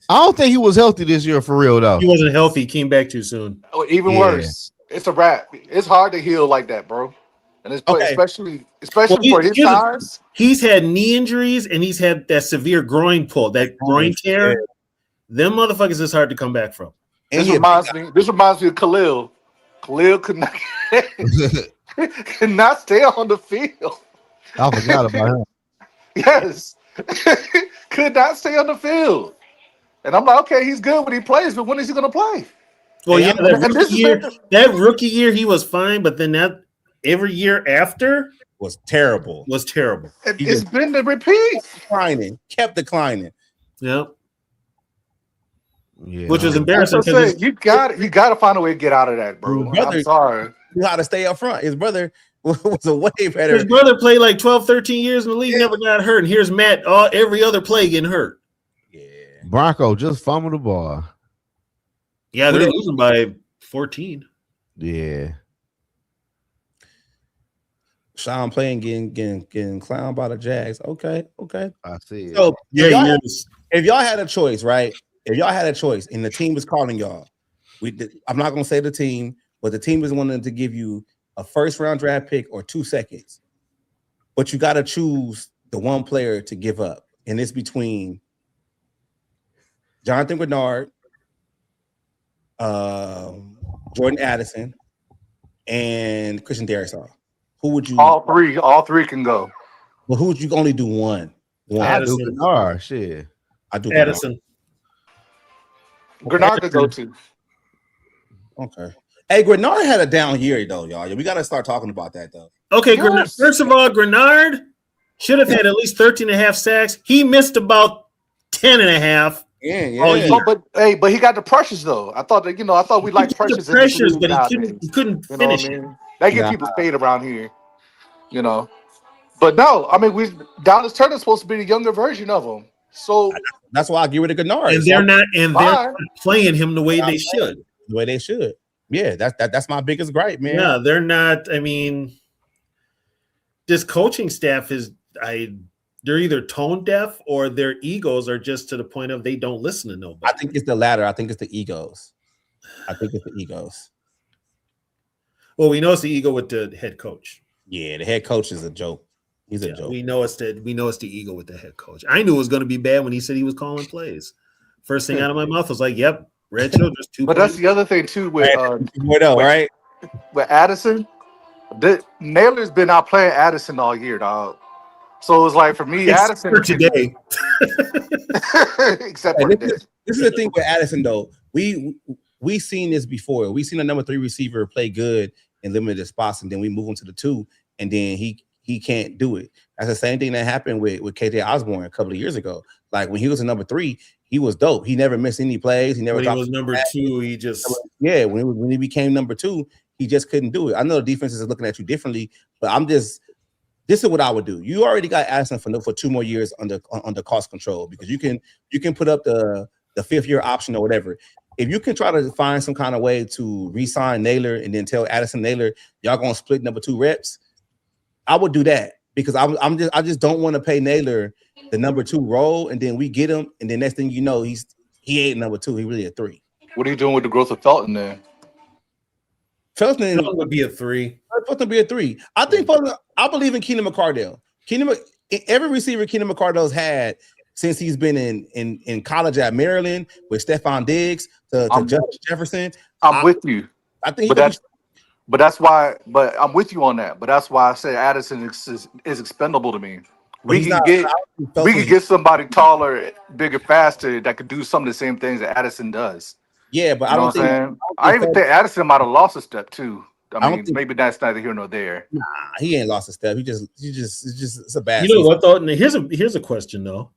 don't think he was healthy this year for real though. He wasn't healthy. He came back too soon. Oh, even worse. It's a wrap. It's hard to heal like that, bro. And it's especially for his size. He's had knee injuries and he's had that severe groin pull, that groin tear. Them motherfuckers is hard to come back from. This reminds me of Khalil. Khalil could not stay on the field. I forgot about him. Yes. Could not stay on the field. And I'm like, okay, he's good when he plays, but when is he going to play? Well, yeah, that rookie year he was fine, but then that every year after was terrible. It's been the repeat. Kept declining. Yep. Yeah. Which was embarrassing. You got to find a way to get out of that, bro. I'm sorry. You got to stay up front. His brother was a way better. His brother played like 12, 13 years in the league, never got hurt. And here's Matt, every other play getting hurt. Yeah. Bronco just fumbled the ball. Yeah, they're losing by 14. Yeah. Sean playing, getting clowned by the Jags. Okay. I see it. So if y'all had a choice, right? If y'all had a choice and the team was calling y'all, I'm not gonna say the team, but the team is wanting to give you a first round draft pick or 2 seconds, but you got to choose the one player to give up, and it's between Jonathan Grenard, Jordan Addison, and Christian Darrisaw. Who would you? All three can go. Well, who would you only do one? I do Grenard. Shit. I do Addison. Grenard could go too. Okay. Hey, Grenard had a down year though, y'all. We got to start talking about that though. Okay, yes. First of all, Grenard should have had at least 13.5 sacks. He missed about 10.5. Yeah. But he got the pressures though. I thought we liked pressures. But he couldn't finish it. They get people paid around here, But no, I mean, Dallas Turner's supposed to be the younger version of him. So that's why I get rid of Grenard. And they're not playing him the way they should. The way they should. Yeah, that's my biggest gripe, man. Yeah, they're not. I mean, this coaching staff they're either tone deaf or their egos are just to the point of they don't listen to nobody. I think it's the latter. I think it's the egos. Well, we know it's the ego with the head coach. Yeah, the head coach is a joke. He's a joke. We know it's the ego with the head coach. I knew it was going to be bad when he said he was calling plays. First thing out of my mouth was like, "Yep, Red Children's 2." But that's the other thing too with right? With Addison, Naylor's been out playing Addison all year, dog. So it's like for me, Addison for today. except for this. this is the thing with Addison though. We seen this before. We seen a number 3 receiver play good in limited spots, and then we move him to the 2, and then he can't do it. That's the same thing that happened with KJ Osborne a couple of years ago. Like when he was a number 3, he was dope. He never missed any plays. He never. When he was number 2, he just when he became number 2, he just couldn't do it. I know the defenses are looking at you differently, but this is what I would do. You already got Addison for 2 more years under cost control, because you can put up the 5th year option or whatever. If you can try to find some kind of way to re-sign Naylor and then tell Addison Naylor y'all gonna split number 2 reps, I would do that, because I just don't want to pay Naylor the number 2 role, and then we get him, and then next thing you know, he ain't number 2. He really a 3. What are you doing with the growth of Felton then? Felton would be a 3. Felton be a 3. I think I believe in Keenan McCardell. Every receiver Keenan McCardell's had since he's been in college at Maryland with Stephon Diggs to Justin Jefferson. I'm with you. I think, but that's why. But I'm with you on that. But that's why I say Addison is expendable to me. We can get somebody taller, bigger, faster that could do some of the same things that Addison does. Yeah, but I don't think. I even think Addison might have lost a step too. I mean, maybe that's neither here nor there. Nah, he ain't lost a step. It's a bad. You know what though? Here's a question though.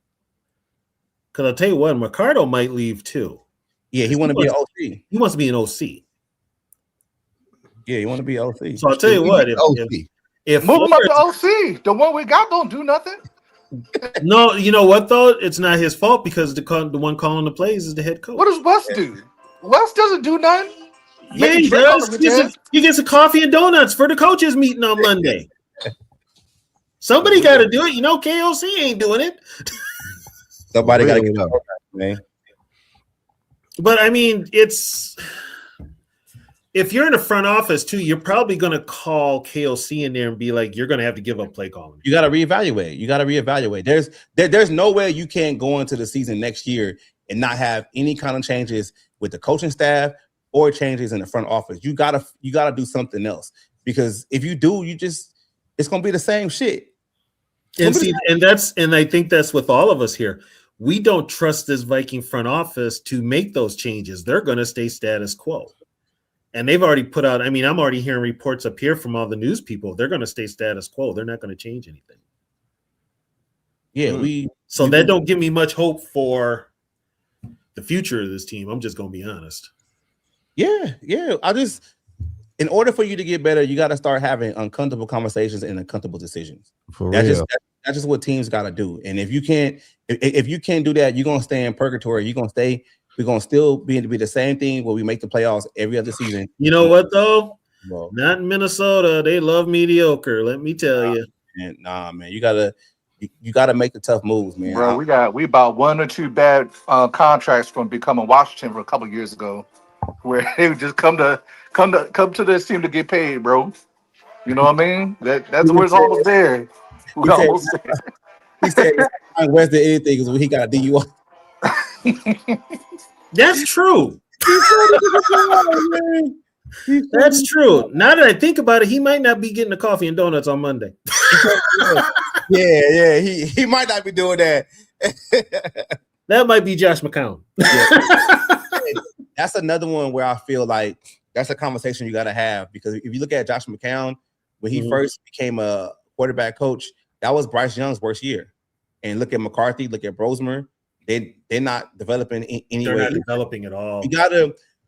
Because I'll tell you what, Mercado might leave too. Yeah, he want to be an OC. He wants to be an OC. Yeah, he want to be an OC. So I'll tell you what, if move him up to OC, the one we got don't do nothing. No, you know what though? It's not his fault, because the one calling the plays is the head coach. What does Wes do? Wes doesn't do nothing. Yeah, he does. He gets a coffee and donuts for the coaches meeting on Monday. Somebody got to do it. You know, KOC ain't doing it. Somebody got to get up, man. But I mean, if you're in the front office too, you're probably going to call KOC in there and be like, you're going to have to give up play calling. You got to reevaluate. There's no way you can't go into the season next year and not have any kind of changes with the coaching staff or changes in the front office. You gotta do something else, because if you do, it's gonna be the same shit. And I think that's with all of us here. We don't trust this Viking front office to make those changes. They're going to stay status quo. And they've already put out, I mean, I'm already hearing reports up here from all the news people. They're going to stay status quo. They're not going to change anything. Yeah, So that don't give me much hope for the future of this team. I'm just going to be honest. Yeah. In order for you to get better, you got to start having uncomfortable conversations and uncomfortable decisions. That's just what teams got to do. And if you can't do that, you're gonna stay in purgatory. We're gonna still be the same thing where we make the playoffs every other season. You know what though? Well, not in Minnesota. They love mediocre. Let me tell you. Man, you gotta make the tough moves, man. Bro, we about 1 or 2 bad contracts from becoming Washington for a couple of years ago, where they would just come to this team to get paid, bro. You know what I mean? That's where it's almost there. He said West did anything because he got a DUI. That's true. That's true. Now that I think about it, he might not be getting the coffee and donuts on Monday. Yeah. He might not be doing that. That might be Josh McCown. That's another one where I feel like that's a conversation you got to have, because if you look at Josh McCown, when he first became a quarterback coach, that was Bryce Young's worst year. And look at McCarthy, look at Brosmer. They're not developing anyway. They're not developing at all.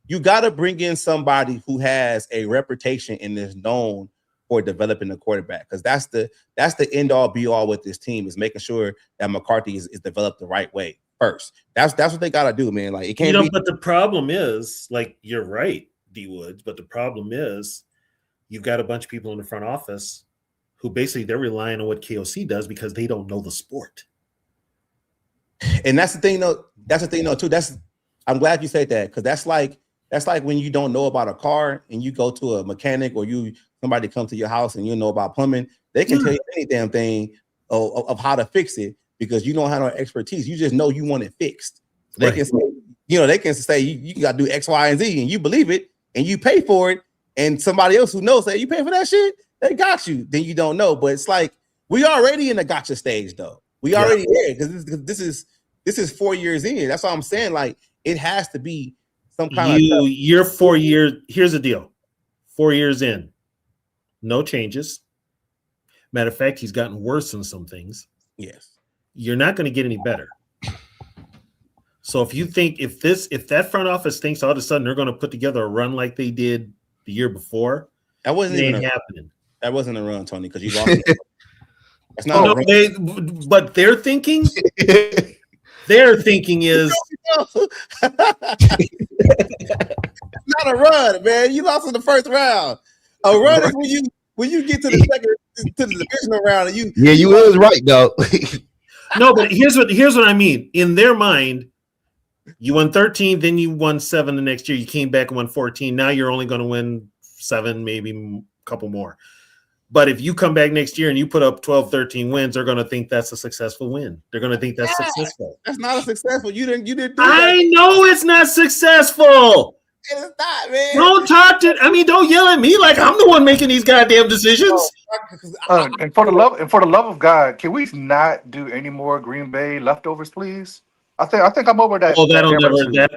You gotta bring in somebody who has a reputation and is known for developing a quarterback, because that's the end all be all with this team, is making sure that McCarthy is developed the right way first. That's what they gotta do, man. Like it can't be. But the problem is, like, you're right, D Woods. But the problem is, you've got a bunch of people in the front office who basically they're relying on what KOC does because they don't know the sport. And that's the thing, though, too. I'm glad you said that, because that's like when you don't know about a car and you go to a mechanic, or somebody comes to your house and you know about plumbing. They can tell you any damn thing of how to fix it, because you don't have no expertise. You just know you want it fixed. They can say, you got to do X, Y, and Z, and you believe it and you pay for it. And somebody else who knows that you pay for that shit, they got you. Then you don't know. But it's like we already in the gotcha stage, though. We already there, because this is 4 years in. That's what I'm saying. Like, it has to be some kind You're 4 years. Here's the deal: 4 years in, no changes. Matter of fact, he's gotten worse in some things. Yes, you're not going to get any better. So if you think if that front office thinks all of a sudden they're going to put together a run like they did the year before, that wasn't even happening. That wasn't a run, Tony, because you lost. That's not. But their thinking is it's not a run, man. You lost in the first round. A run is when you get to the divisional round and you. Yeah, you was right though. No, but here's what I mean. In their mind, you won 13, then you won 7 the next year. You came back and won 14. Now you're only going to win 7, maybe a couple more. But if you come back next year and you put up 12, 13 wins, they're going to think that's a successful win. They're going to think that's successful. That's not a successful. You didn't do that. I know it's not successful. It's not, man. Don't yell at me like I'm the one making these goddamn decisions. And for the love of God, can we not do any more Green Bay leftovers, please? I think I'm over that. Oh, that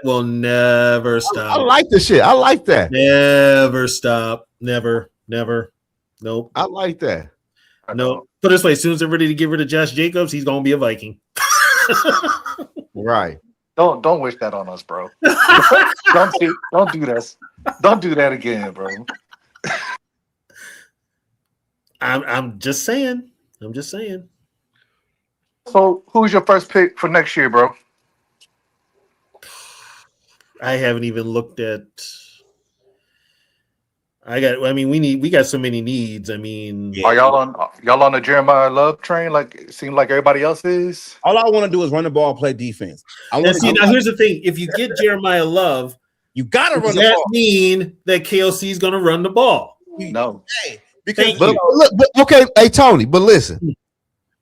will never stop. I like the shit. I like that. Never stop. Never. Nope. I like that. No. Put it this way: as soon as they're ready to get rid of Josh Jacobs, he's gonna be a Viking. Right. Don't wish that on us, bro. don't do this. Don't do that again, bro. I'm just saying. So, who's your first pick for next year, bro? I haven't even looked at. We got so many needs. I mean, are y'all on the Jeremiah Love train? Like it seems like everybody else is. All I want to do is run the ball, play defense. Now here's the thing: if you get Jeremiah Love, you gotta run the ball. Does that mean that KOC is going to run the ball? No. Hey, because okay, hey Tony, but listen,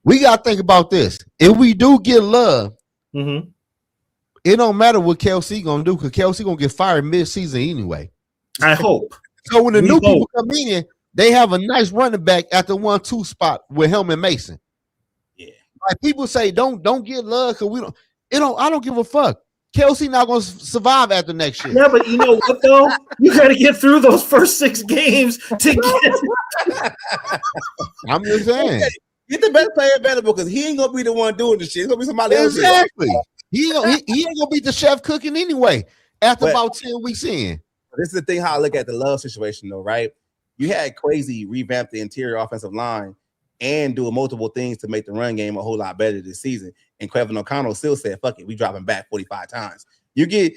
we gotta think about this. If we do get Love, it don't matter what KLC gonna do because KLC gonna get fired mid-season anyway. I hope. So when the new people come in, they have a nice running back at the 1-2 spot with him and Mason. Yeah, like people say, don't get Love because we don't. I don't give a fuck. KLC not gonna survive after next year. Yeah, but you know what though? You got to get through those first 6 games to get. I'm just saying. Get the best player available because he ain't gonna be the one doing the shit. It's gonna be somebody else. Exactly. He ain't gonna be the chef cooking anyway. After about 10 weeks in. This is the thing how I look at the Love situation, though, right? You had Crazy revamp the interior offensive line and do multiple things to make the run game a whole lot better this season. And Kevin O'Connell still said, "Fuck it, we dropping back 45 times." You get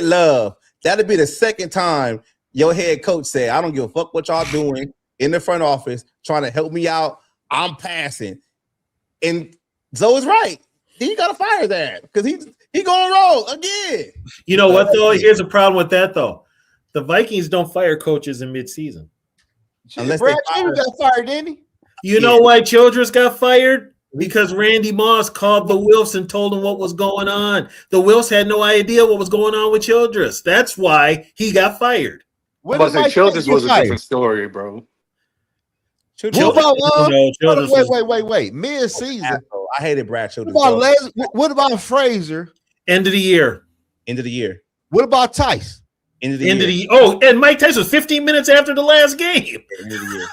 Love. That'll be the second time your head coach said, "I don't give a fuck what y'all doing in the front office, trying to help me out. I'm passing." And Zoe's right. He gotta fire that because he gonna roll again. You know what though? Here's a problem with that though. The Vikings don't fire coaches in midseason. Unless Brad Childress got fired, didn't he? You know why Childress got fired? Because Randy Moss called the Wilfs and told him what was going on. The Wilfs had no idea what was going on with Childress. That's why he got fired. Childress was a different story, bro. Wait. Mid-season. I hated Brad Childress. What about Frazier? End of the year. What about Tice? End of the year. Oh, and Mike Tyson was 15 minutes after the last game. End of the year.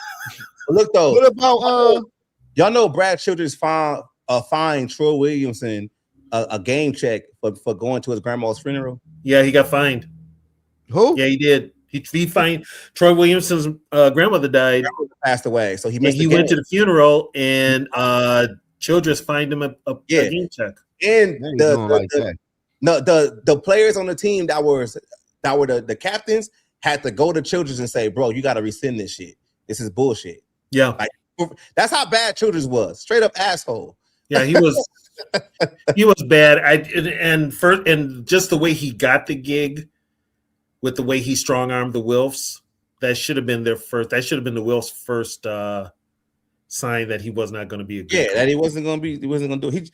But look though. What about y'all know Brad Childress fined Troy Williamson a game check for going to his grandma's funeral? Yeah, he got fined. Who? Yeah, he did. He fined Troy Williamson's grandmother died. Passed away, so he went to the funeral and Childress fined him a game check. And the players on the team that were the captains had to go to Childress and say, "Bro, you got to rescind this shit. This is bullshit." Yeah, like that's how bad Childress was. Straight up asshole. Yeah, he was. He was bad. And just the way he got the gig, with the way he strong armed the Wilfs, that should have been their first. That should have been the Wilfs' first sign that he was not going to be a good coach. That he wasn't going to be. He wasn't going to do.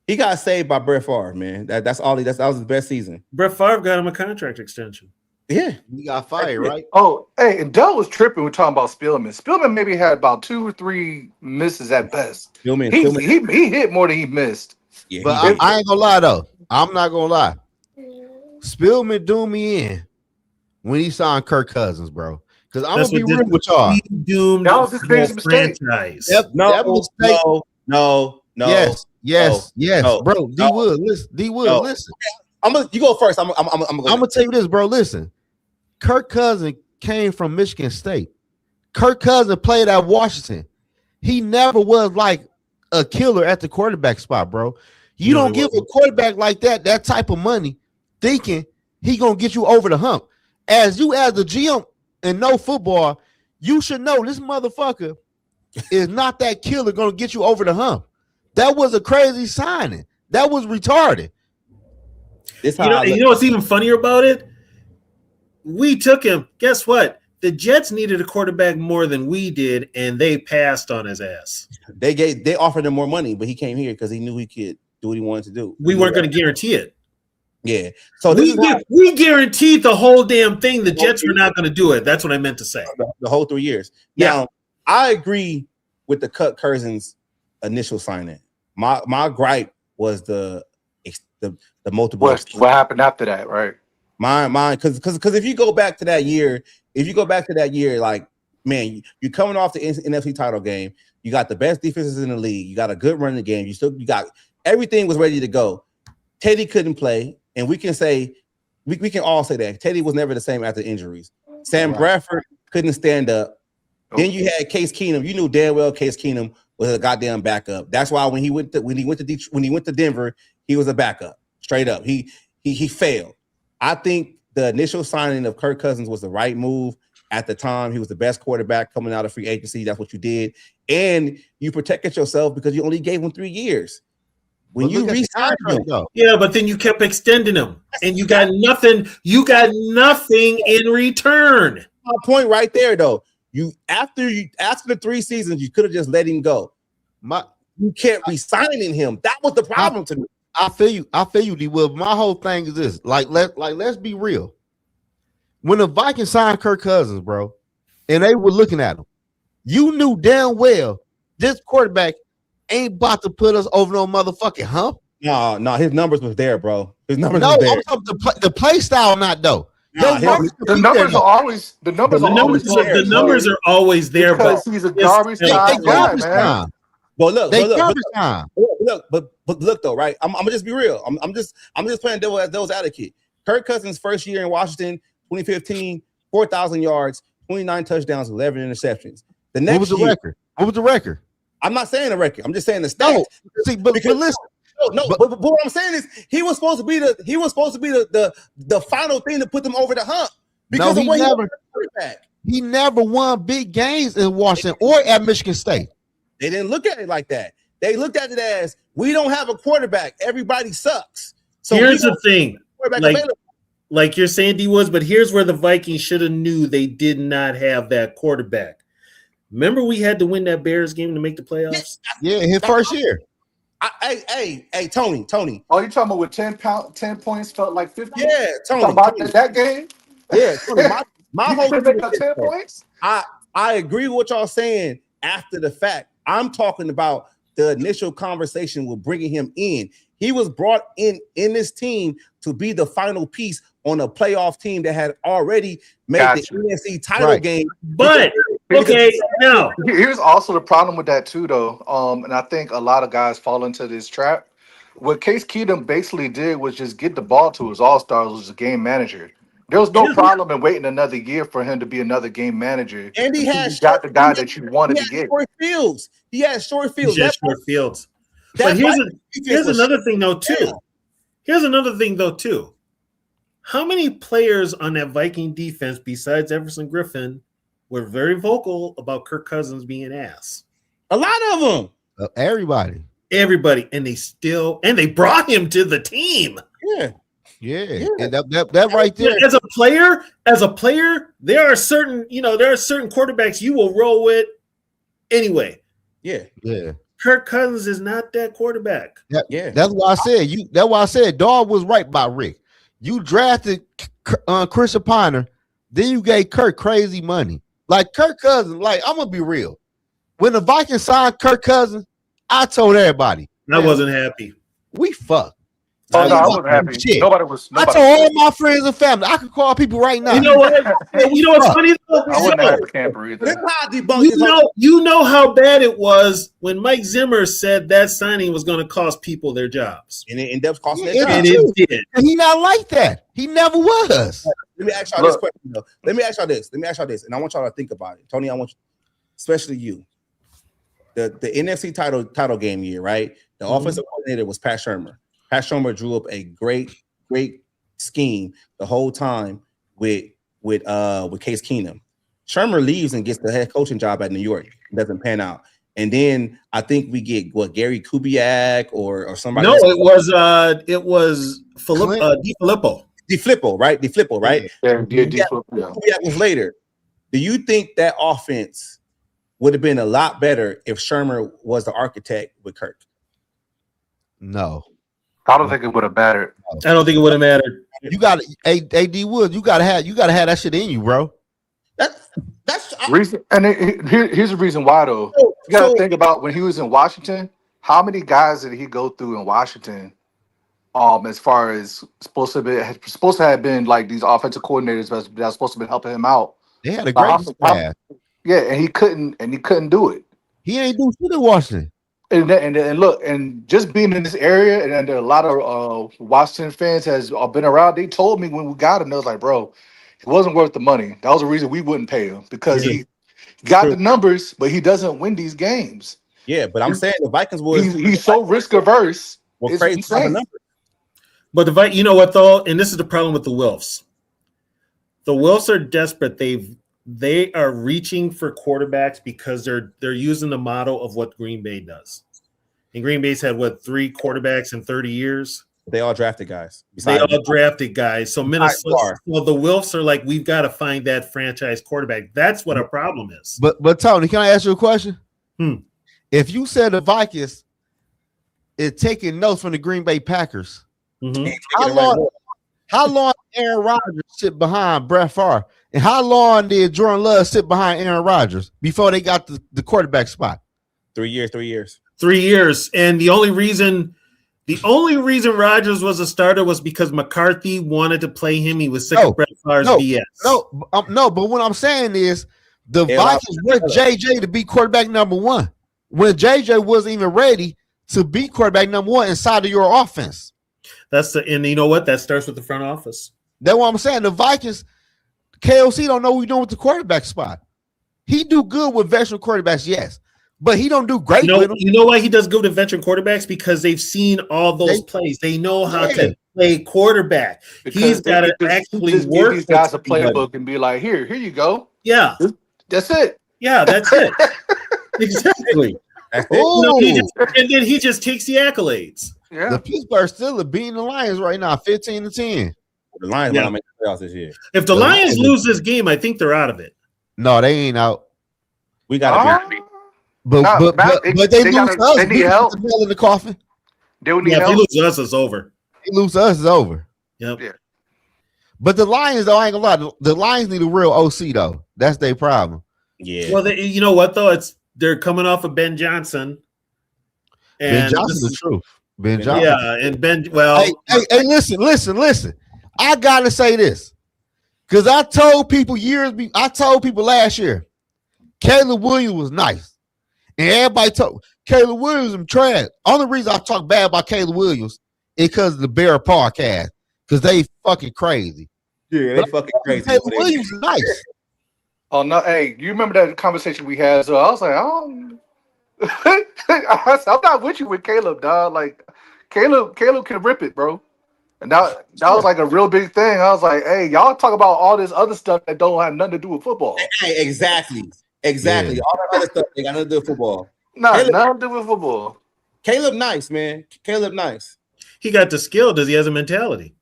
He got saved by Brett Favre, man. That was his best season. Brett Favre got him a contract extension. Yeah, he got fired, right? Oh, hey, and Dell was tripping. We're talking about Spielman. Spielman maybe had about 2 or 3 misses at best. He hit more than he missed. Yeah, but I ain't gonna lie though. I'm not gonna lie. Spielman do me in when he signed Kirk Cousins, bro. Because I'm gonna be real with y'all. He doomed That was his biggest mistake. franchise. No. Yes, no, bro. D Wood, listen. You go first. I'm gonna tell you this, bro. Listen, Kirk Cousins came from Michigan State. Kirk Cousins played at Washington. He never was like a killer at the quarterback spot, bro. You don't give a quarterback like that type of money, thinking he gonna get you over the hump. As the GM and know football, you should know this motherfucker is not that killer gonna get you over the hump. That was a crazy signing. That was retarded. You know what's even funnier about it? We took him. Guess what? The Jets needed a quarterback more than we did, and they passed on his ass. They offered him more money, but he came here because he knew he could do what he wanted to do. We weren't going to guarantee it. Yeah. So we guaranteed the whole damn thing. The Jets were not going to do it. That's what I meant to say. The whole 3 years. Yeah. Now, I agree with the Kirk Cousins initial signing. My gripe was the multiple. What happened after that, right? Mine, because if you go back to that year, like, man, you're coming off the NFC title game. You got the best defenses in the league. You got a good running game. You got everything was ready to go. Teddy couldn't play, and we can all say that Teddy was never the same after injuries. Sam Bradford couldn't stand up. Then you had Case Keenum. You knew damn well Case Keenum was a goddamn backup. That's why when he went to Denver, he was a backup. Straight up. He failed. I think the initial signing of Kirk Cousins was the right move at the time. He was the best quarterback coming out of free agency. That's what you did. And you protected yourself because you only gave him 3 years. When you re-signed him. Yeah, but then you kept extending him and you got nothing. You got nothing in return. My point right there, though. After the 3 seasons, you could have just let him go. You kept re-signing him. That was the problem to me. I feel you, D. Will. My whole thing is this: let's be real. When the Vikings signed Kirk Cousins, bro, and they were looking at him, you knew damn well this quarterback ain't about to put us over no motherfucking hump. No, his numbers was there, bro. His numbers was there. The play style not though. The numbers are always there because he's a garbage time guy, man. But look, look though, right? I'm gonna just be real. I'm just playing devil's advocate. Kirk Cousins' first year in Washington, 2015, 4,000 yards, 29 touchdowns, 11 interceptions. The next what was the record? What was the record? I'm not saying the record. I'm just saying the stats. But listen. But what I'm saying is he was supposed to be the final thing to put them over the hump. Because he never won big games in Washington or at Michigan State. They didn't look at it like that. They looked at it as we don't have a quarterback. Everybody sucks. So here's the thing. Like you're saying, D Woods, but here's where the Vikings should have knew they did not have that quarterback. Remember, we had to win that Bears game to make the playoffs? Yeah, his first year. Hey, Tony. Oh, you talking about with 10 points felt like 50? Yeah, Tony. About that game? Yeah, Tony, my whole thing is 10 points? I agree with what y'all saying after the fact. I'm talking about the initial conversation with bringing him in. He was brought in this team to be the final piece on a playoff team that had already made the NFC title game. But okay, now here's also the problem with that too, though. And I think a lot of guys fall into this trap. What Case Keenum basically did was just get the ball to his all-stars, was a game manager. There was no problem in waiting another year for him to be another game manager. And he got the guy that you wanted to get. He had short fields. But here's another thing, though, too. How many players on that Viking defense, besides Everson Griffin, were very vocal about Kirk Cousins being ass? A lot of them. Everybody. And they brought him to the team. Yeah. And that right there. As a player, there are certain quarterbacks you will roll with anyway. Yeah. Kirk Cousins is not that quarterback. Yeah. That's why I said Dawg was right by Rick. You drafted Christian Ponder, then you gave Kirk crazy money. Like Kirk Cousins, like I'm gonna be real. When the Vikings signed Kirk Cousins, I told everybody I wasn't happy. We fucked. Oh no, I wasn't happy. Shit. Nobody was. I told all my friends and family I could call people right now. You know what? You know what's funny though? I wouldn't have a camper either. This is how I debunk this. You know how bad it was when Mike Zimmer said that signing was going to cost people their jobs, And it ended up costing their Yeah, job. and it did. And he not like that. He never was. Let me ask y'all this question, though. Let me ask y'all this, and I want y'all to think about it. Tony, I want you, especially you. The NFC title game year, right? The offensive coordinator was Pat Shurmur. Pat Shurmur drew up a great scheme the whole time with Case Keenum. Shurmur leaves and gets the head coaching job at New York. It doesn't pan out. And then I think we get Gary Kubiak or somebody. No, else. it was DiFilippo. DiFilippo, right? DiFilippo, right? Yeah. Kubiak was later. Do you think that offense would have been a lot better if Shurmur was the architect with Kirk? No. I don't think it would have mattered. I don't think it would have mattered. You got AD Woods. You gotta have that shit in you, bro. Reason, and here's the reason why though. You got to think about when he was in Washington. How many guys did he go through in Washington? As far as supposed to have been like these offensive coordinators that's supposed to be helping him out. They had a great staff. Yeah, and he couldn't do it. He ain't do shit in Washington. And look, and just being in this area, and there are a lot of Washington fans has been around. They told me when we got him, they was like, bro, it wasn't worth the money. That was the reason we wouldn't pay him because he got the numbers, but he doesn't win these games. Yeah, but I'm saying the Vikings would. He's so risk averse. Well, crazy numbers. But you know what though, and this is the problem with the Wilfs. The Wilfs are desperate. They are reaching for quarterbacks because they're using the model of what Green Bay does. And Green Bay's had 3 quarterbacks in 30 years. They all drafted guys. So Minnesota. Well, the Wilfs are like, we've got to find that franchise quarterback. That's what our problem is. But Tony, can I ask you a question? If you said the Vikings is taking notes from the Green Bay Packers, how long Aaron Rodgers sit behind Brett Favre? And how long did Jordan Love sit behind Aaron Rodgers before they got the quarterback spot? 3 years. 3 years. And the only reason Rodgers was a starter was because McCarthy wanted to play him. He was sick of Brett Favre's BS. No, but what I'm saying is the Vikings want JJ to be quarterback number 1 when JJ wasn't even ready to be quarterback number 1 inside of your offense. And you know what? That starts with the front office. That's what I'm saying. The Vikings, KOC don't know what he's doing with the quarterback spot. He do good with veteran quarterbacks, yes, but he don't do great with them. You know why he does good with veteran quarterbacks? Because they've seen all those plays. They know how to play quarterback. Because he's got to actually just work. Give these guys a playbook and be like, here you go. Yeah, that's it. Yeah, that's it. Exactly. That's it. And then he just takes the accolades. Yeah. The Pittsburgh Steelers are beating the Lions right now, 15-10. The Lions might not make the playoffs this year. If the Lions lose this game, I think they're out of it. No, they ain't out. We got to But they lose us. They need help. The nail in the coffin. They would need If help. they lose us, it's over. They lose us, it's over. Yep. Yeah. But the Lions, though, I ain't gonna lie. The Lions need a real OC, though. That's their problem. Yeah. Well, you know what though? They're coming off of Ben Johnson. And Ben Johnson's the truth. Ben Johnson. Yeah, and Ben. Well, hey, listen. I gotta say this because I told people last year, Caleb Williams was nice, and everybody told Caleb Williams was trash. Only reason I talk bad about Caleb Williams is because of the Bear podcast, because they fucking crazy. Yeah, they fucking crazy. Caleb Williams is nice. Oh no! Hey, you remember that conversation we had? So I was like, I'm not with you with Caleb, dog. Like, Caleb can rip it, bro. And that was like a real big thing. I was like, hey, y'all talk about all this other stuff that don't have nothing to do with football. Hey, exactly. Yeah. All that other stuff they got nothing to do with football. Nothing to do with football. Caleb nice, man. Caleb nice. he got the skill. Does he have a mentality?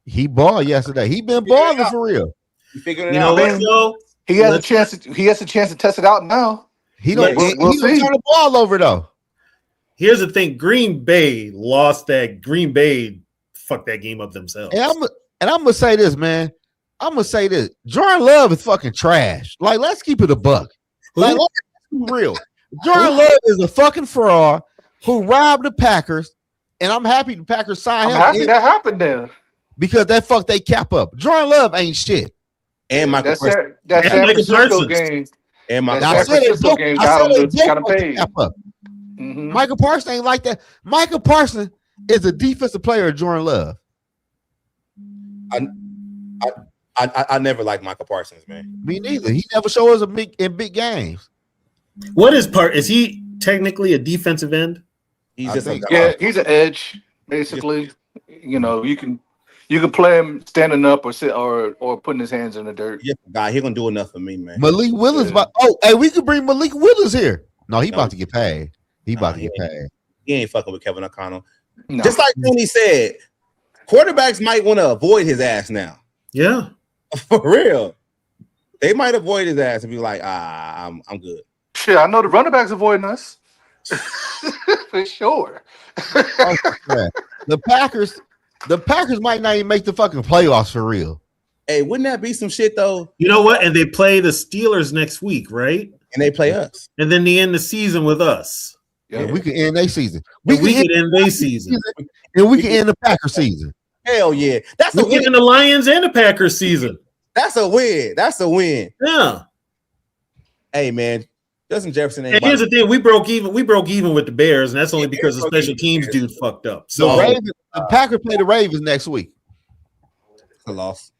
He balled yesterday. He been balling for real. You figuring it You out. know what, though? He has a chance. He has a chance to test it out now. He don't. We'll He don't see. turn the ball over though. Here's the thing: Green Bay lost that. Green Bay fucked that game up themselves. And I'm gonna say this, man. I'm gonna say this. Jordan Love is fucking trash. Like, let's keep it a buck. Like, let's be real. Jordan Love is a fucking fraud who robbed the Packers and I'm happy the Packers signed I'm him happy that happened there. because that fucked they cap up. Jordan Love ain't shit. And Michael Parsons. That And San Michael Francisco Parsons. game. And Michael That I San Parsons. said Francisco it. game I got said him they both got him fucked the paid. cap up. Mhm. Michael Parsons ain't like that. Michael Parsons is a defensive player of Jordan Love. I never liked Michael Parsons, man. Me neither. He never showed us in big games. What is part? Is he technically a defensive end? He's I just think- Yeah, he's an edge, basically. You know, you can play him standing up or sit or putting his hands in the dirt. He's a guy. He gonna do enough for me, man. Malik Willis. Yeah. Hey, we could bring Malik Willis here. No, he No. about to get paid. He about to Nah, get paid. He ain't fucking with Kevin O'Connell. No. Just like Tony said, quarterbacks might want to avoid his ass now. Yeah. For real. They might avoid his ass and be like, I'm good. Shit, I know the running backs avoiding us. For sure. Yeah. The Packers might not even make the fucking playoffs for real. Hey, wouldn't that be some shit though? You know what? And they play the Steelers next week, right? And they play us. And then they end the season with us. Yeah, we can end their season. We could end their season. And we can end the Packers season. Hell yeah. That's a We're win. getting the Lions and the Packers season. That's a win. That's a win. Yeah. Hey man, Justin Jefferson ain't And here's the thing: we broke even with the Bears, and that's only because the special teams dude fucked up. So The Packers play the Ravens next week. a loss.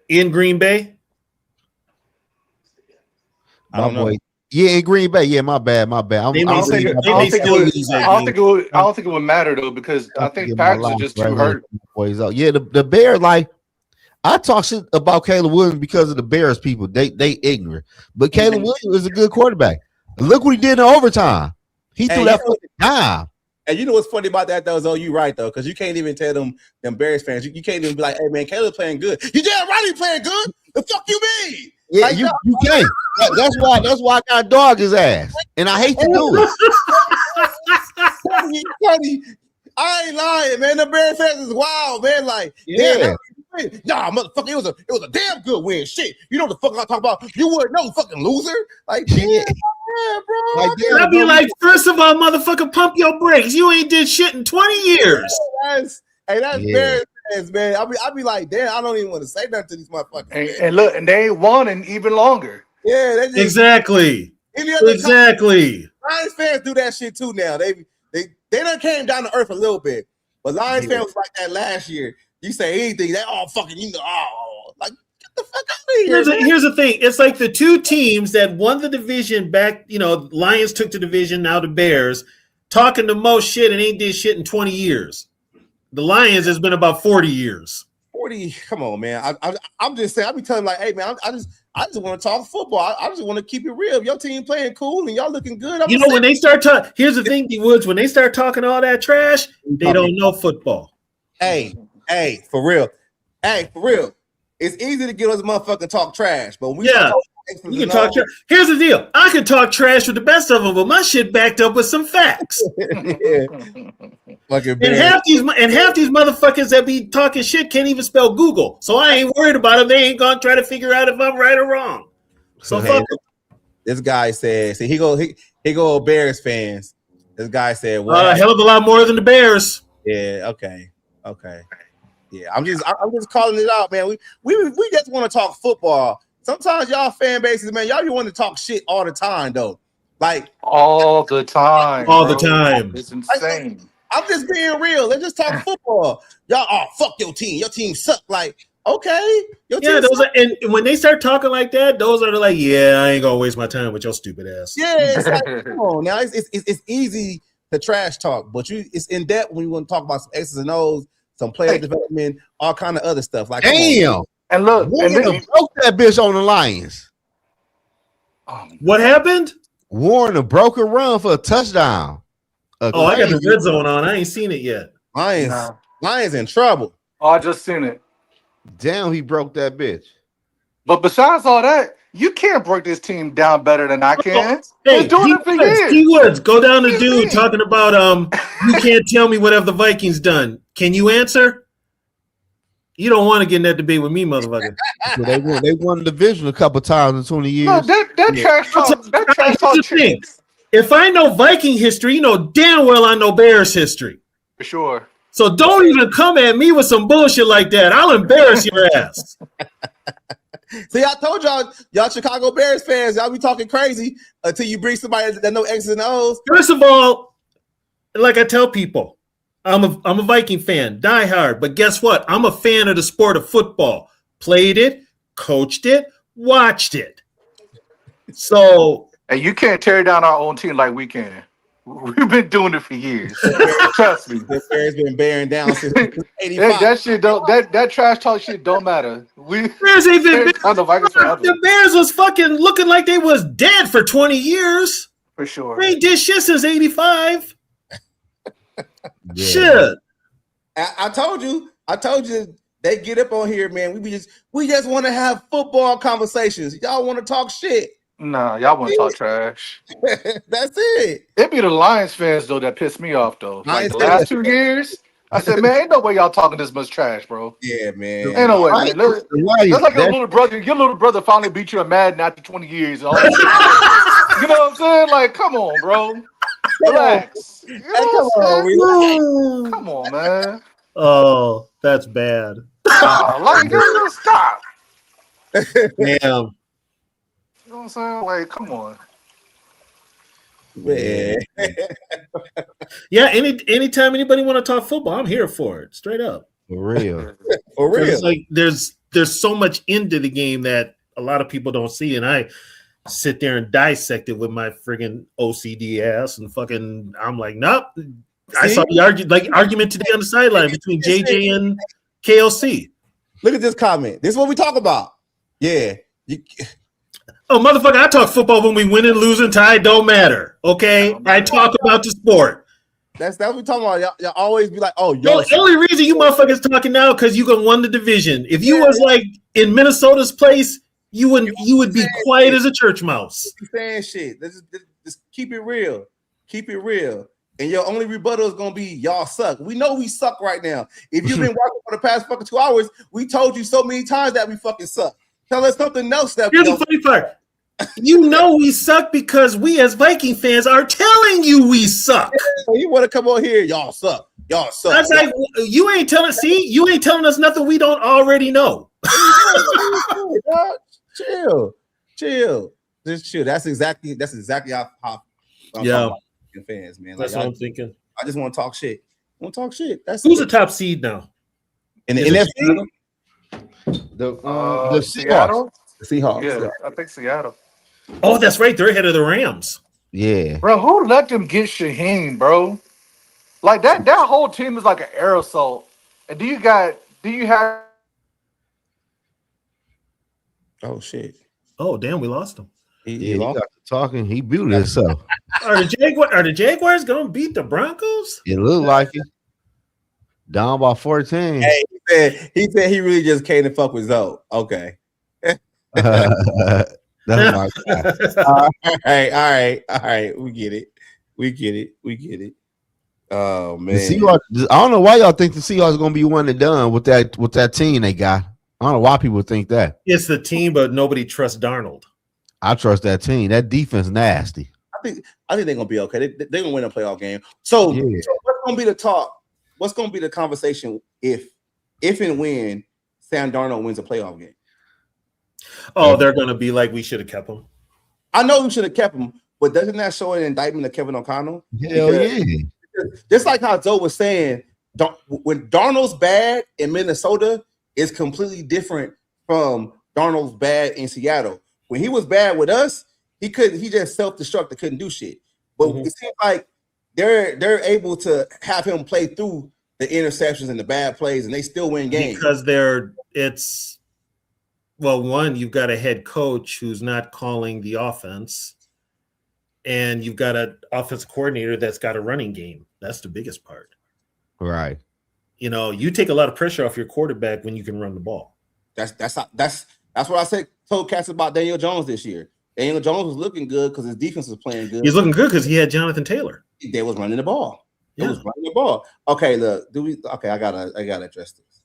in Green Bay, I don't know. Yeah, in Green Bay. Yeah, my bad. I don't think it would matter though, because I think Packers are just too hurt. Yeah, the Bears, like, I talk shit about Caleb Williams because of the Bears people. They ignorant. But Caleb Williams is a good quarterback. Look what he did in overtime. He threw that fucking dime. And you know what's funny about that though? You right though, because you can't even tell them Bears fans. You can't even be like, "Hey man, Caleb playing good." You damn right he playing good. The fuck you mean? Yeah, like, you can't. That's why I got dog his ass, and I hate to do it. Funny. I ain't lying, man. The Bears fans is wild, man. Like, Yeah. nah, motherfucker, it was a damn good win. Shit, you know what the fuck I talk about? You wouldn't know, fucking loser. Like, Yeah. yeah, bro. Like, damn, I'd be bro. like, first of all, motherfucker, pump your brakes. You ain't did shit in 20 years. That's Yeah. Bears fans, man. I'll be like, damn, I don't even want to say nothing to these motherfuckers. And look, and they ain't won in even longer. Yeah, they just, Exactly. any other Exactly. Lions fans do that shit too now. They done came down to earth a little bit. But Lions fans was like that last year. You say anything, they all fucking, like, get the fuck out of here. Here's the thing. It's like the two teams that won the division back, Lions took the division, now the Bears, talking the most shit and ain't did shit in 20 years. The Lions has been about 40 years. 40, come on, man. I'm just saying, I be telling like, hey man, I just want to talk football. I just want to keep it real. If your team playing cool and y'all looking good, When they start talking, here's the thing, D Woods, when they start talking all that trash, they don't know football. Hey, for real. It's easy to get us motherfucking talk trash, but when we start talking you can talk trash. Here's the deal. I can talk trash with the best of them, but my shit backed up with some facts. Fucking And half these motherfuckers that be talking shit can't even spell Google. So I ain't worried about them. They ain't gonna try to figure out if I'm right or wrong. So fuck them. This guy said, see, he go Bears fans. This guy said, A hell of a lot more than the Bears. Yeah, okay. Yeah, I'm just calling it out, man. We just want to talk football. Sometimes y'all fan bases, man, y'all want to talk shit all the time, though. Like all the time. All the time. It's insane. I'm just being real. Let's just talk football. Y'all, fuck your team. Your team suck. Like, okay. Your team suck. And when they start talking like that, those are like, yeah, I ain't gonna waste my time with your stupid ass. Yeah, it's like, come on now. It's easy to trash talk, but it's in depth when you want to talk about some X's and O's, some player development, all kind of other stuff. Like, damn. And look, Warner broke that bitch on the Lions. What happened? Warner broke a run for a touchdown. I got the red zone on. I ain't seen it yet. Lions in trouble. Oh, I just seen it. Damn, he broke that bitch. But besides all that, you can't break this team down better than I can. Hey, They're doing it for years. D Woods, go down to dude talking about you can't tell me what have the Vikings done. Can you answer? You don't want to get in that debate with me, motherfucker. So they won the division a couple times in 20 years. No, that trash talk. That trash talk. If I know Viking history, you know damn well I know Bears history. For sure. So don't even come at me with some bullshit like that. I'll embarrass your ass. See, I told y'all Chicago Bears fans, y'all be talking crazy until you bring somebody that know X's and O's. First of all, like I tell people, I'm a Viking fan, diehard. But guess what? I'm a fan of the sport of football. Played it, coached it, watched it. So, and you can't tear down our own team like we can. We've been doing it for years. Trust me. The Bears been bearing down since '85. That shit don't. That trash talk shit don't matter. Bears ain't been on the Vikings forever. The Bears was fucking looking like they was dead for 20 years. For sure. They ain't did shit since '85. Yeah. Shit. I told you. They get up on here, man. We just want to have football conversations. Y'all want to talk shit. Nah, y'all want to talk trash. That's it. It be the Lions fans though that piss me off though. Like the last 2 years, I said, man, ain't no way y'all talking this much trash, bro. Yeah, man. Ain't no way. Man. That's like your little brother. Your little brother finally beat you at Madden after 20 years. And all that shit. You know what I'm saying? Like, come on, bro. Relax. You know come on, man. Oh, that's bad. Like, stop. Damn. You know what I'm saying? Like, come on. Man. Yeah, anytime anybody want to talk football, I'm here for it. Straight up. For real. For real. It's like there's so much into the game that a lot of people don't see, and I sit there and dissect it with my friggin' OCD ass and fucking I'm like, nope. I saw the argument today on the sideline between JJ and KLC. Look at this comment. This is what we talk about. Yeah. Oh, motherfucker, I talk football when we win and lose and tie. Don't matter. Okay? I talk about the sport. That's what we talking about. Y'all always be like, oh, yo. The only reason you motherfuckers talking now because you gonna won the division. If you was like in Minnesota's place, you would be quiet as a church mouse. Saying shit. Just keep it real. Keep it real. And your only rebuttal is gonna be y'all suck. We know we suck right now. If you've been watching for the past fucking 2 hours, we told you so many times that we fucking suck. Tell us something else that here's the funny part. You know we suck because we as Viking fans are telling you we suck. You want to come on here, y'all suck. Y'all suck. That's like you ain't telling us nothing we don't already know. Chill. Just chill. That's exactly how yeah. Fans, man. That's what I'm thinking. I just want to talk shit. That's who's the top seed now in the NFC? The Seattle. The Seahawks. Yeah, I think Seattle. Oh, that's right. They're ahead of the Rams. Yeah, bro. Who let them get Shaheen, bro? Like that whole team is like an aerosol. And do you have? Oh shit! Oh damn, we lost him. He got to talking. He muted himself. Are the Jaguars gonna beat the Broncos? It looked like it. Down by 14. Hey, he said he really just came to fuck with Zoe. Okay. That's my guy. All right. We get it. Oh man. The Seahawks, I don't know why y'all think the Seahawks are gonna be one and done with that team they got. I don't know why people think that. It's the team, but nobody trusts Darnold. I trust that team. That defense nasty. I think they're gonna be okay. They're gonna win a playoff game. So what's gonna be the talk? What's gonna be the conversation if and when Sam Darnold wins a playoff game? Oh, they're gonna be like, we should have kept him. I know we should have kept him, but doesn't that show an indictment of Kevin O'Connell? Hell yeah. Just like how Zoe was saying, when Darnold's bad in Minnesota is completely different from Darnold's bad in Seattle. When he was bad with us, he just self-destructed, couldn't do shit. But it seems like they're able to have him play through the interceptions and the bad plays, and they still win games. Because one, you've got a head coach who's not calling the offense, and you've got an offensive coordinator that's got a running game. That's the biggest part. Right. You know, you take a lot of pressure off your quarterback when you can run the ball. That's what I told Cass about Daniel Jones this year. Daniel Jones was looking good because his defense was playing good. He's looking good because he had Jonathan Taylor. They was running the ball. Yeah. It was running the ball. Okay, look, I gotta address this.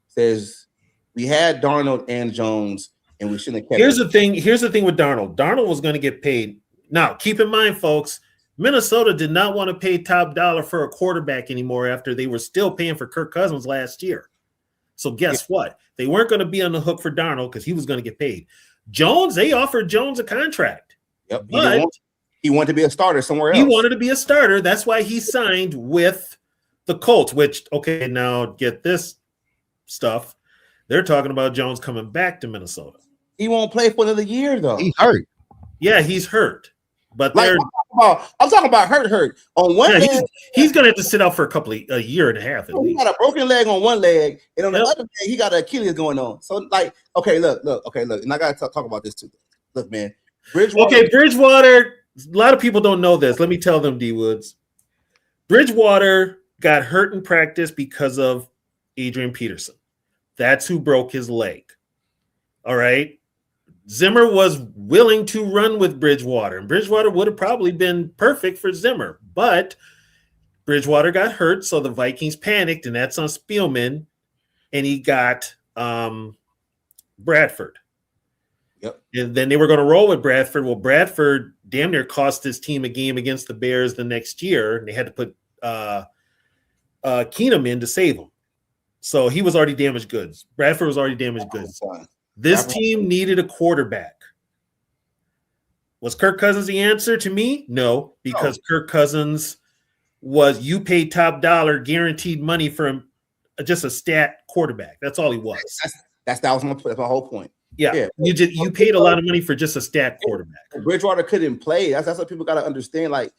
Says we had Darnold and Jones, and we shouldn't have kept Here's the thing with Darnold. Darnold was going to get paid. Now, keep in mind, folks, Minnesota did not want to pay top dollar for a quarterback anymore after they were still paying for Kirk Cousins last year. So guess what? They weren't going to be on the hook for Darnold because he was going to get paid. Jones, they offered Jones a contract. Yep. But he wanted to be a starter somewhere else. He wanted to be a starter. That's why he signed with the Colts, which, okay, now get this stuff. They're talking about Jones coming back to Minnesota. He won't play for another year, though. He's hurt. Yeah, he's hurt. But like, I'm talking about hurt. On one leg, he's going to have to sit out for a year and a half. He got a broken leg on one leg, and on the other leg, he got an Achilles going on. So, like, okay, look. And I got to talk about this too. Look, man. Bridgewater. A lot of people don't know this. Let me tell them, D Woods. Bridgewater got hurt in practice because of Adrian Peterson. That's who broke his leg. All right. Zimmer was willing to run with Bridgewater, and Bridgewater would have probably been perfect for Zimmer, but Bridgewater got hurt, so the Vikings panicked, and that's on Spielman, and he got Bradford. Yep. And then they were going to roll with Bradford. Well, Bradford damn near cost his team a game against the Bears the next year, and they had to put Keenum in to save him. So he was already damaged goods. Bradford was already damaged goods. This team needed a quarterback. Was Kirk Cousins the answer to me? No, because Kirk Cousins you paid top dollar, guaranteed money for him, just a stat quarterback. That's all he was. That's my whole point. Yeah. You paid a lot of money for just a stat quarterback. Bridgewater couldn't play. That's what people got to understand. Like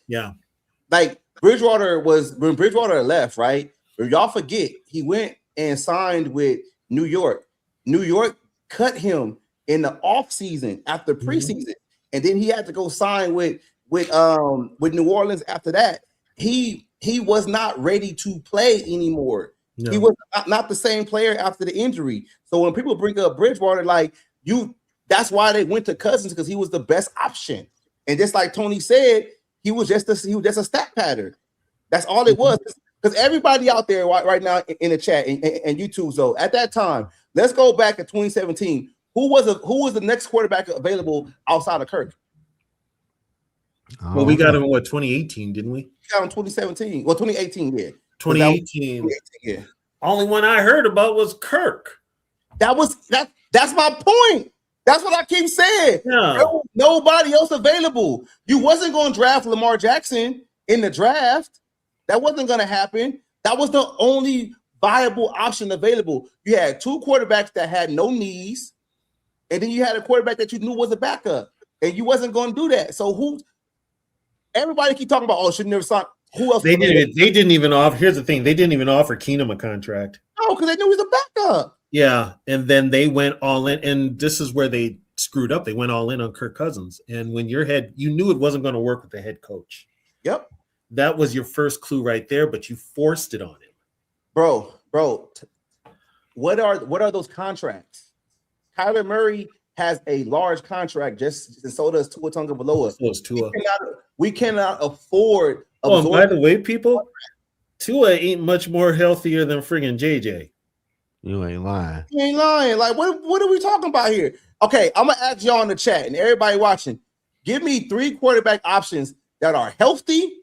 when Bridgewater left, right? If y'all forget, he went and signed with New York. New York cut him in the offseason after preseason, and then he had to go sign with New Orleans after that. He was not ready to play anymore. No. He was not the same player after the injury. So when people bring up Bridgewater, that's why they went to Cousins, because he was the best option. And just like Tony said, he was just a stat pattern. That's all it was. Because everybody out there right now in the chat and YouTube, so at that time, let's go back to 2017. Who was the next quarterback available outside of Kirk? Well, we got him in 2018, didn't we? We got him 2017. Well, 2018, yeah. 2018. Yeah. Only one I heard about was Kirk. That's my point. That's what I keep saying. Yeah. Nobody else available. You wasn't going to draft Lamar Jackson in the draft. That wasn't going to happen. That was the only viable option available. You had two quarterbacks that had no knees, and then you had a quarterback that you knew was a backup, and you wasn't going to do that. So everybody keep talking about, should never sign. Who else? They didn't even offer. Here's the thing: they didn't even offer Keenum a contract. No, because they knew he was a backup. Yeah, and then they went all in, and this is where they screwed up. They went all in on Kirk Cousins, and when you knew it wasn't going to work with the head coach. Yep. That was your first clue right there, but you forced it on him. Bro, what are those contracts? Kyler Murray has a large contract, and so does Tua Tagovailoa. So does Tua. We cannot afford. Oh, and by the way, people, Tua ain't much more healthier than friggin' JJ. You ain't lying. You ain't lying. Like, what are we talking about here? Okay, I'm gonna ask y'all in the chat and everybody watching. Give me 3 quarterback options that are healthy,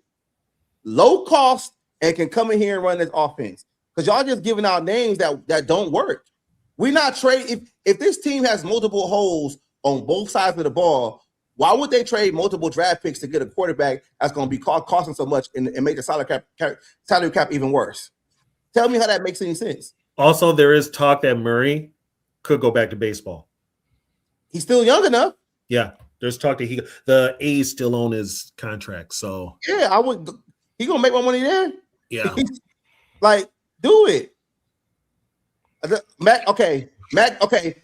low cost, and can come in here and run this offense. Because y'all just giving out names that don't work. We're not trade. If this team has multiple holes on both sides of the ball, why would they trade multiple draft picks to get a quarterback that's going to be costing so much and make the salary cap even worse? Tell me how that makes any sense. Also, there is talk that Murray could go back to baseball. He's still young enough. Yeah, there's talk that the A's still own his contract. So yeah, I would. He gonna make more money there. Yeah, do it. Mac. Okay.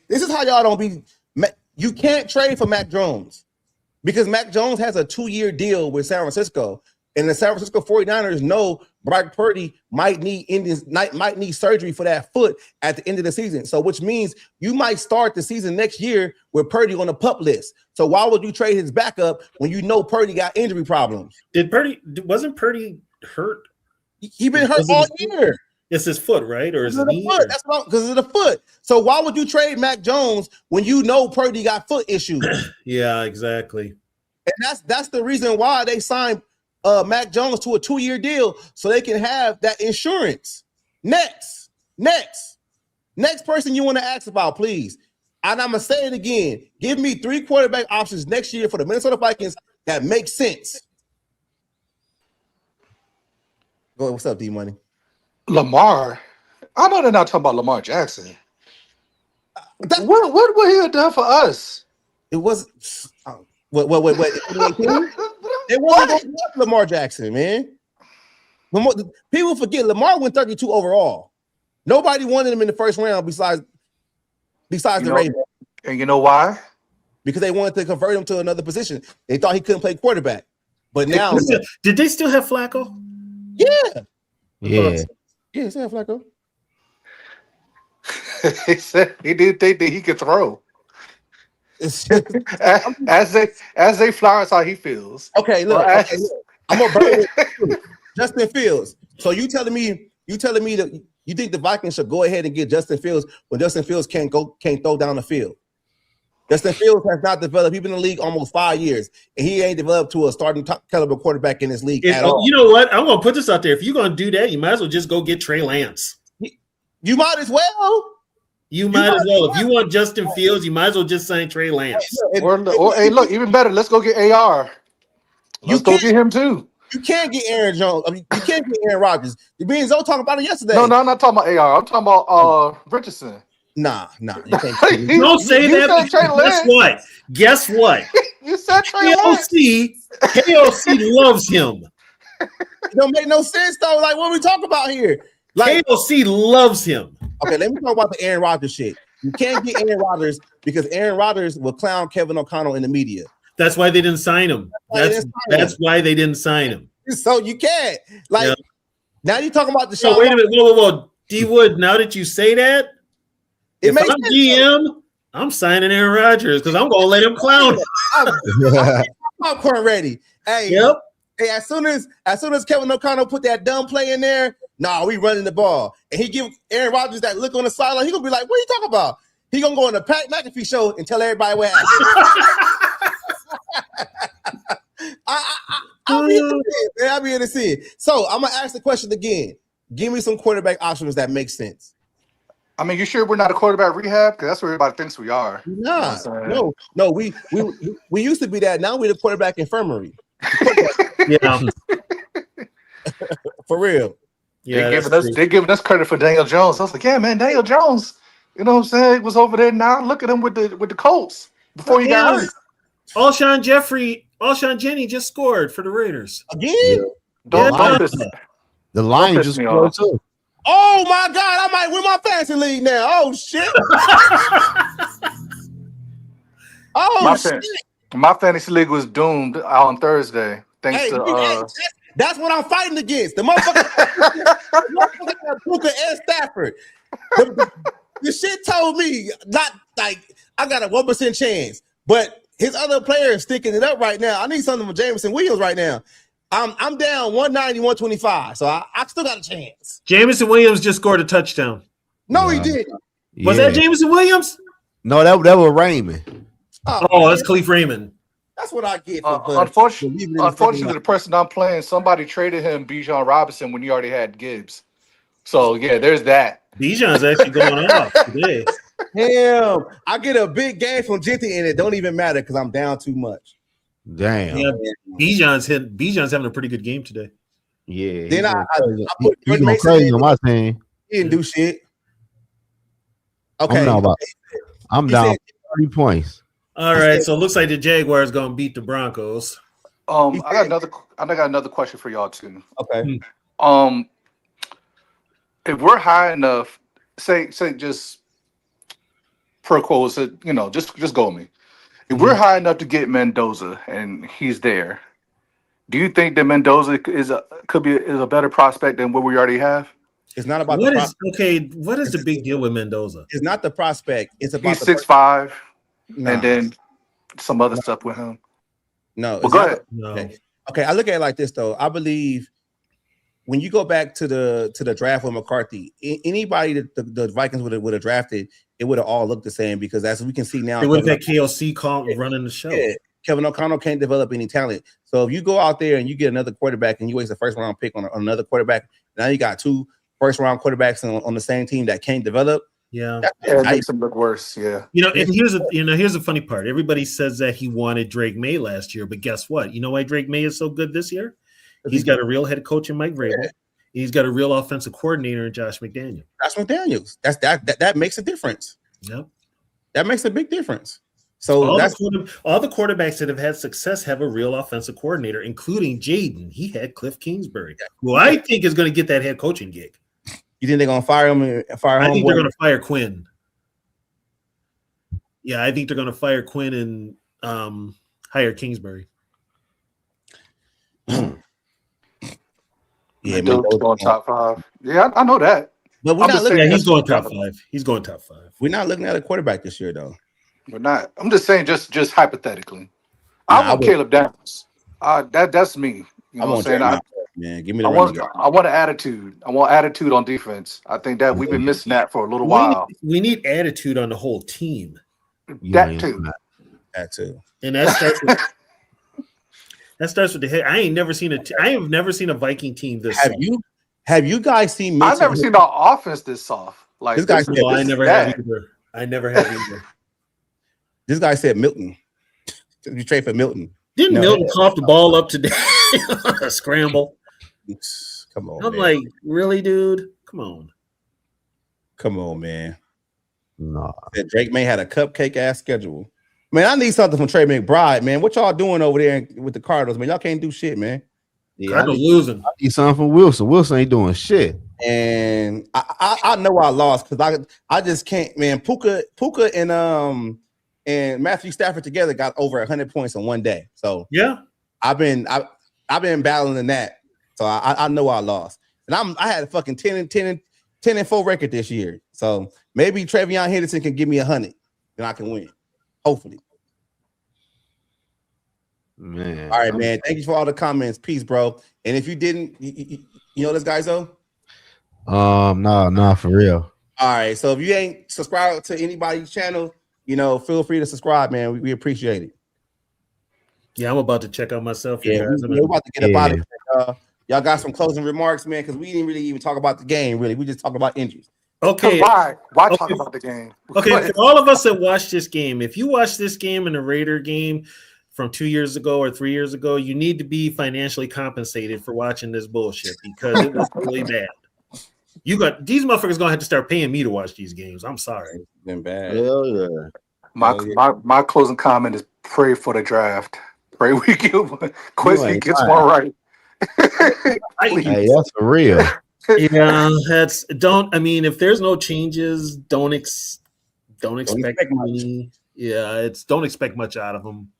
This is how y'all don't be. You can't trade for Mac Jones because Mac Jones has a 2-year deal with San Francisco, and the San Francisco 49ers know Brock Purdy might need surgery for that foot at the end of the season. So, which means you might start the season next year with Purdy on the PUP list. So, why would you trade his backup when you know Purdy got injury problems? Wasn't Purdy hurt? He been hurt all year. It's his foot, right? Or is it knee? That's because of the foot. So why would you trade Mac Jones when you know Purdy got foot issues? Yeah, exactly. And that's the reason why they signed Mac Jones to a 2-year deal so they can have that insurance. Next person you want to ask about, please. And I'm gonna say it again. Give me 3 quarterback options next year for the Minnesota Vikings that make sense. Go ahead, what's up, D Money? Lamar. I know they're not talking about Lamar Jackson. What he have done for us? It was wait. They wasn't going to Lamar Jackson, man. People forget Lamar went 32 overall. Nobody wanted him in the first round besides the Ravens. And you know why? Because they wanted to convert him to another position. They thought he couldn't play quarterback. But now, did they still have Flacco? Yeah. Yeah. Yeah, still have Flacco. He said he did think that he could throw. As they fly, how he feels. Okay, look. I'm gonna burn it. Justin Fields. So you telling me that you think the Vikings should go ahead and get Justin Fields when Justin Fields can't throw down the field? Justin Fields has not developed. He's been in the league almost 5 years, and he ain't developed to a starting top caliber quarterback in this league at all. You know what? I'm gonna put this out there. If you're gonna do that, you might as well just go get Trey Lance. You might as well. You might as well. If you want Justin Fields, you might as well just sign Trey Lance. Or hey, look, even better. Let's go get AR. Let's go get him too. You can't get Aaron Jones. I mean, you can't get Aaron Rodgers. Me and Zoe talking about it yesterday. No, I'm not talking about AR. I'm talking about Richardson. Nah. You can't. Don't say that. Guess what? You said Trey Lance. KOC loves him. It don't make no sense though. Like, what are we talking about here? Like, KOC loves him. Okay, let me talk about the Aaron Rodgers shit. You can't get Aaron Rodgers because Aaron Rodgers will clown Kevin O'Connell in the media. That's why they didn't sign him. That's why they didn't sign him. So you can't. Now you're talking about the show. So wait a minute. Whoa. D Wood, now that you say that, if I'm GM, I'm signing Aaron Rodgers because I'm gonna let him clown. Popcorn ready. Hey, yep. Hey, as soon as Kevin O'Connell put that dumb play in there, we running the ball. And he give Aaron Rodgers that look on the sideline, he gonna be like, what are you talking about? He gonna go on the Pat McAfee show and tell everybody what happened. I'll be here to see it. So I'm gonna ask the question again. Give me some quarterback options that make sense. I mean, you sure we're not a quarterback rehab? Because that's what everybody thinks we are. Nah, no. We used to be that. Now we're the quarterback infirmary. Yeah, for real. Yeah, they're giving us credit for Daniel Jones. I was like, yeah, man, Daniel Jones. You know what I'm saying? Was over there now. Look at him with the Colts before he got hurt. Alshon Jennings just scored for the Raiders again. The Lions just scored too. Oh my God! I might win my fantasy league now. Oh shit! My fantasy league was doomed on Thursday. Thanks to that's what I'm fighting against. The motherfucker Booker and Stafford. The shit told me not like I got a 1% chance, but his other player is sticking it up right now. I need something from Jameson Williams right now. I'm down 190, 125, so I still got a chance. Jameson Williams just scored a touchdown. No, he didn't. Was that Jameson Williams? No, that was Raymond. Oh, that's Khalif Raymond. That's what I get. Unfortunately, the person I'm playing, somebody traded him Bijan Robinson when he already had Gibbs. So yeah, there's that. Bijan's actually going off today. Damn, I get a big game from Genty and it don't even matter because I'm down too much. Damn. Yeah, Bijan's having a pretty good game today. Yeah. Then I put Jordan crazy on my team. He didn't do shit. Okay. I'm down 30 points. All right, so it looks like the Jaguars gonna beat the Broncos. I got another question for y'all too. Okay. If we're high enough, say just per quote, just go with me. If we're high enough to get Mendoza and he's there, do you think that Mendoza is a better prospect than what we already have? It's not about what is the big deal with Mendoza? It's not the prospect. It's about he's 6'5", and then some other stuff with him. No. Well, go ahead. No. Okay, I look at it like this though. I believe when you go back to the draft with McCarthy, anybody that the Vikings would have drafted, it would have all looked the same because as we can see now, they would have had KLC running the show. Yeah, Kevin O'Connell can't develop any talent. So if you go out there and you get another quarterback and you waste a first round pick on another quarterback, now you got 2 first round quarterbacks on the same team that can't develop. Yeah, it makes him look worse. Yeah, and here's the funny part. Everybody says that he wanted Drake May last year, but guess what? You know why Drake May is so good this year? He's got a real head coach in Mike Vrabel. He's got a real offensive coordinator in Josh McDaniels. That makes a difference. Yep, that makes a big difference. So all the quarterbacks that have had success have a real offensive coordinator, including Jaden. He had Cliff Kingsbury, who I think is going to get that head coaching gig. You think they're going to fire him? I think they're going to fire Quinn. Yeah, I think they're going to fire Quinn and hire Kingsbury. Yeah, Dude's going top 5. Yeah, I know that. But we're not looking. Yeah, he's going top 5. He's going top 5. We're not looking at a quarterback this year, though. We're not. I'm just saying, just hypothetically. I want Caleb Downs. That's me. You know what I'm saying? Man, give me the I want an attitude. I want attitude on defense. I think that we've been missing that for a little while. We need attitude on the whole team. That too. And that starts with the head. I have never seen a Viking team this soft. Have you guys seen I've never seen the offense this soft. Like this guy said, I never have either. I never have either. This guy said Milton. You trade for Milton. Didn't Milton cough the ball up today? A scramble. Come on. I'm like, really, dude? Come on, man. No. That Drake May had a cupcake ass schedule. Man, I need something from Trey McBride, man. What y'all doing over there with the Cardinals, man? Y'all can't do shit, man. Yeah, Cardinals losing. I need something from Wilson. Wilson ain't doing shit. And I know I lost because I just can't, man. Puka and Matthew Stafford together got over 100 points in one day. So yeah, I've been battling that. So I know I lost. And I had a fucking 10-4 record this year. So maybe Travion Henderson can give me 100 and I can win. Hopefully. Man. All right, man. Thank you for all the comments. Peace, bro. And if you didn't, you know this guy, Zoe? No, for real. All right. So if you ain't subscribed to anybody's channel, feel free to subscribe, man. We appreciate it. Yeah, I'm about to check out myself. Yeah, we're about to get up out of here. Y'all got some closing remarks, man, because we didn't really even talk about the game, really. We just talked about injuries. Okay. Why talk about the game? Okay, for all of us that watched this game, if you watched this game and the Raider game from 2 years ago or 3 years ago, you need to be financially compensated for watching this bullshit because it was really bad. These motherfuckers gonna have to start paying me to watch these games. I'm sorry. It's been bad. Hell yeah. My closing comment is pray for the draft. Pray we get one. Quincy gets one right. Hey, that's for real. Yeah, if there's no changes, don't expect any. Yeah, don't expect much out of them.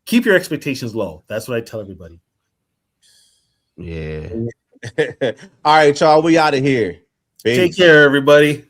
Keep your expectations low. That's what I tell everybody. Yeah. All right, y'all. We out of here. Peace. Take care, everybody.